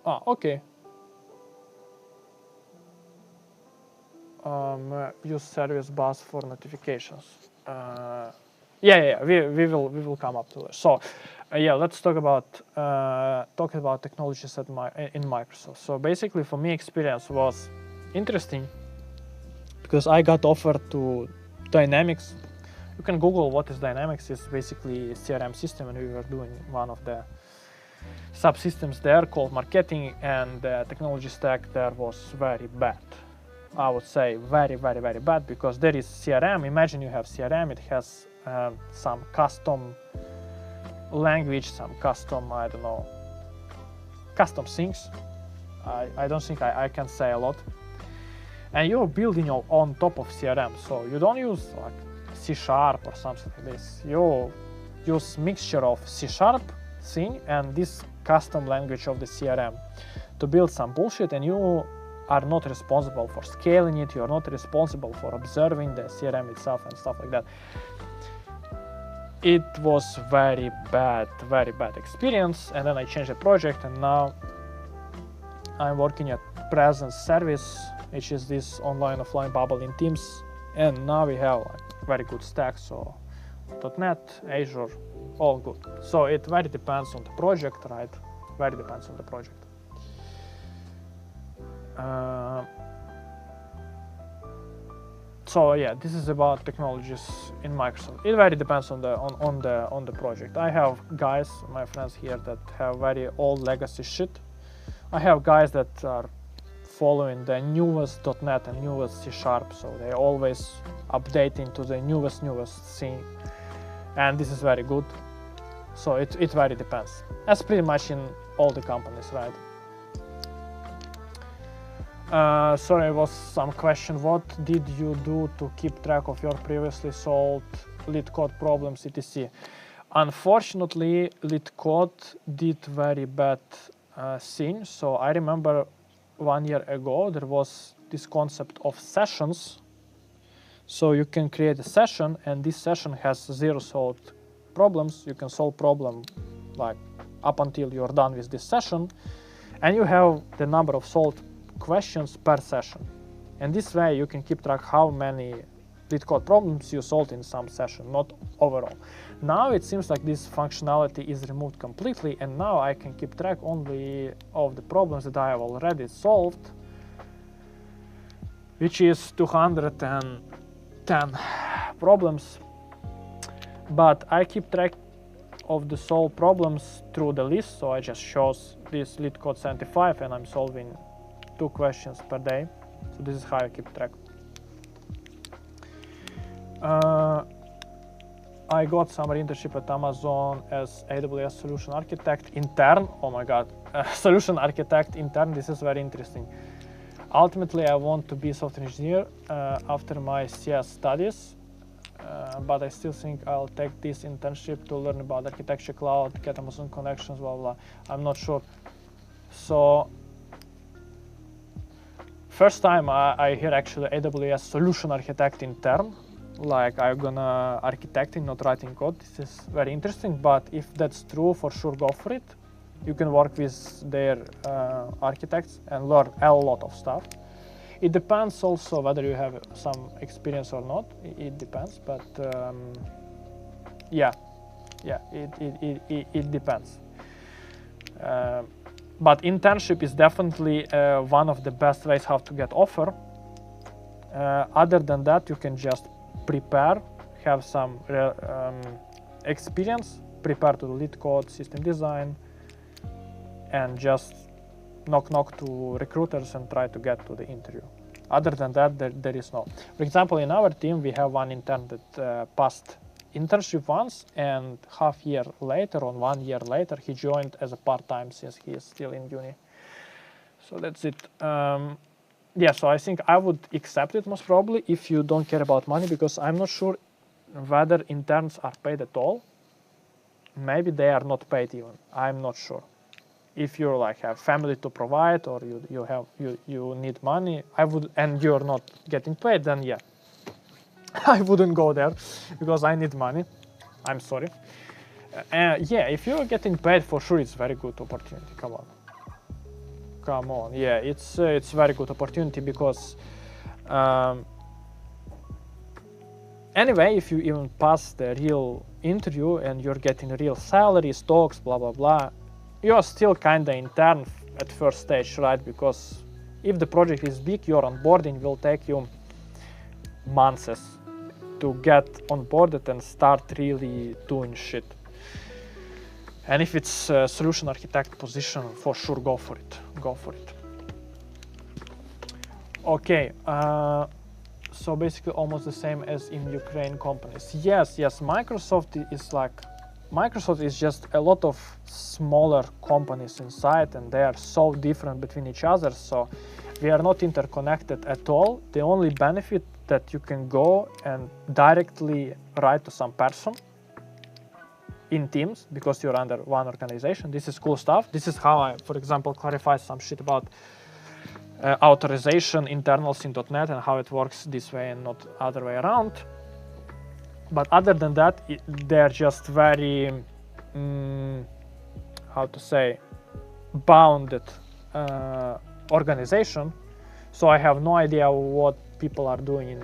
Okay. Use service bus for notifications. We will come up to it. So, let's talk about technologies in Microsoft. So basically, for me, experience was interesting because I got offered to Dynamics. You can Google what is Dynamics. It's basically a CRM system, and we were doing one of the subsystems there called marketing, and the technology stack there was very bad. I would say very, very, very bad, because there is CRM. Imagine you have CRM. It has some custom language, some custom, I don't know, custom things. I don't think I can say a lot. And you're building on top of CRM, so you don't use like C# or something like this. You use mixture of C# thing and this custom language of the CRM to build some bullshit, and you are not responsible for scaling it. You're not responsible for observing the CRM itself and stuff like that. It was very bad experience, and then I changed the project, and now I'm working at Presence Service, which is this online-offline bubble in Teams, and now we have like very good stack, so .NET, Azure, all good. So it very depends on the project, right? Very depends on the project. So yeah, this is about technologies in Microsoft. It very depends on the project. I have guys, my friends here, that have very old legacy shit. I have guys that are following the newest .NET and newest C#, so they always updating to the newest thing, and this is very good. So it very depends. That's pretty much in all the companies, right? Sorry, was some question. What did you do to keep track of your previously solved Leetcode problems, etc.? Unfortunately, Leetcode did very bad thing. So I remember 1 year ago there was this concept of sessions. So you can create a session, and this session has 0 solved problems. You can solve problem like up until you're done with this session, and you have the number of solved questions per session, and this way you can keep track how many Leetcode problems you solved in some session, not overall. Now it seems like this functionality is removed completely, and now I can keep track only of the problems that I have already solved, which is 210 problems. But I keep track of the solved problems through the list, so I just chose this Leetcode 75 and I'm solving 2 questions per day. So this is how I keep track. I got summer internship at Amazon as AWS solution architect intern. Oh my god, solution architect intern. This is very interesting. Ultimately, I want to be a software engineer after my CS studies, but I still think I'll take this internship to learn about architecture, cloud, get Amazon connections, blah blah. I'm not sure. So first time I hear actually AWS solution architect intern. Like I'm gonna architecting, not writing code. This is very interesting, but if that's true, for sure go for it. You can work with their architects and learn a lot of stuff. It depends also whether you have some experience or not. It depends, but it depends. But internship is definitely one of the best ways how to get offer. Other than that, you can just prepare, have some experience, prepare to Leetcode, system design, and just knock to recruiters and try to get to the interview. Other than that, there is no. For example, in our team, we have one intern that passed internship once, and half year later, or 1 year later, he joined as a part-time since he is still in uni. So that's it. Yeah, so I think I would accept it most probably if you don't care about money, because I'm not sure whether interns are paid at all. maybe they are not paid even. I'm not sure. If you like have family to provide, or you need money, and you're not getting paid, then yeah, I wouldn't go there because I need money. I'm sorry. Yeah, if you're getting paid, for sure it's very good opportunity. Come on. Yeah, it's very good opportunity because anyway, if you even pass the real interview and you're getting real salary, stocks, blah blah blah, you're still kind of intern at first stage, right? Because if the project is big, your onboarding will take you months to get onboarded and start really doing shit. And if it's a solution architect position, for sure go for it. Okay, so basically almost the same as in Ukraine companies. Yes, Microsoft is just a lot of smaller companies inside, and they are so different between each other, so we are not interconnected at all. The only benefit that you can go and directly write to some person in Teams because you're under one organization. This is cool stuff. This is how I, for example, clarify some shit about authorization internals in .NET and how it works this way and not other way around. But other than that, they're just very, how to say, bounded organization. So I have no idea what people are doing in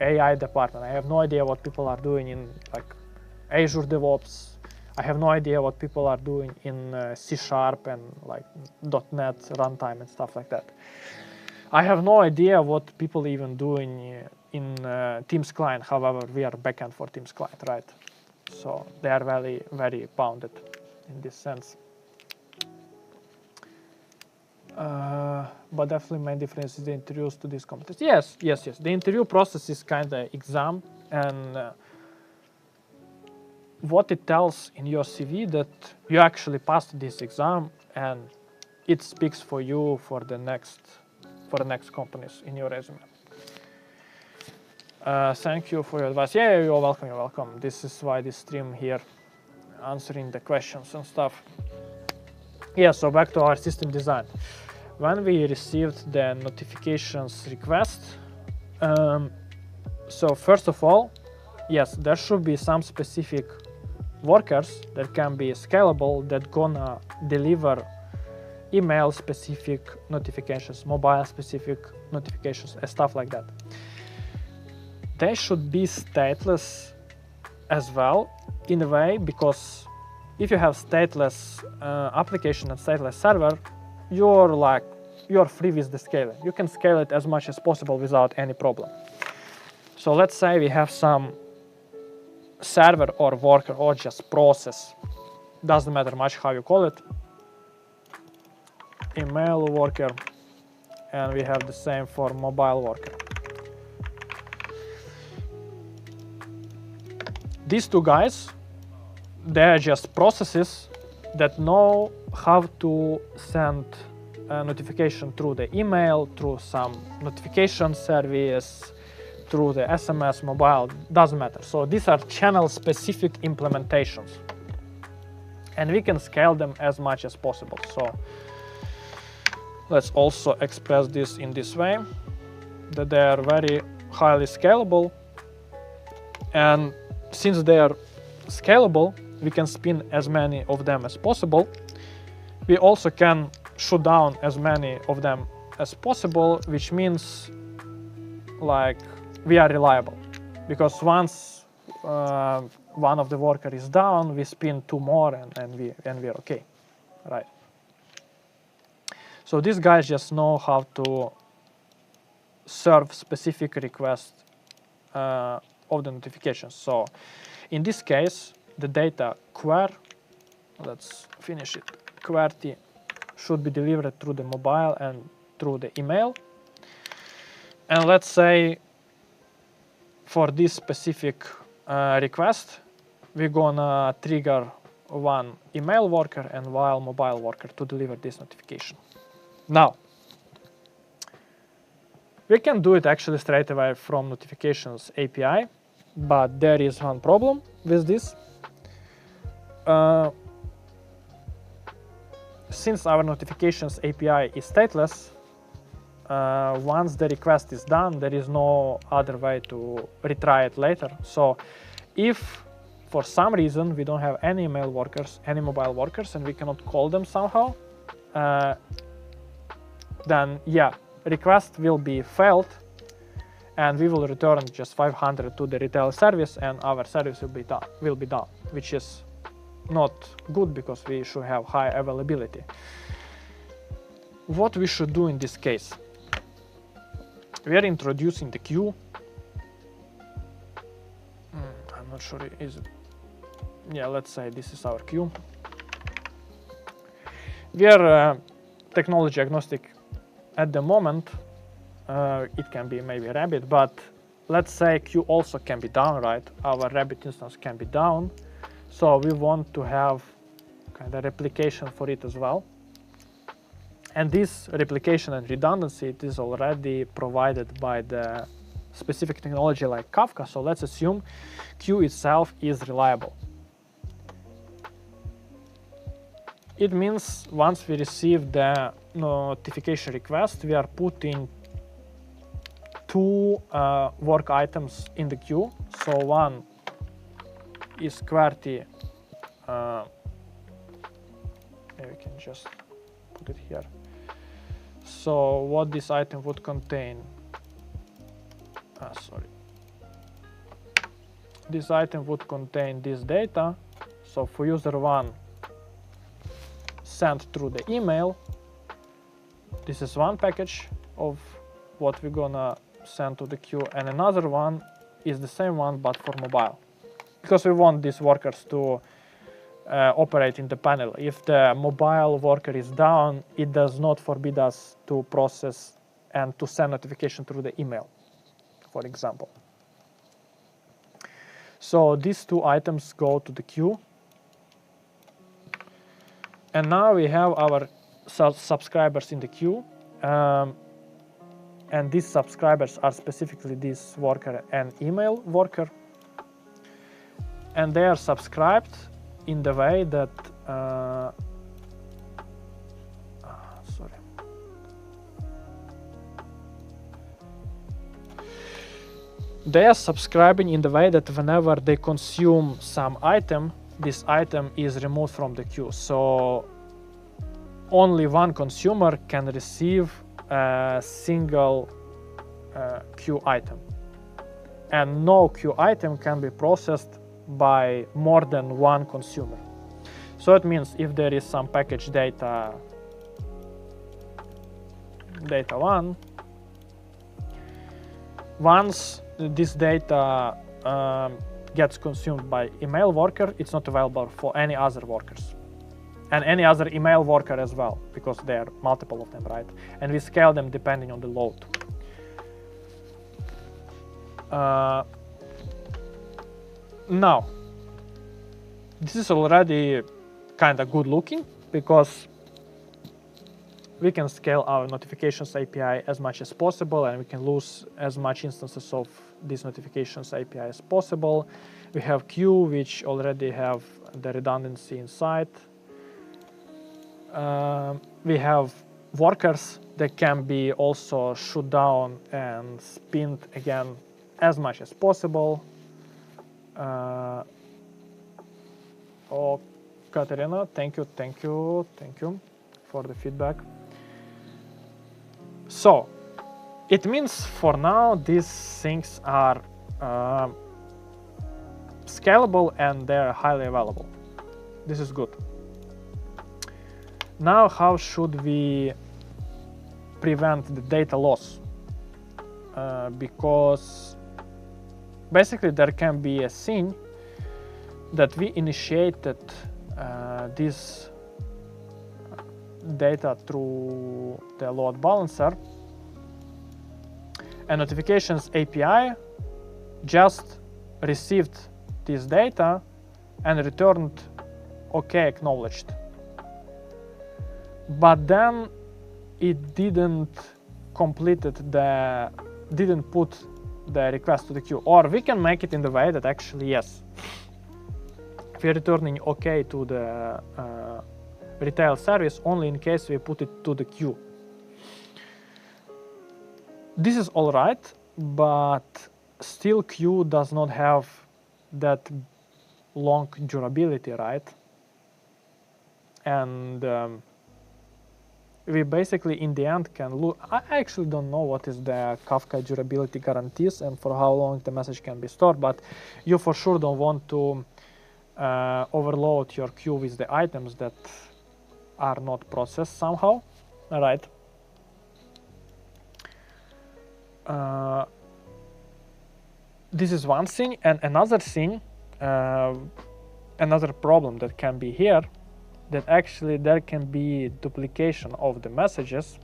AI department. I have no idea what people are doing in like Azure DevOps. I have no idea what people are doing in C# and like .NET runtime and stuff like that. I have no idea what people even doing in Teams client. However, we are backend for Teams client, right? So they are very, very bounded in this sense. But definitely main difference is the interviews to these competencies. Yes. The interview process is kind of exam, and what it tells in your CV that you actually passed this exam, and it speaks for you for the next companies in your resume. Thank you for your advice. Yeah, you're welcome. This is why this stream here, answering the questions and stuff. Yeah, so back to our system design. When we received the notifications request, so first of all, yes, there should be some specific workers that can be scalable that gonna deliver email specific notifications, mobile specific notifications, and stuff like that. They should be stateless as well in a way, because if you have stateless application and stateless server, you're free with the scaling. You can scale it as much as possible without any problem. So let's say we have some server or worker or just process, doesn't matter much how you call it, email worker, and we have the same for mobile worker. These two guys, they're just processes that know how to send a notification through the email, through some notification service, through the SMS, mobile, doesn't matter. So these are channel-specific implementations, and we can scale them as much as possible. So let's also express this in this way, that they are very highly scalable, and since they are scalable, we can spin as many of them as possible. We also can shoot down as many of them as possible, which means like we are reliable, because once one of the worker is down, we spin two more and we're okay, right? So these guys just know how to serve specific requests of the notifications. So in this case, the data query, let's finish it, query should be delivered through the mobile and through the email. And let's say for this specific request, we're gonna trigger one email worker and one mobile worker to deliver this notification. Now, we can do it actually straight away from notifications API, but there is one problem with this. since our notifications API is stateless, once the request is done, there is no other way to retry it later. So if for some reason we don't have any email workers, any mobile workers, and we cannot call them somehow, then yeah, request will be failed, and we will return just 500 to the retail service, and our service will be done, which is not good because we should have high availability. What we should do in this case? We are introducing the queue. I'm not sure, is it? Yeah, let's say this is our queue. We are technology agnostic at the moment. It can be maybe Rabbit, but let's say queue also can be down, right? Our Rabbit instance can be down. So we want to have kind of replication for it as well. And this replication and redundancy, it is already provided by the specific technology like Kafka. So let's assume queue itself is reliable. It means once we receive the notification request, we are putting two work items in the queue. So one is QWERTY, maybe we can just put it here. So what this item would contain, this item would contain this data. So for user one, sent through the email, this is one package of what we're gonna send to the queue, and another one is the same one but for mobile, because we want these workers to operate in the panel. If the mobile worker is down, it does not forbid us to process and to send notification through the email, for example. So these two items go to the queue. And now we have our subscribers in the queue. And these subscribers are specifically this worker and email worker. And they are subscribed in the way that, they are subscribing in the way that whenever they consume some item, this item is removed from the queue. So only one consumer can receive a single queue item, and no queue item can be processed by more than one consumer. So it means if there is some package data 1, once this data gets consumed by email worker, it's not available for any other workers and any other email worker as well, because there are multiple of them, right? And we scale them depending on the load. Now, this is already kind of good looking, because we can scale our notifications API as much as possible, and we can lose as much instances of these notifications API as possible. We have queue, which already have the redundancy inside. We have workers that can be also shut down and spinned again as much as possible. Oh, Katerina, thank you for the feedback. So it means for now these things are scalable and they're highly available. This is good. Now, how should we prevent the data loss? Because basically there can be a scene that we initiated this data through the load balancer, and notifications API just received this data and returned OK, acknowledged. But then it didn't put the request to the queue. Or we can make it in the way that actually, yes, we are returning OK to the retail service only in case we put it to the queue. This is all right, but still queue does not have that long durability, right? And we basically in the end can look. I actually don't know what is the Kafka durability guarantees and for how long the message can be stored, but you for sure don't want to overload your queue with the items that are not processed somehow. All right. This is one thing, and another thing, another problem that can be here, that actually there can be duplication of the messages.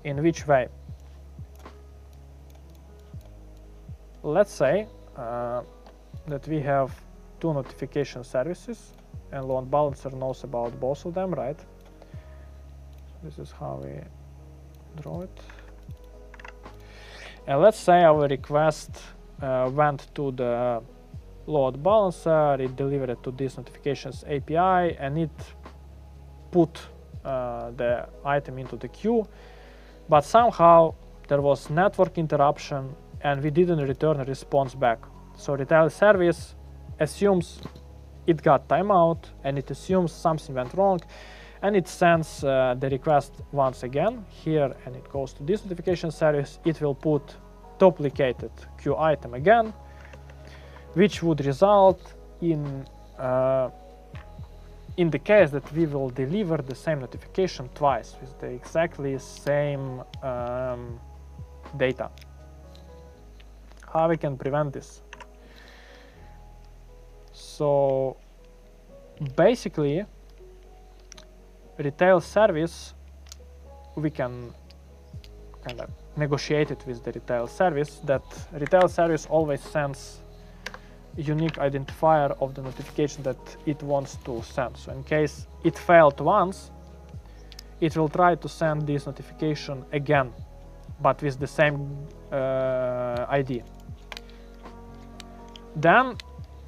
In which way? Let's say that we have two notification services and load balancer knows about both of them, right? This is how we draw it. And let's say our request went to the load balancer, it delivered it to this notifications API, and it put the item into the queue, but somehow there was network interruption and we didn't return a response back. So retail service assumes it got timeout and it assumes something went wrong, and it sends the request once again here, and it goes to this notification service. It will put duplicated queue item again, which would result in the case that we will deliver the same notification twice with the exactly same data. How we can prevent this? So basically, retail service, we can kind of negotiate it with the retail service, that retail service always sends unique identifier of the notification that it wants to send. So in case it failed once, it will try to send this notification again, but with the same ID. Then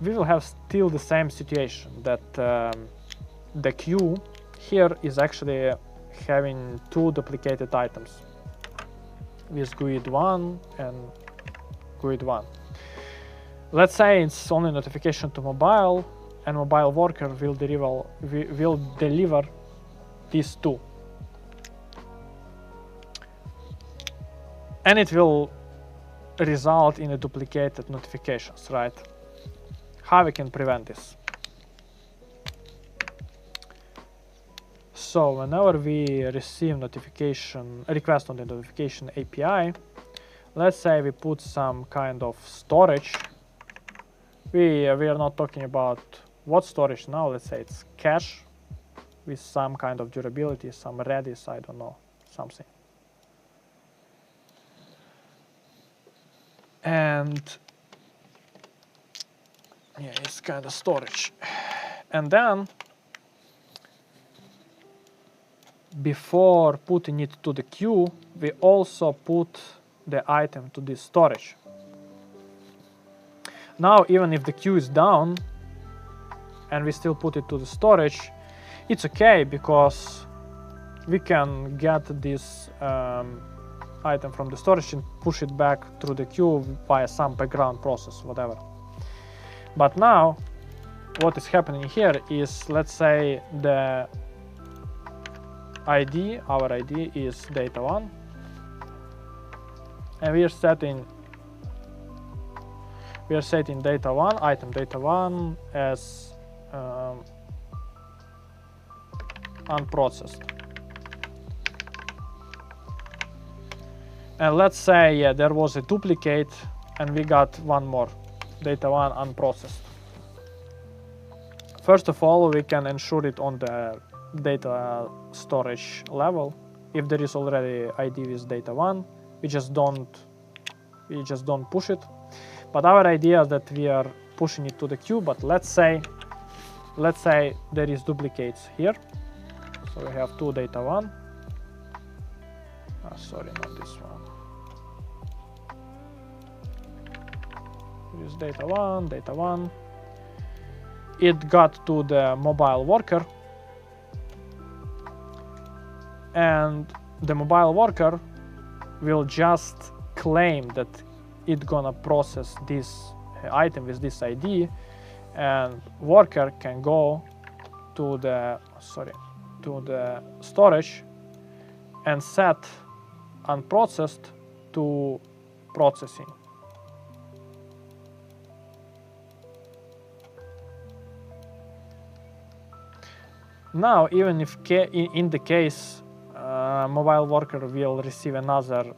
we will have still the same situation, that the queue here is actually having two duplicated items with GUID1 and GUID1. Let's say it's only notification to mobile, and mobile worker will deliver these two. And it will result in a duplicated notifications, right? How we can prevent this? So whenever we receive notification request on the notification API, let's say we put some kind of storage. We are not talking about what storage now. Let's say it's cache with some kind of durability, some Redis, I don't know, something. And yeah, it's kind of storage. And then before putting it to the queue, we also put the item to this storage. Now, even if the queue is down and we still put it to the storage, it's okay, because we can get this item from the storage and push it back through the queue via some background process, whatever. But now, what is happening here is, let's say the ID, our ID is data1, and we are setting data1, item data1 as unprocessed. And let's say there was a duplicate and we got one more, data1 unprocessed. First of all, we can ensure it on the data storage level. If there is already ID with data1, we just don't push it. But our idea is that we are pushing it to the queue. But let's say there is duplicates here. So we have two data1. Sorry, not this one. There is data1. it got to the mobile worker, and the mobile worker will just claim that it's gonna process this item with this ID, and worker can go to the storage and set unprocessed to processing. Now, even if in the case mobile worker will receive another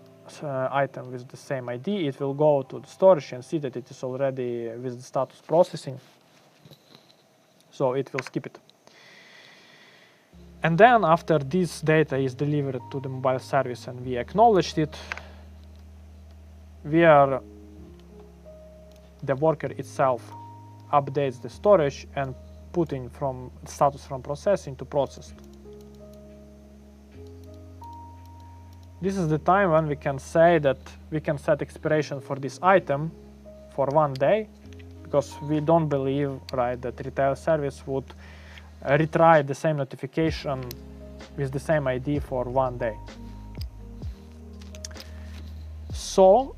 item with the same ID, it will go to the storage and see that it is already with the status processing, so it will skip it. And then after this data is delivered to the mobile service and we acknowledged it, the worker itself updates the storage and putting from status from processing to processed. This is the time when we can say that we can set expiration for this item for 1 day, because we don't believe, right, that retail service would retry the same notification with the same ID for 1 day. So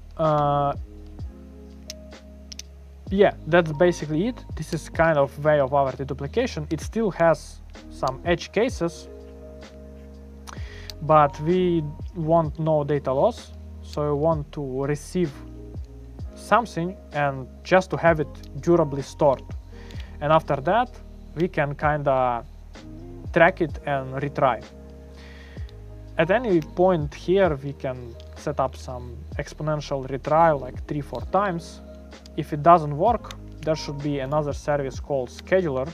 yeah, that's basically it. This is kind of way of our deduplication. It still has some edge cases, but we want no data loss, so we want to receive something and just to have it durably stored. And after that, we can kind of track it and retry. At any point here, we can set up some exponential retry, like 3-4 times. If it doesn't work, there should be another service called scheduler.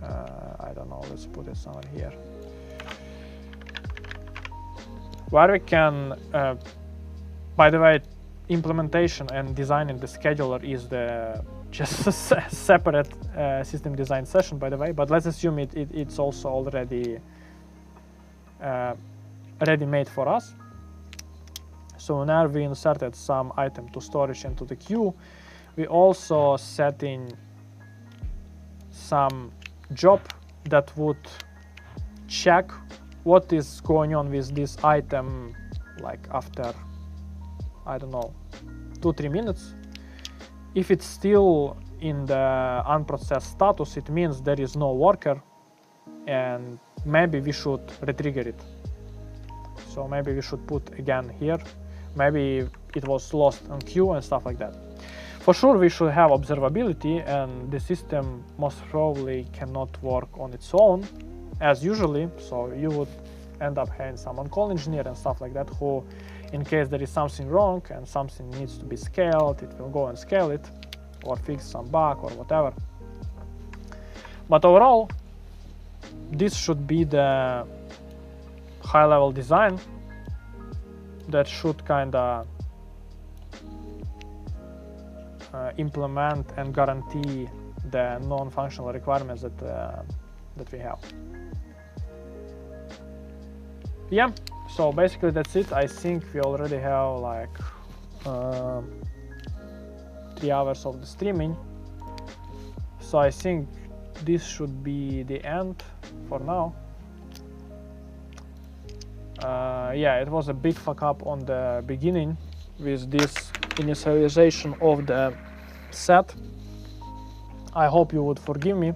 I don't know, let's put it somewhere here, where we can, by the way, implementation and designing the scheduler is just a separate system design session, by the way, but let's assume it's also already ready-made for us. So now we inserted some item to storage and to the queue. We also setting some job that would check what is going on with this item, like after, I don't know, 2-3 minutes. If it's still in the unprocessed status, it means there is no worker, and maybe we should retrigger it. So maybe we should put again here, maybe it was lost on queue and stuff like that. For sure, we should have observability, and the system most probably cannot work on its own, as usually. So you would end up having some on-call engineer and stuff like that, who, in case there is something wrong and something needs to be scaled, it will go and scale it, or fix some bug or whatever. But overall, this should be the high-level design that should kind of implement and guarantee the non-functional requirements that we have. Yeah, so basically that's it. I think we already have like 3 hours of the streaming, so I think this should be the end for now. Yeah, it was a big fuck up on the beginning with this initialization of the set. I hope you would forgive me.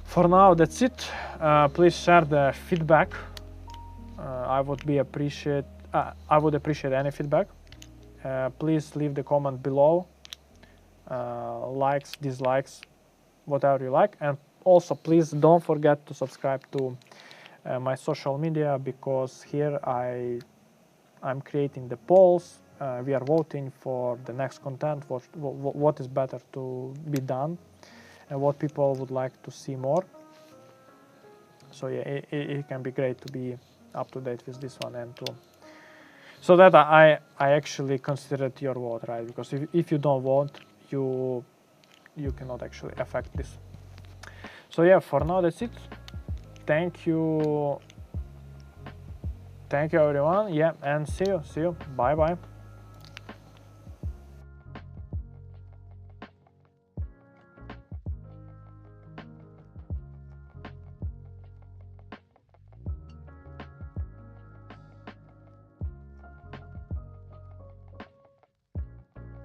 For now, that's it. Please share the feedback. I would appreciate any feedback. Please leave the comment below. Likes, dislikes, whatever you like. And also, please don't forget to subscribe to my social media, because here I'm creating the polls. We are voting for the next content, what is better to be done, and what people would like to see more. So yeah, it can be great to be up to date with this one, and so that I actually consider it your vote, right? Because if you don't vote, you cannot actually affect this. So yeah, for now that's it. Thank you everyone. Yeah, and see you. Bye bye.